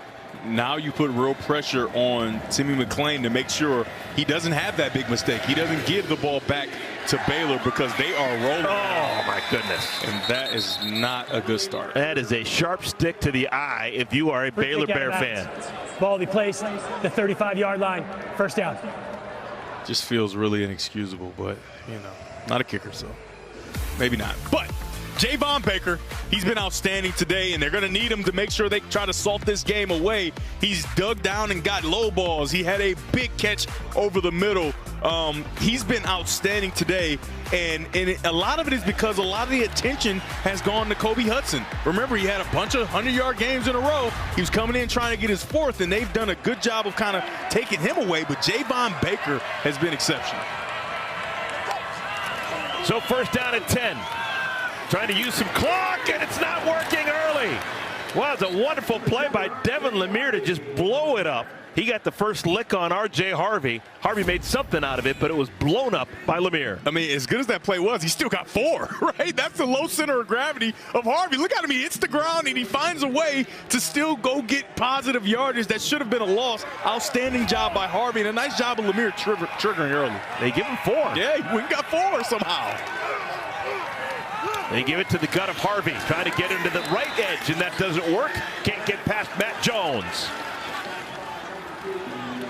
Now you put real pressure on Timmy McClain to make sure he doesn't have that big mistake. He doesn't give the ball back to Baylor, because they are rolling. Oh, my goodness. And that is not a good start. That is a sharp stick to the eye if you are a Baylor Bear fan. Ball be placed, the 35-yard line, first down. Just feels really inexcusable, but, you know, not a kicker, so maybe not. But Javon Baker, he's been outstanding today, and they're going to need him to make sure they try to salt this game away. He's dug down and got low balls. He had a big catch over the middle. He's been outstanding today, and a lot of it is because a lot of the attention has gone to Kobe Hudson. Remember, he had a bunch of 100-yard games in a row. He was coming in trying to get his 4th, and they've done a good job of kind of taking him away, but Javon Baker has been exceptional. So first down at 10. Trying to use some clock, and it's not working early. Wow, it's a wonderful play by Devin Lemire to just blow it up. He got the first lick on R.J. Harvey. Harvey made something out of it, but it was blown up by Lemire. I mean, as good as that play was, he still got 4, right? That's the low center of gravity of Harvey. Look at him. He hits the ground, and he finds a way to still go get positive yardage. That should have been a loss. Outstanding job by Harvey, and a nice job of Lemire triggering early. They give him 4. Yeah, he went and got 4 somehow. They give it to the gut of Harvey, trying to get him to the right edge, and that doesn't work. Can't get past Matt Jones.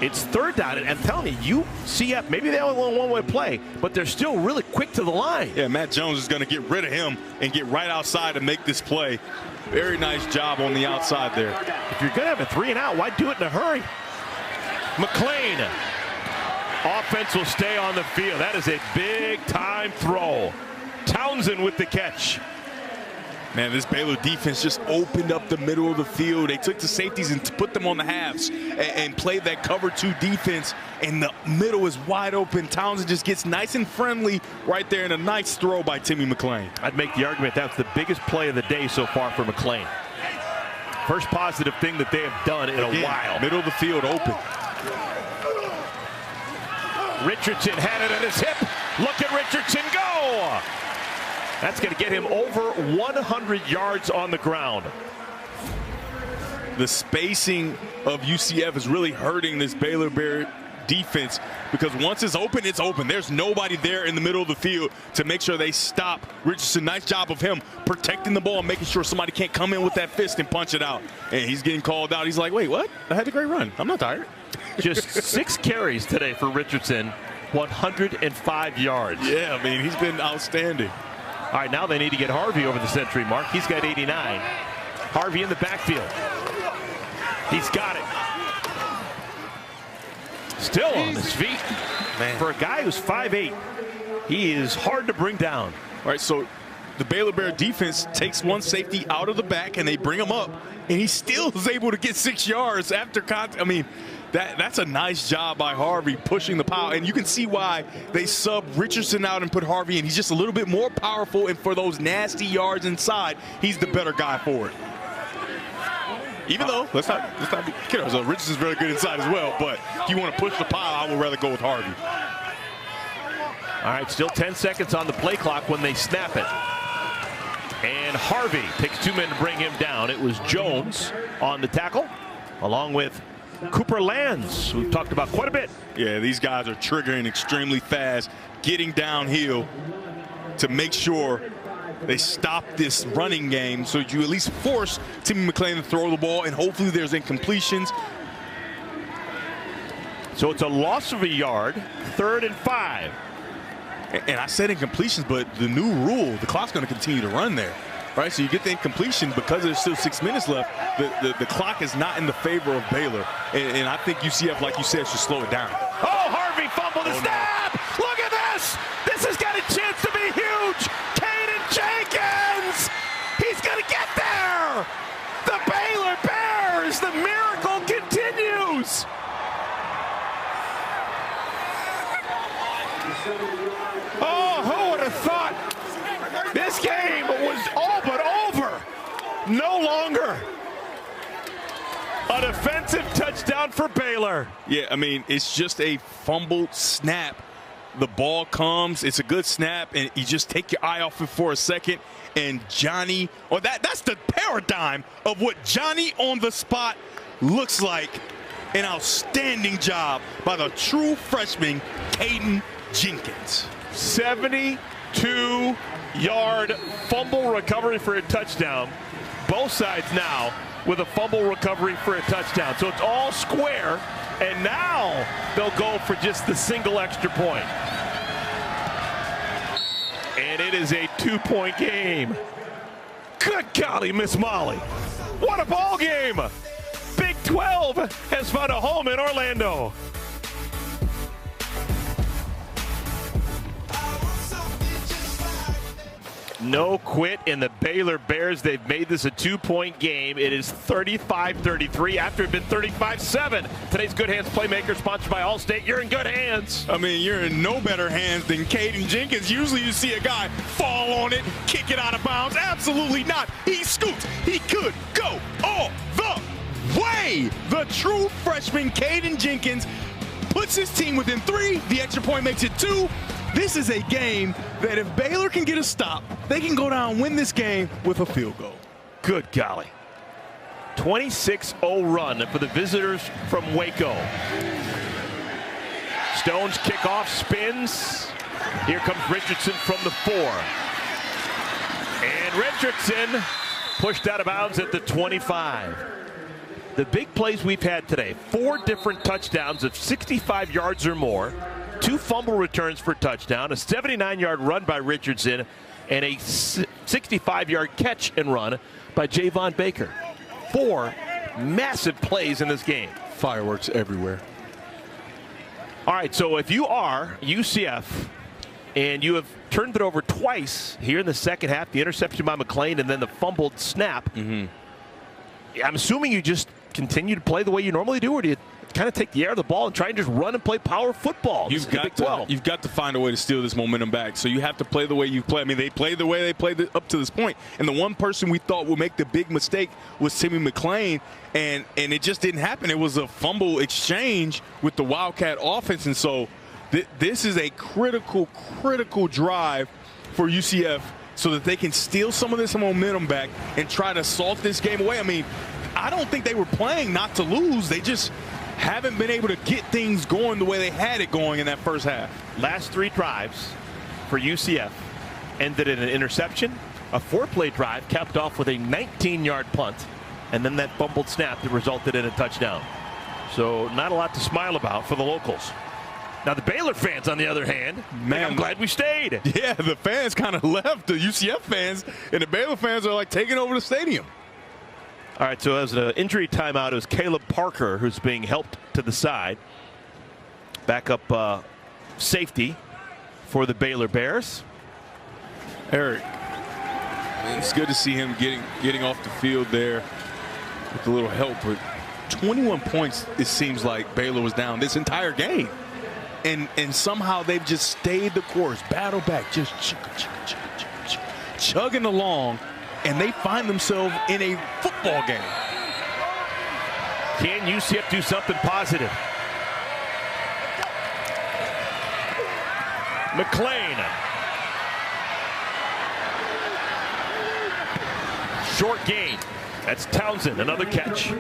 It's third down, and I'm telling you, UCF, maybe they only want one-way play, but they're still really quick to the line. Yeah, Matt Jones is going to get rid of him and get right outside and make this play. Very nice job on the outside there. If you're going to have a 3-and-out, why do it in a hurry? McClain. Offense will stay on the field. That is a big-time throw. Townsend with the catch. Man, this Baylor defense just opened up the middle of the field. They took the safeties and put them on the halves and played that cover 2 defense, and the middle is wide open. Townsend just gets nice and friendly right there, and a nice throw by Timmy McClain. I'd make the argument that's the biggest play of the day so far for McClain. First positive thing that they have done in a while. Middle of the field open. Richardson had it at his hip. Look at Richardson go! That's going to get him over 100 yards on the ground. The spacing of UCF is really hurting this Baylor Bear defense, because once it's open, it's open. There's nobody there in the middle of the field to make sure they stop Richardson. Nice job of him protecting the ball and making sure somebody can't come in with that fist and punch it out. And he's getting called out. He's like, wait, what? I had a great run. I'm not tired. Just 6 carries today for Richardson, 105 yards. Yeah, I mean, he's been outstanding. All right, now they need to get Harvey over the century mark. He's got 89. Harvey in the backfield. He's got it. Still on his feet. Man. For a guy who's 5'8", he is hard to bring down. All right, so the Baylor Bear defense takes one safety out of the back, and they bring him up, and he still is able to get 6 yards after contact. I mean, that's a nice job by Harvey pushing the power, and you can see why they sub Richardson out and put Harvey in. He's just a little bit more powerful, and for those nasty yards inside, he's the better guy for it. Even though, let's not be kidding. So Richardson's very good inside as well, but if you want to push the pile, I would rather go with Harvey. All right, still 10 seconds on the play clock when they snap it. And Harvey takes 2 men to bring him down. It was Jones on the tackle, along with Cooper Lands, who we've talked about quite a bit. Yeah, these guys are triggering extremely fast, getting downhill to make sure they stop this running game, so you at least force Timmy McClain to throw the ball, and hopefully there's incompletions. So it's a loss of a yard, 3rd and 5. And I said incompletions, but the new rule, the clock's going to continue to run there, right? So you get the incompletion because there's still 6 minutes left. The clock is not in the favor of Baylor. And I think UCF, like you said, should slow it down. Oh, Harvey fumbled the snap. No. Look at this. This has got a chance to be huge. Caden Jenkins. He's going to get there. The Baylor Bears. The miracle continues. Oh, who would have thought this game was all but over? No longer. A defensive touchdown for Baylor. Yeah, I mean, it's just a fumbled snap. The ball comes, it's a good snap, and you just take your eye off it for a second, and Johnny, or that's the paradigm of what Johnny on the spot looks like. An outstanding job by the true freshman, Caden Jenkins. 72-yard fumble recovery for a touchdown. Both sides now with a fumble recovery for a touchdown. So it's all square, and now they'll go for just the single extra point. And it is a 2-point game. Good golly, Miss Molly. What a ball game. Big 12 has found a home in Orlando. No quit in the Baylor Bears. They've made this a 2-point game. It is 35-33 after it had been 35-7. Today's Good Hands Playmaker sponsored by Allstate. You're in good hands. I mean, you're in no better hands than Caden Jenkins. Usually you see a guy fall on it, kick it out of bounds. Absolutely not. He scoots. He could go all the way. The true freshman, Caden Jenkins, puts his team within 3. The extra point makes it 2. This is a game that if Baylor can get a stop, they can go down and win this game with a field goal. Good golly. 26-0 run for the visitors from Waco. Stone's kickoff spins. Here comes Richardson from the 4. And Richardson pushed out of bounds at the 25. The big plays we've had today, 4 different touchdowns of 65 yards or more. 2 fumble returns for a touchdown, a 79-yard run by Richardson, and a 65-yard catch and run by Javon Baker. 4 massive plays in this game. Fireworks everywhere. All right, so if you are UCF and you have turned it over twice here in the second half, the interception by McClain and then the fumbled snap, I'm assuming you just continue to play the way you normally do, or do you kind of take the air of the ball and try and just run and play power football? You've got to find a way to steal this momentum back. So you have to play the way you play. I mean, they played the way they played up to this point. And the one person we thought would make the big mistake was Timmy McClain, and it just didn't happen. It was a fumble exchange with the Wildcat offense. And so this is a critical drive for UCF so that they can steal some of this momentum back and try to salt this game away. I mean, I don't think they were playing not to lose. They just haven't been able to get things going the way they had it going in that first half. Last 3 drives for UCF ended in an interception, a 4-play drive capped off with a 19-yard punt, and then that fumbled snap that resulted in a touchdown. So not a lot to smile about for the locals. Now the Baylor fans, on the other hand, man, I'm glad we stayed. Yeah, the fans kind of left, the UCF fans, and the Baylor fans are like taking over the stadium. All right, so as an injury timeout, it was Caleb Parker who's being helped to the side. Backup safety for the Baylor Bears. Eric, it's good to see him getting off the field there with a little help. But 21 points, it seems like Baylor was down this entire game. And somehow they've just stayed the course, battle back, just chugging along. And they find themselves in a football game. Can UCF do something positive? McClain. Short gain. That's Townsend, another catch.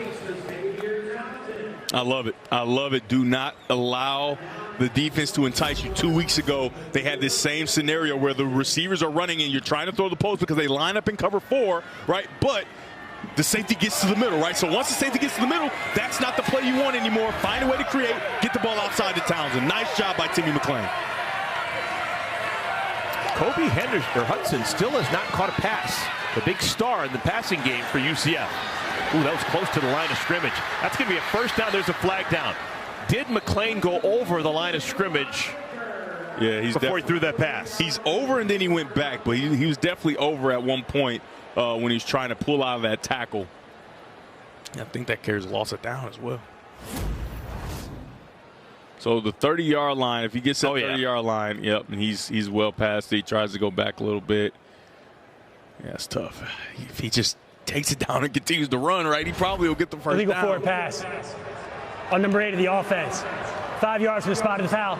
I love it. I love it. Do not allow the defense to entice you. 2 weeks ago, they had this same scenario where the receivers are running and you're trying to throw the post because they line up in cover 4, right? But the safety gets to the middle, right? So once the safety gets to the middle, that's not the play you want anymore. Find a way to create, get the ball outside to Townsend. Nice job by Timmy McClain. Kobe Hudson still has not caught a pass. The big star in the passing game for UCF. Ooh, that was close to the line of scrimmage. That's going to be a first down. There's a flag down. Did McClain go over the line of scrimmage? Yeah, before he threw that pass. He's over and then he went back, but he was definitely over at one point when he was trying to pull out of that tackle. I think that carries a loss of down as well. So the 30-yard line, if he gets that 30-yard line, yep, and he's well past it. He tries to go back a little bit. Yeah, it's tough. If he just takes it down and continues to run, right, he probably will get the first illegal down. forward pass on number 8 of the offense. 5 yards from the spot of the foul.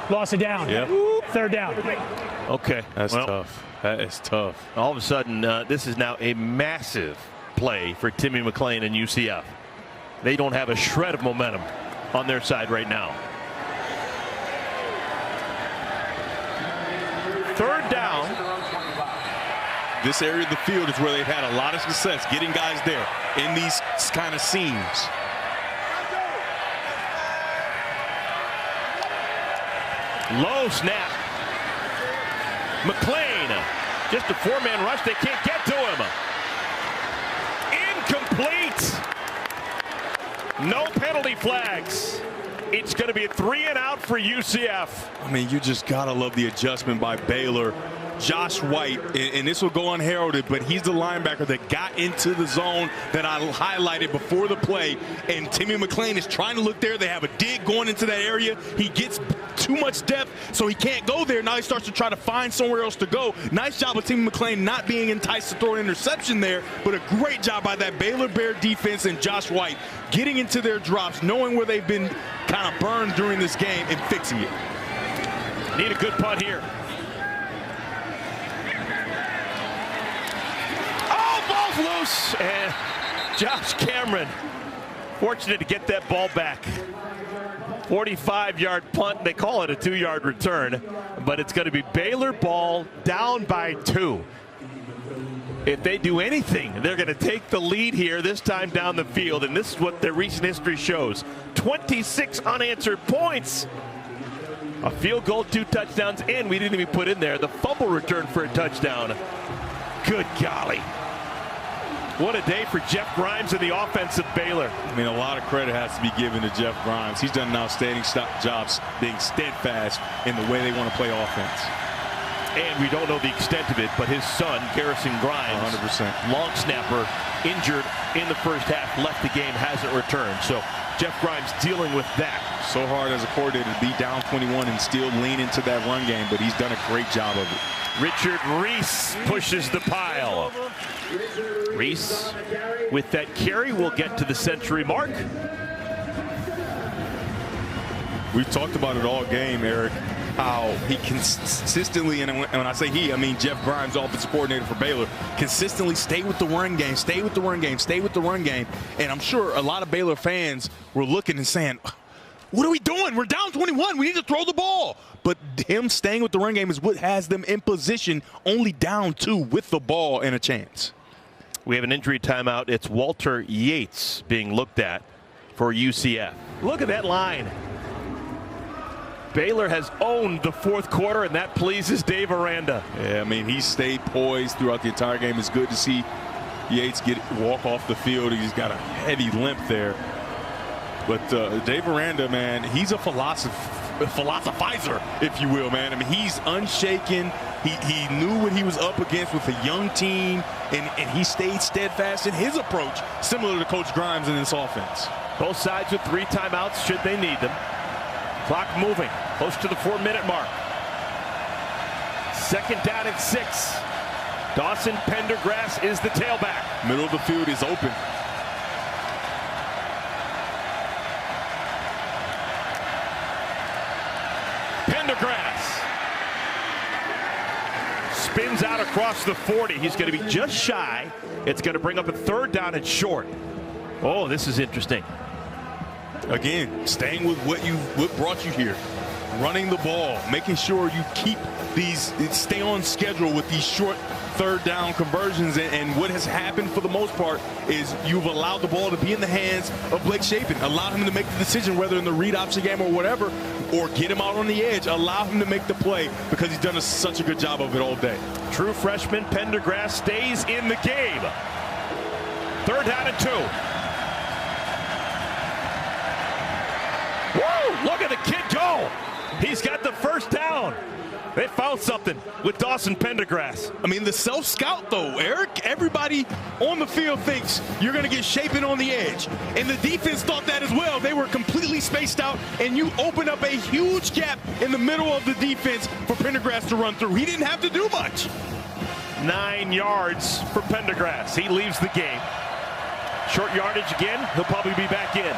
Lost it down. Yep. Third down. Okay. That's tough. That is tough. All of a sudden, this is now a massive play for Timmy McClain and UCF. They don't have a shred of momentum on their side right now. Third down. This area of the field is where they've had a lot of success getting guys there in these kind of seams. Low snap. McClain, just a 4-man rush. They can't get to him. Incomplete. No penalty flags. It's going to be a 3-and-out for UCF. I mean, you just got to love the adjustment by Baylor. Josh White, and this will go unheralded, but he's the linebacker that got into the zone that I highlighted before the play, and Timmy McClain is trying to look there. They have a dig going into that area. He gets too much depth, so he can't go there. Now he starts to try to find somewhere else to go. Nice job of Timmy McClain not being enticed to throw an interception there, but a great job by that Baylor Bear defense and Josh White getting into their drops, knowing where they've been kind of burned during this game and fixing it. Need a good punt here. Ball's loose, and Josh Cameron fortunate to get that ball back. 45-yard punt. They call it a 2-yard return, but it's going to be Baylor ball down by 2. If they do anything, they're going to take the lead here, this time down the field, and this is what their recent history shows. 26 unanswered points. A field goal, 2 touchdowns, and we didn't even put in there the fumble return for a touchdown. Good golly. What a day for Jeff Grimes and the offense of Baylor. I mean, a lot of credit has to be given to Jeff Grimes. He's done an outstanding job being steadfast in the way they want to play offense. And we don't know the extent of it, but his son, Garrison Grimes, 100%. long snapper, injured in the first half, left the game, hasn't returned. So Jeff Grimes dealing with that. So hard as a coordinator to be down 21 and still lean into that run game, but he's done a great job of it. Richard Reese pushes the pile. Reese with that carry will get to the century mark. We've talked about it all game, Eric, how he consistently, and when I say he, I mean Jeff Grimes, offensive coordinator for Baylor, consistently stay with the run game, stay with the run game, stay with the run game. And I'm sure a lot of Baylor fans were looking and saying, what are we doing? We're down 21. We need to throw the ball. But him staying with the run game is what has them in position, only down 2 with the ball and a chance. We have an injury timeout. It's Walter Yates being looked at for UCF. Look at that line. Baylor has owned the fourth quarter, and that pleases Dave Aranda. Yeah, I mean, he stayed poised throughout the entire game. It's good to see Yates walk off the field. He's got a heavy limp there. But Dave Aranda, man, he's a philosophizer, if you will, man. I mean, he's unshaken. He knew what he was up against with a young team, and he stayed steadfast in his approach, similar to Coach Grimes in this offense. Both sides with 3 timeouts should they need them. Clock moving, close to the 4-minute mark. Second down and 6. Dawson Pendergrass is the tailback. Middle of the field is open. Pendergrass spins out across the 40. He's going to be just shy. It's going to bring up a 3rd down and short. Oh, this is interesting. Again, staying with what brought you here. running the ball, making sure you stay on schedule with these short third down conversions. And what has happened for the most part is you've allowed the ball to be in the hands of Blake Shapen. Allow him to make the decision, whether in the read option game or whatever, or get him out on the edge. Allow him to make the play because he's done such a good job of it all day. True freshman Pendergrass stays in the game. 3rd down and 2. Whoa, look at the kid go. He's got the first down. They found something with Dawson Pendergrass. I mean, the self-scout, though, Eric, everybody on the field thinks you're going to get Shapen on the edge. And the defense thought that as well. They were completely spaced out, and you open up a huge gap in the middle of the defense for Pendergrass to run through. He didn't have to do much. 9 yards for Pendergrass. He leaves the game. Short yardage again. He'll probably be back in.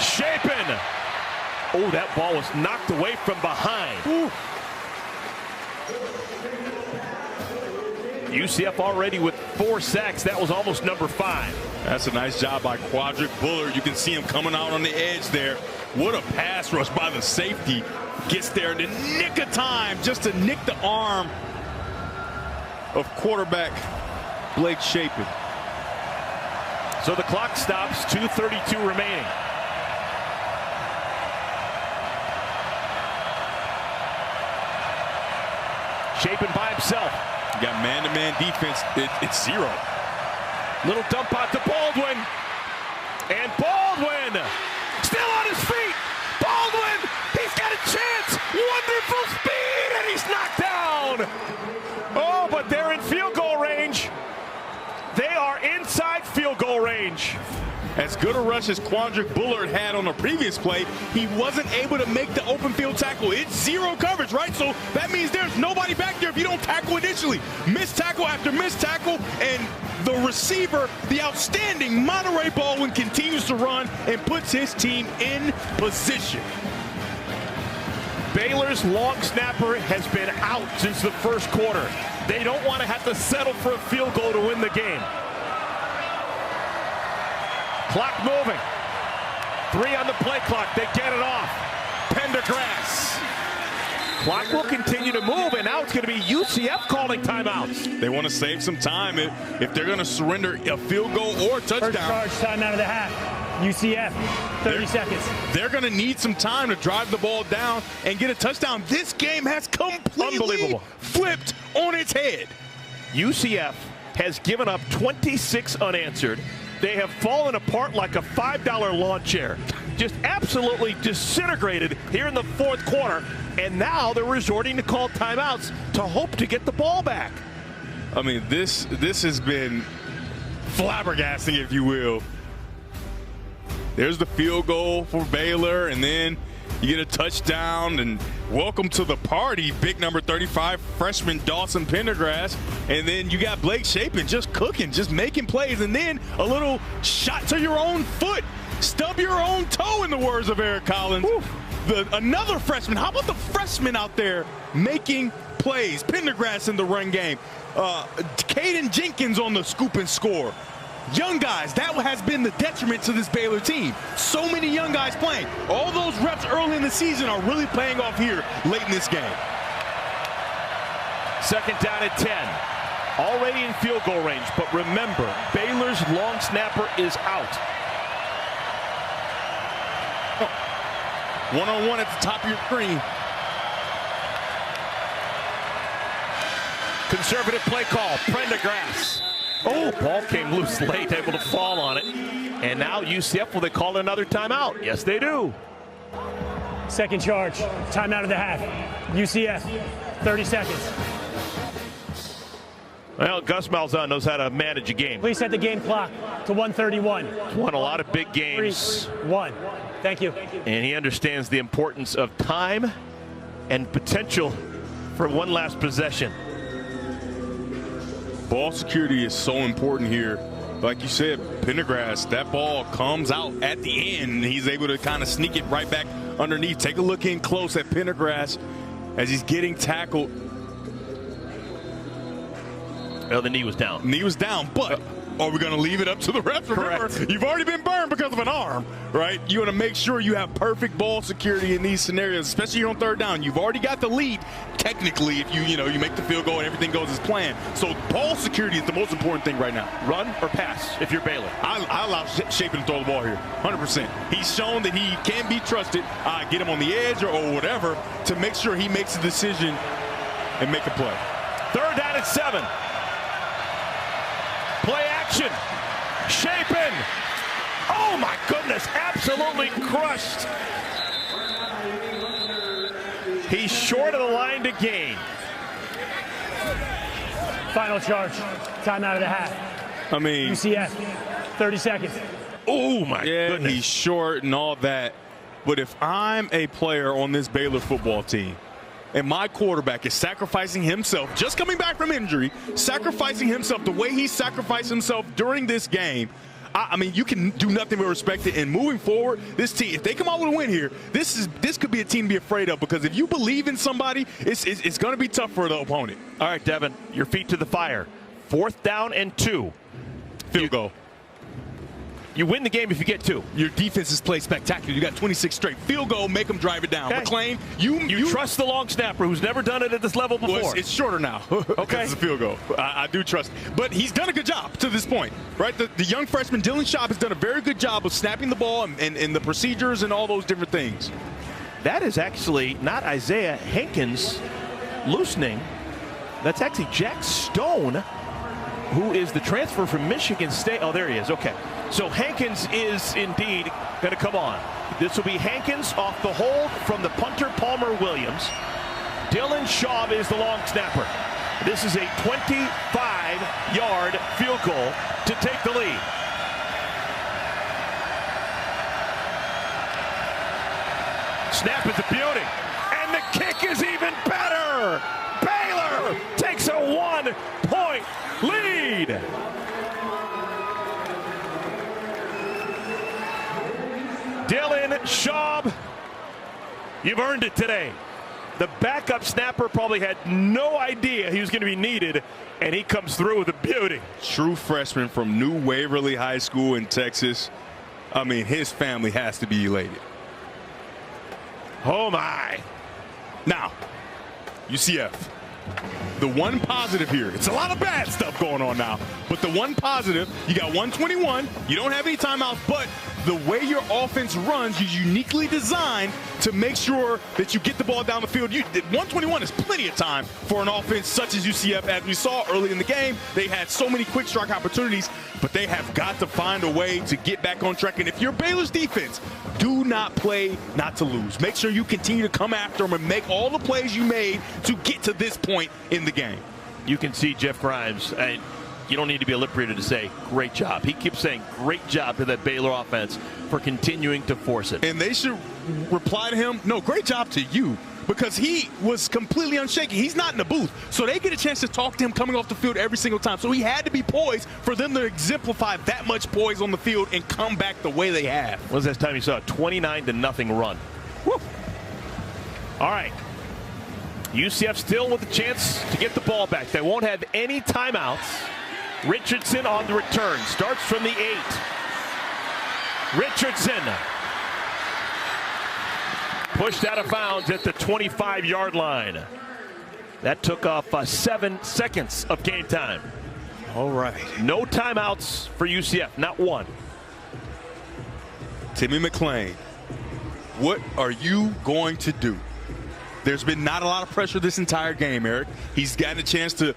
Shapen. Oh, that ball was knocked away from behind. Ooh. UCF already with 4 sacks. That was almost number 5. That's a nice job by Quadric Bullard. You can see him coming out on the edge there. What a pass rush by the safety. Gets there in the nick of time just to nick the arm of quarterback Blake Shapen. So the clock stops, 2:32 remaining. Shapen by himself. You got man-to-man defense. It's 0. Little dump out to Baldwin. And Baldwin still on his feet. Baldwin, he's got a chance. Wonderful speed, and he's knocked down. Oh, but they're in field goal range. They are inside field goal range. As good a rush as Quadric Bullard had on the previous play, he wasn't able to make the open field tackle. It's 0 coverage, right? So that means there's nobody back there if you don't tackle initially. Missed tackle after missed tackle, and the receiver, the outstanding Monterey Baldwin, continues to run and puts his team in position. Baylor's long snapper has been out since the first quarter. They don't want to have to settle for a field goal to win the game. Clock moving. 3 on the play clock. They get it off. Pendergrass. Clock will continue to move, and now it's going to be UCF calling timeouts. They want to save some time if they're going to surrender a field goal or a touchdown. First charge, time out of the half. UCF, 30 seconds. They're going to need some time to drive the ball down and get a touchdown. This game has completely flipped on its head. UCF has given up 26 unanswered. They have fallen apart like a $5 lawn chair. Just absolutely disintegrated here in the 4th quarter. And now they're resorting to call timeouts to hope to get the ball back. I mean, this has been flabbergasting, if you will. There's the field goal for Baylor, and then you get a touchdown, and welcome to the party, big number 35 freshman Dawson Pendergrass. And then you got Blake Shapen just cooking, just making plays, and then a little shot to your own foot. Stub your own toe, in the words of Eric Collins. Another freshman. How about the freshman out there making plays? Pendergrass in the run game. Caden Jenkins on the scoop and score. Young guys, that has been the detriment to this Baylor team. So many young guys playing. All those reps early in the season are really paying off here late in this game. 2nd down and 10. Already in field goal range, but remember, Baylor's long snapper is out. One-on-one at the top of your screen. Conservative play call, Pendergrass. Oh, ball came loose late, able to fall on it. And now UCF, will they call another timeout? Yes, they do. 2nd charge, time out of the half. UCF, 30 seconds. Well, Gus Malzahn knows how to manage a game. Please set the game clock to 1:31. Won a lot of big games. 3-1. Thank you. And he understands the importance of time and potential for one last possession. Ball security is so important here. Like you said, Pendergrass, that ball comes out at the end. He's able to kind of sneak it right back underneath. Take a look in close at Pendergrass as he's getting tackled. Well, the knee was down. Knee was down, but are we going to leave it up to the refs? Remember, you've already been burned because of an arm, right? You want to make sure you have perfect ball security in these scenarios, especially on third down. You've already got the lead, technically, if you make the field goal and everything goes as planned. So ball security is the most important thing right now. Run or pass if you're Baylor? I allow Shapen to throw the ball here, 100%. He's shown that he can be trusted. Get him on the edge or whatever to make sure he makes a decision and make a play. Third down and 7. Play action. Shapen. Oh my goodness, absolutely crushed. He's short of the line to gain. Final charge. Timeout of the half. I mean, UCF, 30 seconds. Oh my goodness. He's short and all that. But if I'm a player on this Baylor football team and my quarterback is sacrificing himself, just coming back from injury, sacrificing himself the way he sacrificed himself during this game, I mean, you can do nothing but respect it. And moving forward, this team, if they come out with a win here, this could be a team to be afraid of, because if you believe in somebody, it's going to be tough for the opponent. All right, Devin, your feet to the fire. 4th down and 2. Field goal. You win the game if you get 2. Your defense has played spectacular. You got 26 straight. Field goal, make them drive it down. Okay. McClain, you trust the long snapper who's never done it at this level before. Well, it's shorter now. Okay. It's a field goal. I do trust. But he's done a good job to this point, right? The young freshman, Dylan Schaub, has done a very good job of snapping the ball and the procedures and all those different things. That is actually not Isaiah Hankins loosening. That's actually Jack Stone, who is the transfer from Michigan State. Oh, there he is. Okay. So Hankins is indeed going to come on. This will be Hankins off the hold from the punter, Palmer Williams. Dylan Schaub is the long snapper. This is a 25-yard field goal to take the lead. Snap is a beauty. And the kick is even better. Baylor takes a 1-point lead. Dylan Schaub, you've earned it today. The backup snapper probably had no idea he was going to be needed, and he comes through with a beauty. True freshman from New Waverly High School in Texas. I mean, his family has to be elated. Oh, my. Now, UCF. The one positive here, it's a lot of bad stuff going on now, but the one positive, you got 121, you don't have any timeouts, but the way your offense runs, you're uniquely designed to make sure that you get the ball down the field. 121 is plenty of time for an offense such as UCF. As we saw early in the game, they had so many quick strike opportunities, but they have got to find a way to get back on track. And if you're Baylor's defense, do not play not to lose. Make sure you continue to come after them and make all the plays you made to get to this point in the game. You can see Jeff Grimes, and you don't need to be a lip reader to say great job. He keeps saying great job to that Baylor offense for continuing to force it. And they should reply to him, no, great job to you, because he was completely unshaken. He's not in the booth, so they get a chance to talk to him coming off the field every single time. So he had to be poised for them to exemplify that much poise on the field and come back the way they have. When was that time you saw a 29-0 run? Woo. All right. UCF still with a chance to get the ball back. They won't have any timeouts. Richardson on the return. Starts from the 8. Richardson pushed out of bounds at the 25-yard line. That took off 7 seconds of game time. All right. No timeouts for UCF, not one. Timmy McClain, what are you going to do? There's been not a lot of pressure this entire game, Eric. He's gotten a chance to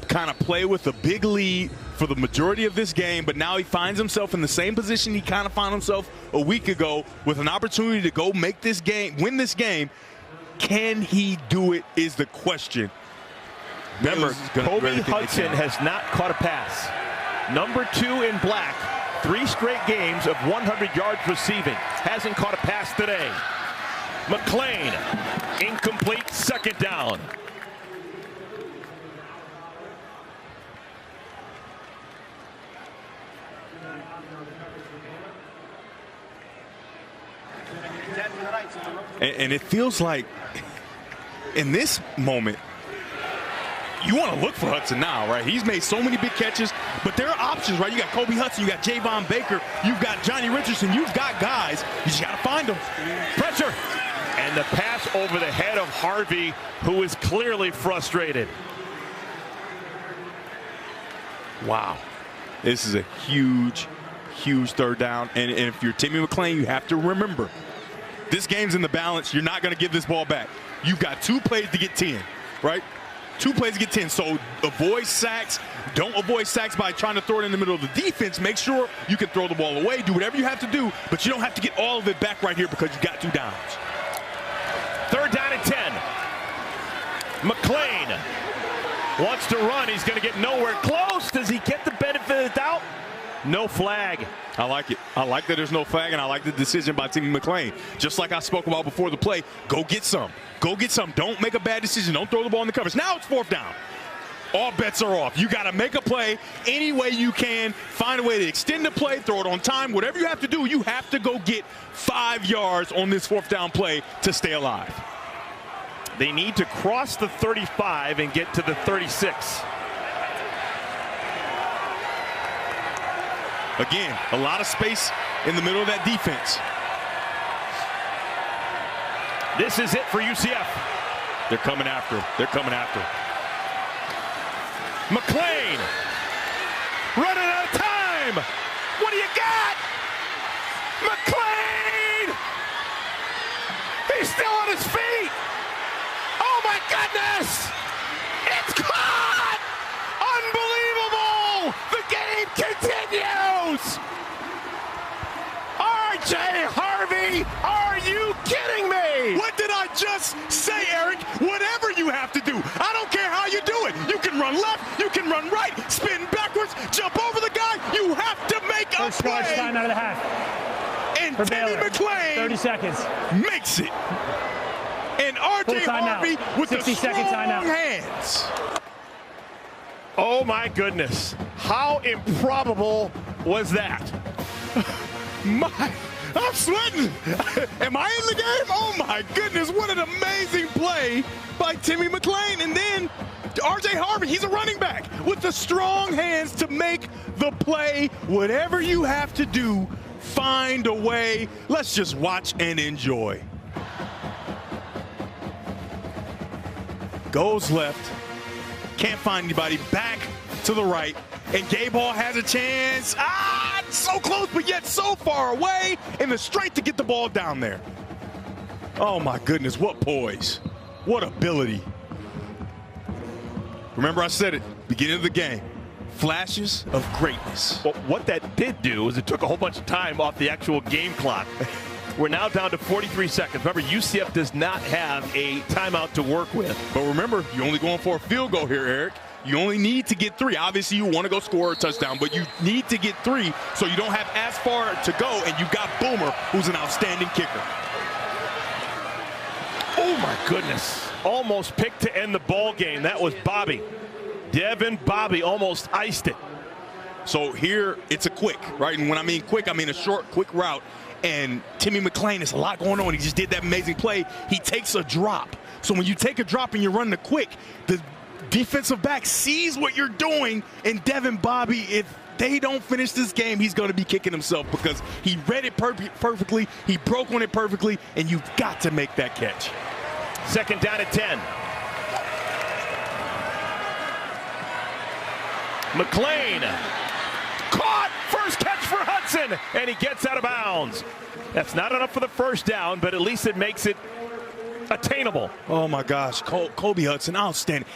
kind of play with a big lead for the majority of this game, but now he finds himself in the same position he kind of found himself a week ago with an opportunity to go make this game, win this game. Can he do it is the question. Remember, Kobe Hudson has not caught a pass. Number 2 in black, 3 straight games of 100 yards receiving. Hasn't caught a pass today. McClain, incomplete, 2nd down. And it feels like in this moment, you want to look for Hudson now, right? He's made so many big catches, but there are options, right? You got Kobe Hudson, you got Javon Baker, you've got Johnny Richardson, you've got guys. You just got to find them. Pressure. And the pass over the head of Harvey, who is clearly frustrated. Wow. This is a huge, huge third down. And if you're Timmy McClain, you have to remember, this game's in the balance. You're not going to give this ball back. You've got 2 plays to get 10, right? 2 plays to get 10. So avoid sacks. Don't avoid sacks by trying to throw it in the middle of the defense. Make sure you can throw the ball away. Do whatever you have to do, but you don't have to get all of it back right here because you got 2 downs. 3rd down and 10. McClain wants to run. He's going to get nowhere close. Does he get the benefit of the doubt? No flag. I like it. I like that there's no flag, and I like the decision by Timmy McClain. Just like I spoke about before the play, go get some. Go get some. Don't make a bad decision. Don't throw the ball in the covers. Now it's 4th down. All bets are off. You got to make a play any way you can. Find a way to extend the play, throw it on time. Whatever you have to do, you have to go get 5 yards on this 4th down play to stay alive. They need to cross the 35 and get to the 36. Again, a lot of space in the middle of that defense. This is it for UCF. They're coming after him. They're coming after him. McClain running out of time. What do you got? McClain! He's still on his feet. Oh my goodness! It's caught! Unbelievable! The game continues! R.J. Harvey, are you kidding me? What did I just say, Eric? Whatever you have to do. I don't care how you do it. You can run left, you can run right, spin backwards, jump over the guy. You have to make a play. First time out of the half. And For Timmy Baylor. McClain 30 seconds. makes it. And R.J. Harvey with the strong hands. Oh my goodness. How improbable was that? I'm sweating. Am I in the game? Oh my goodness, what an amazing play by Timmy McClain. And then R.J. Harvey, he's a running back with the strong hands to make the play. Whatever you have to do, find a way. Let's just watch and enjoy. Goes left, can't find anybody, back to the right, and Gabe Hall has a chance. So close, but yet so far away, and the straight to get the ball down there. Oh my goodness, what poise, what ability. Remember I said it, beginning of the game, flashes of greatness. Well, what that did do is it took a whole bunch of time off the actual game clock. We're now down to 43 seconds. Remember, UCF does not have a timeout to work with. But remember, you're only going for a field goal here, Eric. You only need to get 3. Obviously, you want to go score a touchdown, but you need to get 3 so you don't have as far to go, and you've got Boomer, who's an outstanding kicker. Oh, my goodness. Almost picked to end the ball game. That was Bobby. Devin Bobby almost iced it. So here, it's a quick, right? And when I mean quick, I mean a short, quick route. And Timmy McClain, there's a lot going on. He just did that amazing play. He takes a drop. So when you take a drop and you run the quick, the defensive back sees what you're doing. And Devin Bobby, if they don't finish this game, he's going to be kicking himself because he read it perfectly. He broke on it perfectly. And you've got to make that catch. 2nd down at 10. McClain caught, first catch for Hudson, and he gets out of bounds. That's not enough for the first down, but at least it makes it attainable. Oh my gosh, Kobe Hudson, outstanding.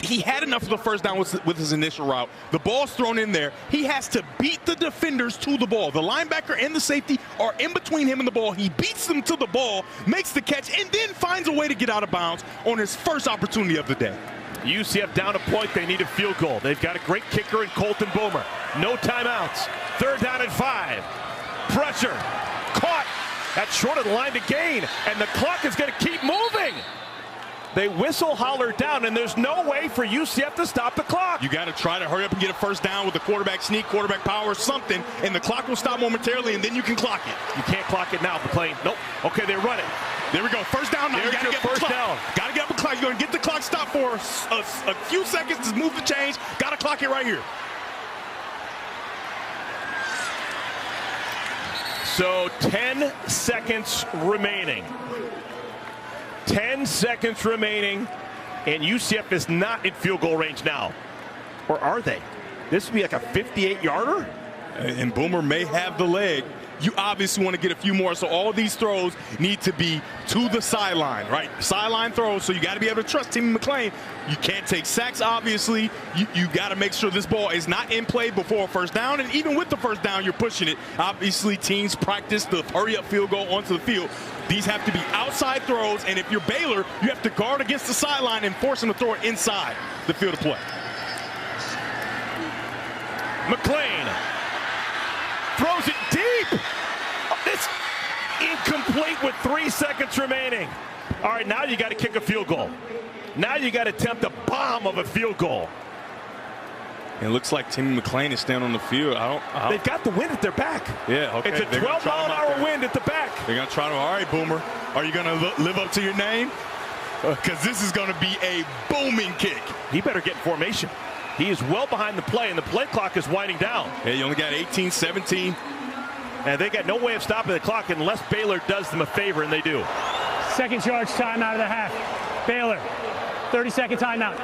He had enough for the first down with his initial route. The ball's thrown in there. He has to beat the defenders to the ball. The linebacker and the safety are in between him and the ball. He beats them to the ball, makes the catch, and then finds a way to get out of bounds on his first opportunity of the day. UCF down a point. They need a field goal. They've got a great kicker in Colton Boomer. No timeouts. 3rd down and 5. Pressure. Caught. That's short of the line to gain. And the clock is going to keep moving. They whistle holler down, and there's no way for UCF to stop the clock. You got to try to hurry up and get a first down with the quarterback sneak, quarterback power, something, and the clock will stop momentarily, and then you can clock it. You can't clock it now, McClain. Nope. Okay, they run it. There we go. First down now. There's You got to get first the clock. down. Got to get up the clock. You're going to get the clock stopped for a few seconds to move the change. Got to clock it right here. So 10 seconds remaining. 10 seconds remaining, and UCF is not in field goal range now. Or are they? This would be like a 58-yarder? And Boomer may have the leg. You obviously want to get a few more, so all these throws need to be to the sideline, right? Sideline throws, so you got to be able to trust Timmy McClain. You can't take sacks, obviously. You got to make sure this ball is not in play before a first down, and even with the first down, you're pushing it. Obviously, teams practice the hurry-up field goal onto the field. These have to be outside throws, and if you're Baylor, you have to guard against the sideline and force them to throw it inside the field of play. McClain throws it deep. It's incomplete with 3 seconds remaining. All right, now you got to kick a field goal. Now you got to attempt a bomb of a field goal. It looks like Timmy McClain is standing on the field. They've got the wind at their back. Yeah, okay. It's a 12-mile-an-hour wind at the back. They're going to try to, all right, Boomer, are you going to live up to your name? Because this is going to be a booming kick. He better get in formation. He is well behind the play, and the play clock is winding down. Yeah, you only got 18, 17. And they got no way of stopping the clock unless Baylor does them a favor, and they do. Second charge timeout of the half. Baylor, 30-second timeout.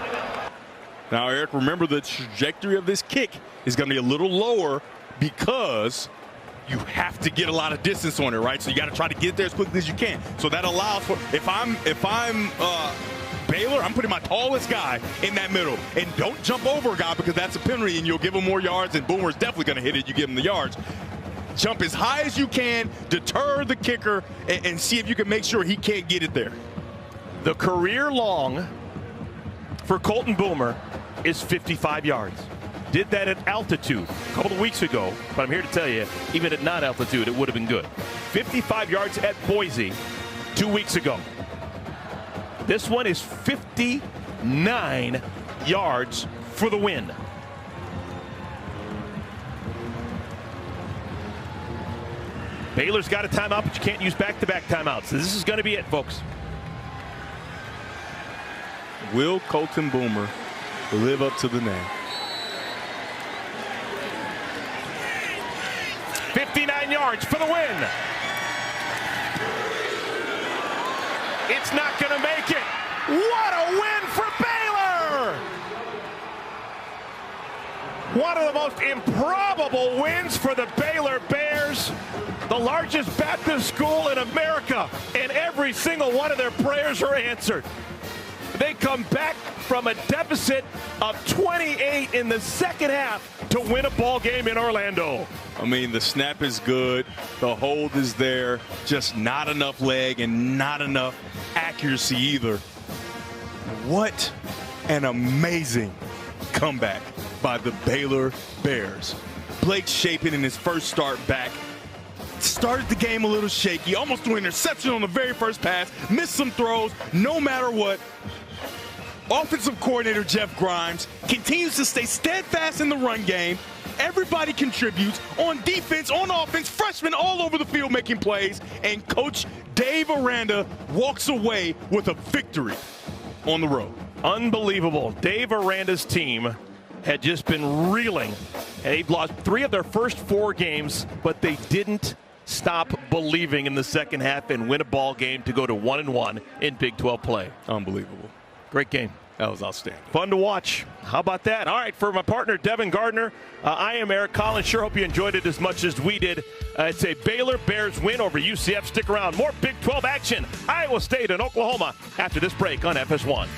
Now, Eric, remember the trajectory of this kick is going to be a little lower because you have to get a lot of distance on it, right? So you got to try to get there as quickly as you can. So that allows for, if I'm Baylor, I'm putting my tallest guy in that middle. And don't jump over a guy because that's a penalty and you'll give him more yards, and Boomer's definitely going to hit it. You give him the yards. Jump as high as you can, deter the kicker, and see if you can make sure he can't get it there. The career long for Colton Boomer is 55 yards. Did that at altitude a couple of weeks ago, but I'm here to tell you, even at non-altitude, it would have been good. 55 yards at Boise 2 weeks ago. This one is 59 yards for the win. Baylor's got a timeout, but you can't use back-to-back timeouts. So this is going to be it, folks. Will Colton Boomer live up to the name? 59 yards for the win. It's not going to make it. What a win for Baylor! One of the most improbable wins for the Baylor Bears. The largest Baptist school in America, and every single one of their prayers are answered. They come back from a deficit of 28 in the second half to win a ball game in Orlando. I mean, the snap is good, the hold is there, just not enough leg and not enough accuracy either. What an amazing comeback by the Baylor Bears. Blake Shapen in his first start back started the game a little shaky, almost threw an interception on the very first pass, missed some throws, no matter what. Offensive coordinator Jeff Grimes continues to stay steadfast in the run game. Everybody contributes on defense, on offense, freshmen all over the field making plays, and Coach Dave Aranda walks away with a victory on the road. Unbelievable. Dave Aranda's team had just been reeling. And they've lost 3 of their first 4 games, but they didn't stop believing in the second half and win a ball game to go to 1-1 in Big 12 play. Unbelievable. Great game. That was outstanding. Fun to watch. How about that? All right, for my partner, Devin Gardner, I am Eric Collins. Sure hope you enjoyed it as much as we did. It's a Baylor Bears win over UCF. Stick around. More Big 12 action. Iowa State and Oklahoma after this break on FS1.